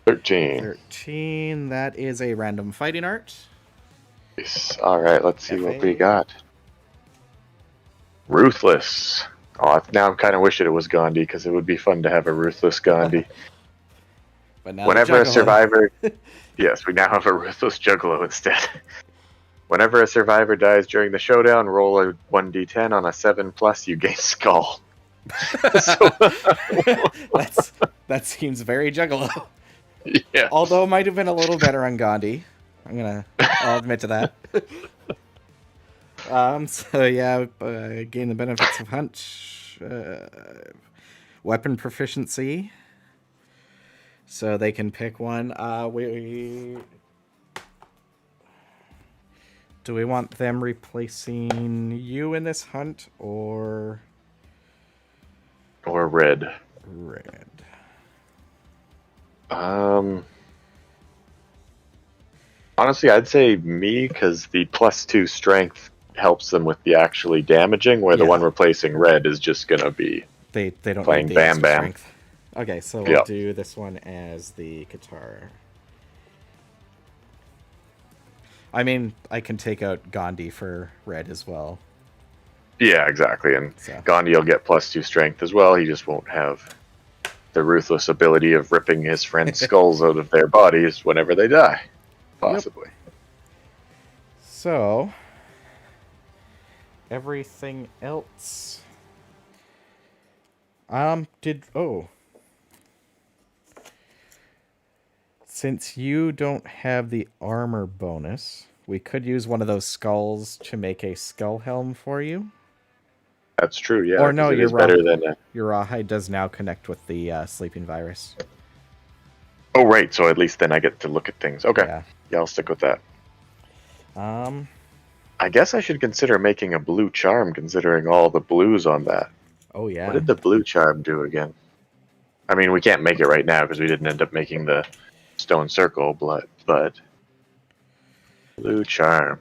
13. 13. That is a random fighting art. All right, let's see what we got. Ruthless. Oh, now I'm kind of wishing it was Gandhi because it would be fun to have a ruthless Gandhi. But now the Whenever a juggalo. survivor, yes, we now have a ruthless Juggalo instead. Whenever a survivor dies during the showdown, roll a 1d10 on a 7+, you gain skull. So, That seems very juggalo. yeah. Although it might have been a little better on Gandhi. I'll admit to that. So yeah, gain the benefits of hunt, weapon proficiency. So they can pick one. Do we want them replacing you in this hunt or Or red. red? Honestly, I'd say me because the +2 strength helps them with the actually damaging, where the Yeah. one replacing red is just gonna be They don't need playing the Bam extra Bam. strength. Okay, so we'll Yep. do this one as the Qatar. I mean, I can take out Gandhi for red as well. Yeah, exactly. And So. Gandhi will get +2 strength as well. He just won't have the ruthless ability of ripping his friends' skulls out of their bodies whenever they die. Possibly. Yep. So, everything else. Since you don't have the armor bonus, we could use one of those skulls to make a skull helm for you. That's true, yeah, Or because no, it is better than your rawhide does now connect with the sleeping virus. Oh, right. So at least then I get to look at things. Okay. Yeah. Yeah, I'll stick with that. Um. I guess I should consider making a blue charm, considering all the blues on that. Oh yeah. What did the blue charm do again? I mean, we can't make it right now because we didn't end up making the stone circle, but blue charm.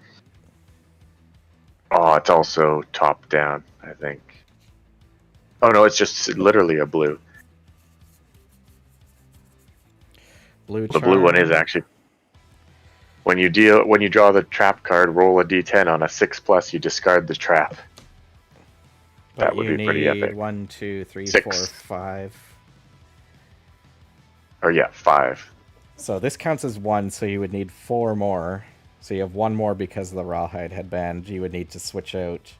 Oh, it's also top down, I think. Oh no, it's just literally a blue. Blue The charm. blue one is actually when you draw the trap card, roll a d10 on a 6+, you discard the trap. But That would be pretty epic. 1, 2, 3, 6. 4, 5. Or yeah, 5. So this counts as 1, so you would need 4 more. So you have 1 more because the rawhide headband. You would need to switch out.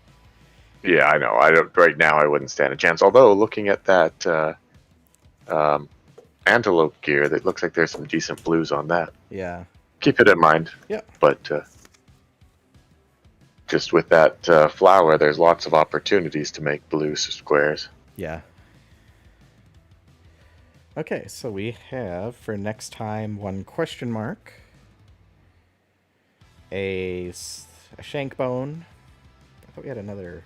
Yeah, I know. Right now I wouldn't stand a chance. Although looking at that antelope gear, that looks like there's some decent blues on that. Yeah. Keep it in mind. Yeah. But just with that flower, there's lots of opportunities to make blue squares. Yeah. Okay, so we have for next time 1 question mark, a shank bone. I thought we had another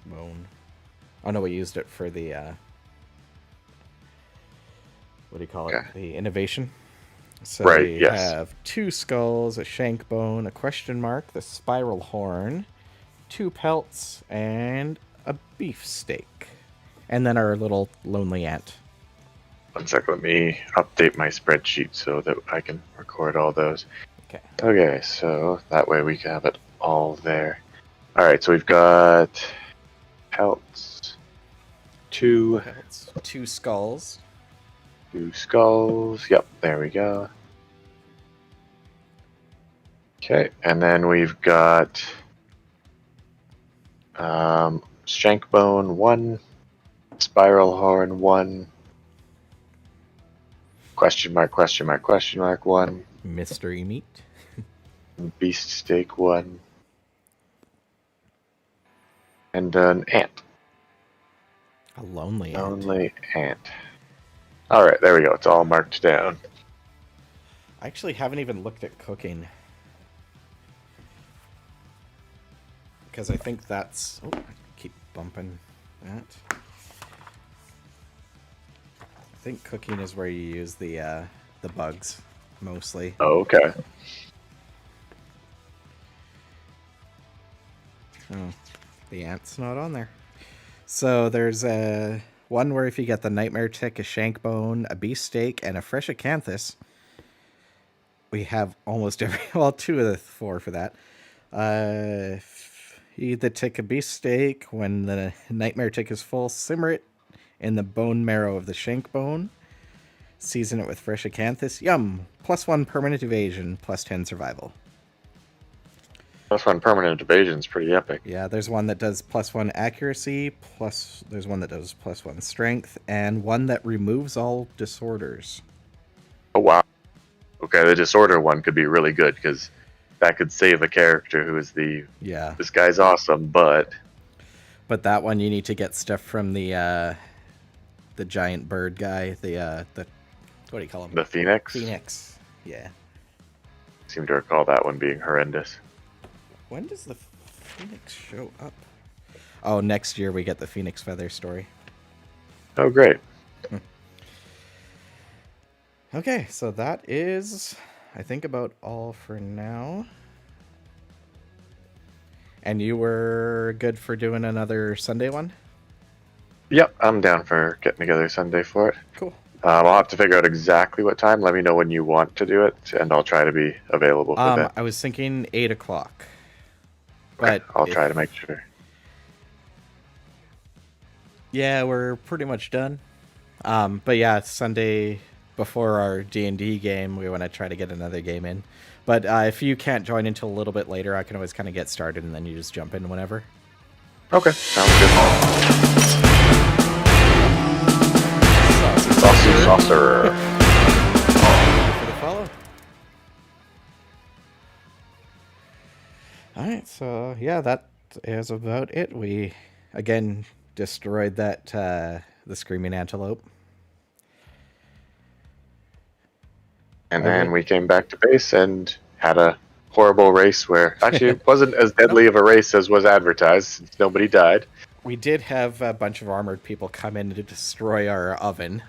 bone. Oh no, we used it for the what do you call it? Okay. The innovation. So Right, we yes. have 2 skulls, a shank bone, a question mark, the spiral horn, 2 pelts, and a beef steak. And then our little lonely ant. 1 sec, let me update my spreadsheet so that I can record all those. Okay. Okay, so that way we can have it all there. Alright, so we've got pelts, 2 Pelts, 2 skulls. 2 skulls. Yep, there we go. Okay, and then we've got shank bone 1, spiral horn 1, question mark 1, Mystery meat. beast steak 1, and an ant. A lonely ant. Lonely ant. Alright, there we go. It's all marked down. I actually haven't even looked at cooking. Because I think that's... Oh, I keep bumping that. I think cooking is where you use the bugs, mostly. Oh, okay. Oh, the ant's not on there. So there's one where if you get the nightmare tick, a shank bone, a beef steak, and a fresh acanthus, we have almost every... Well, 2 of the 4 for that. Eat the tick of beefsteak. When the nightmare tick is full, simmer it in the bone marrow of the shank bone. Season it with fresh acanthus. Yum! +1 permanent evasion, +10 survival. +1 permanent evasion is pretty epic. Yeah, there's one that does +1 accuracy, there's one that does +1 strength, and one that removes all disorders. Oh, wow. Okay, the disorder one could be really good, because that could save a character who is this guy's awesome, but that one you need to get stuff from the giant bird guy, the what do you call him? The Phoenix? Phoenix, yeah. I seem to recall that one being horrendous. When does the Phoenix show up? Oh, next year we get the Phoenix Feather story. Oh, great. Okay, so that is, I think, about all for now. And you were good for doing another Sunday one? Yep, I'm down for getting together Sunday for it. Cool. I'll have to figure out exactly what time. Let me know when you want to do it, and I'll try to be available for that. I was thinking 8 o'clock. But I'll try to make sure. Yeah, we're pretty much done. But yeah, Sunday before our D&D game, we want to try to get another game in. But if you can't join until a little bit later, I can always kind of get started, and then you just jump in whenever. Okay, sounds good. Saucer. For the follow. Alright, so yeah, that is about it. We, again, destroyed that, the Screaming Antelope. And then we came back to base and had a horrible race where, actually, it wasn't as deadly of a race as was advertised, since nobody died. We did have a bunch of armored people come in to destroy our oven.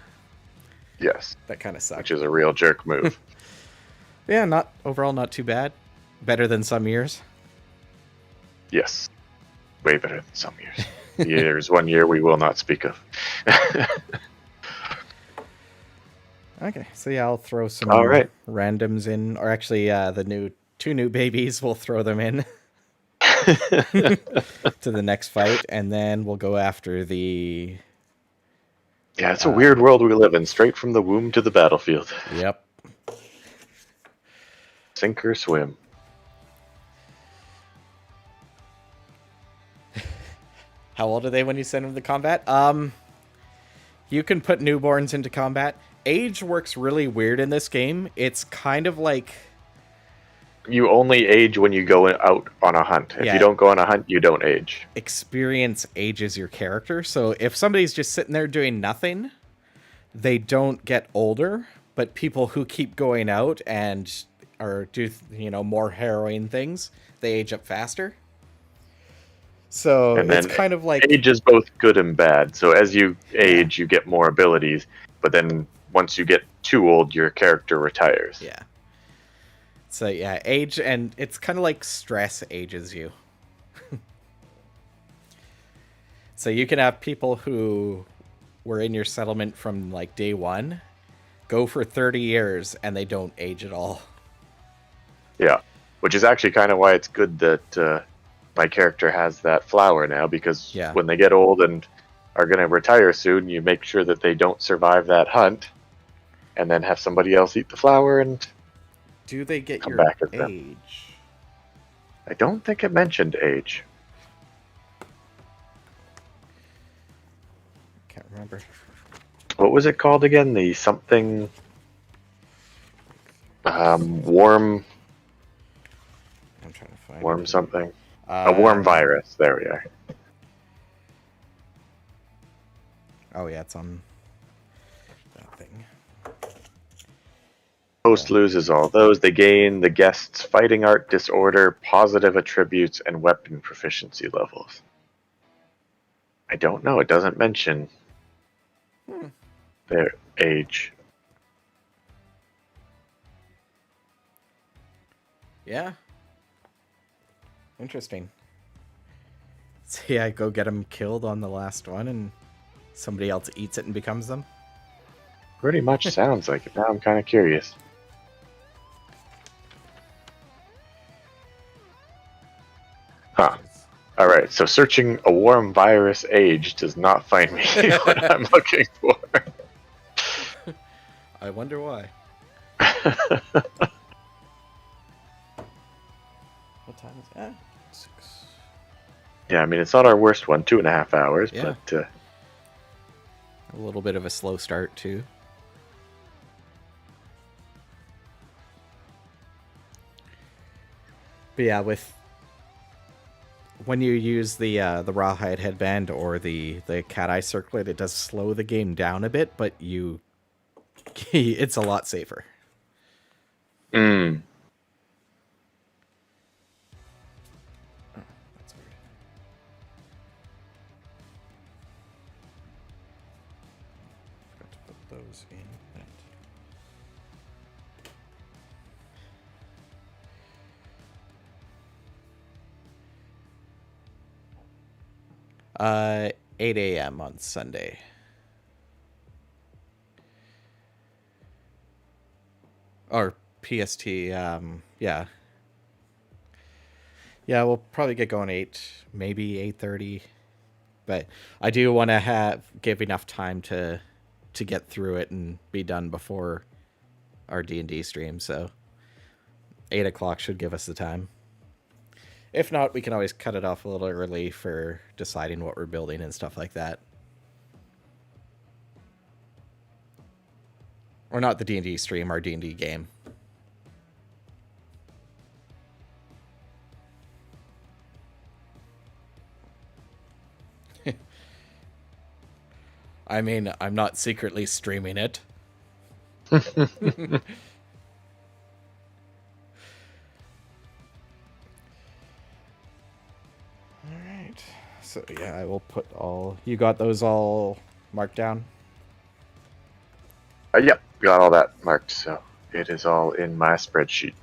Yes. That kind of sucked. Which is a real jerk move. Yeah, overall not too bad. Better than some years. Yes. Way better than some years. There's one year we will not speak of. Okay, so yeah, I'll throw some randoms in, or actually, the two new babies, we'll throw them in to the next fight, and then we'll go after the... Yeah, it's a weird world we live in, straight from the womb to the battlefield. Yep. Sink or swim. How old are they when you send them to combat? You can put newborns into combat. Age works really weird in this game. It's kind of like... You only age when you go out on a hunt. If you don't go on a hunt, you don't age. Experience ages your character. So if somebody's just sitting there doing nothing, they don't get older. But people who keep going out and do more harrowing things, they age up faster. So it's kind of like... Age is both good and bad. So as you age, you get more abilities. But then once you get too old, your character retires. Yeah. So yeah, age, and it's kind of like stress ages you. So you can have people who were in your settlement from like day one, go for 30 years, and they don't age at all. Yeah, which is actually kind of why it's good that my character has that flower now, because when they get old and are going to retire soon, you make sure that they don't survive that hunt, and then have somebody else eat the flower and do they get come your back at age? Them. I don't think it mentioned age. Can't remember. What was it called again? The something warm. I'm trying to find worm it. Something. A worm virus. There we are. Oh yeah, it's on that thing. Host loses all those. They gain the guest's fighting art disorder, positive attributes, and weapon proficiency levels. I don't know. It doesn't mention their age. Yeah. Interesting. See, I go get them killed on the last one, and somebody else eats it and becomes them. Pretty much sounds like it. Now I'm kind of curious. Huh. All right, so searching a warm virus age does not find me what I'm looking for. I wonder why. What time is it? 6. Yeah, I mean, it's not our worst one, 2.5 hours, Yeah. but A little bit of a slow start, too. But yeah, with when you use the rawhide headband or the cat eye circlet, it does slow the game down a bit, but it's a lot safer. mm, Oh, that's weird. Forgot to put those in. Uh, 8 a.m. on Sunday. Or PST. Yeah. Yeah, we'll probably get going 8, maybe 8:30. But I do want to give enough time to get through it and be done before our D&D stream. So 8 o'clock should give us the time. If not, we can always cut it off a little early for deciding what we're building and stuff like that. Or not the D&D stream, our D&D game. I mean, I'm not secretly streaming it. All right. So yeah, I will put all. You got those all marked down? yep, got all that marked, so it is all in my spreadsheet.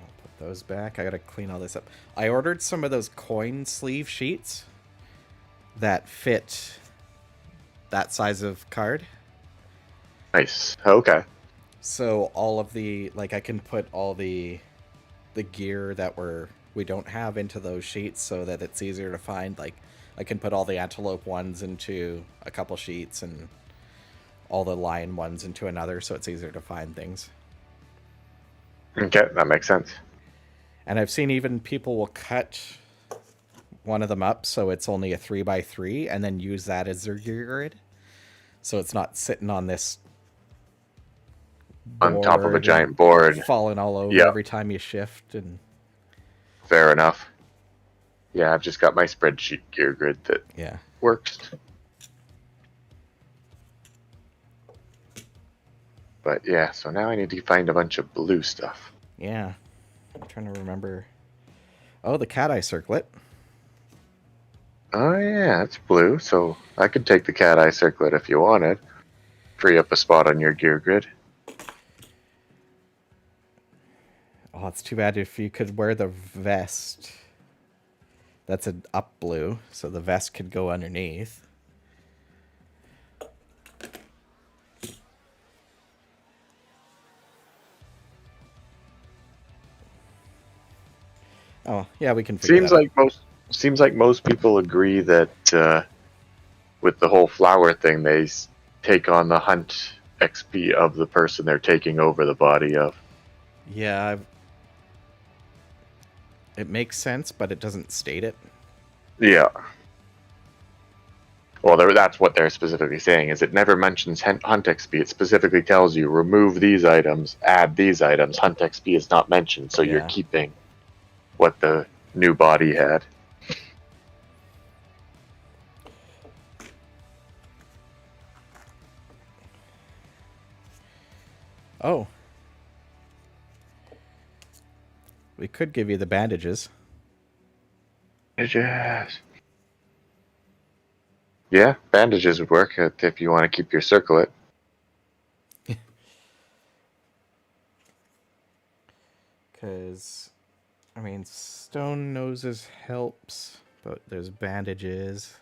I'll put those back. I gotta clean all this up. I ordered some of those coin sleeve sheets that fit that size of card. Nice. Okay. So all of the I can put all the gear that we don't have into those sheets so that it's easier to find. Like I can put all the antelope ones into a couple sheets and all the lion ones into another, so it's easier to find things. Okay, that makes sense. And I've seen even people will cut one of them up so it's only a 3x3 and then use that as their gear grid. So it's not sitting on this On top of a board giant and board. falling all over Yep. every time you shift. And Fair enough. Yeah, I've just got my spreadsheet gear grid that yeah. works. But yeah, so now I need to find a bunch of blue stuff. Yeah. I'm trying to remember. Oh, the cat eye circlet. Oh yeah, it's blue, so I could take the cat eye circlet if you wanted. Free up a spot on your gear grid. Oh, it's too bad if you could wear the vest. That's an up blue, so the vest could go underneath. Oh, yeah, we can figure Seems that out. like most people agree that with the whole flower thing, they take on the hunt XP of the person they're taking over the body of. Yeah, it makes sense, but it doesn't state it. Yeah. Well, that's what they're specifically saying, is it never mentions hunt XP. It specifically tells you, remove these items, add these items. Hunt XP is not mentioned, so you're Yeah. keeping what the new body had. Oh. We could give you the bandages. Bandages. Yeah, bandages would work if you want to keep your circlet. Because, I mean, stone noses helps, but there's bandages.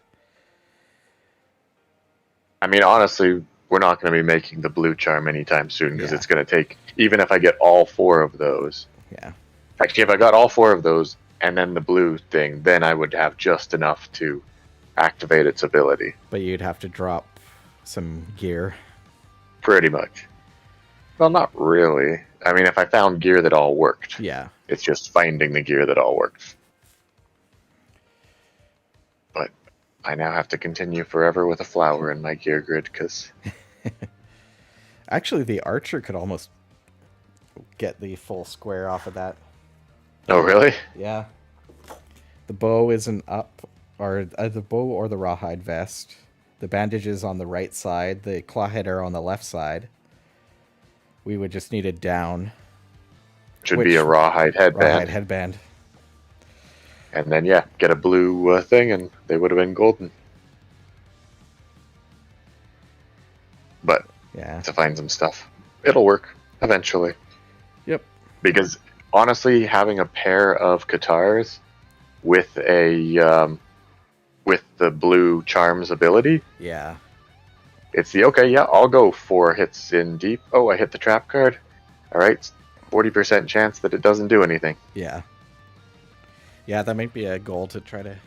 I mean, honestly, we're not going to be making the blue charm anytime soon because Yeah. it's going to take, even if I get all 4 of those, Yeah. Actually, if I got all 4 of those and then the blue thing, then I would have just enough to activate its ability. But you'd have to drop some gear. Pretty much. Well, not really. I mean, if I found gear that all worked. Yeah. It's just finding the gear that all works. But I now have to continue forever with a flower in my gear grid because. Actually, the archer could almost get the full square off of that. Oh, really? Yeah. The bow isn't up, or the bow or the rawhide vest. The bandages on the right side. The clawhead are on the left side. We would just need it down. Should be a rawhide headband. Rawhide headband. And then, yeah, get a blue thing, and they would have been golden. But yeah, to find some stuff, it'll work eventually. Yep. Because honestly, having a pair of Katars with with the blue charms ability, yeah, it's the okay. Yeah, I'll go 4 hits in deep. Oh, I hit the trap card. All right, 40% chance that it doesn't do anything. Yeah. Yeah, that might be a goal to try to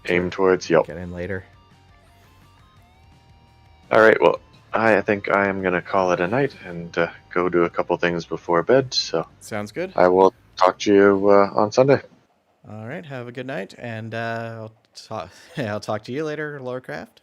aim towards. Yep. Get in later. All right. Well, I think I am gonna call it a night and go do a couple things before bed. So sounds good. I will talk to you on Sunday. All right. Have a good night, and I'll talk to you later, Lorecraft.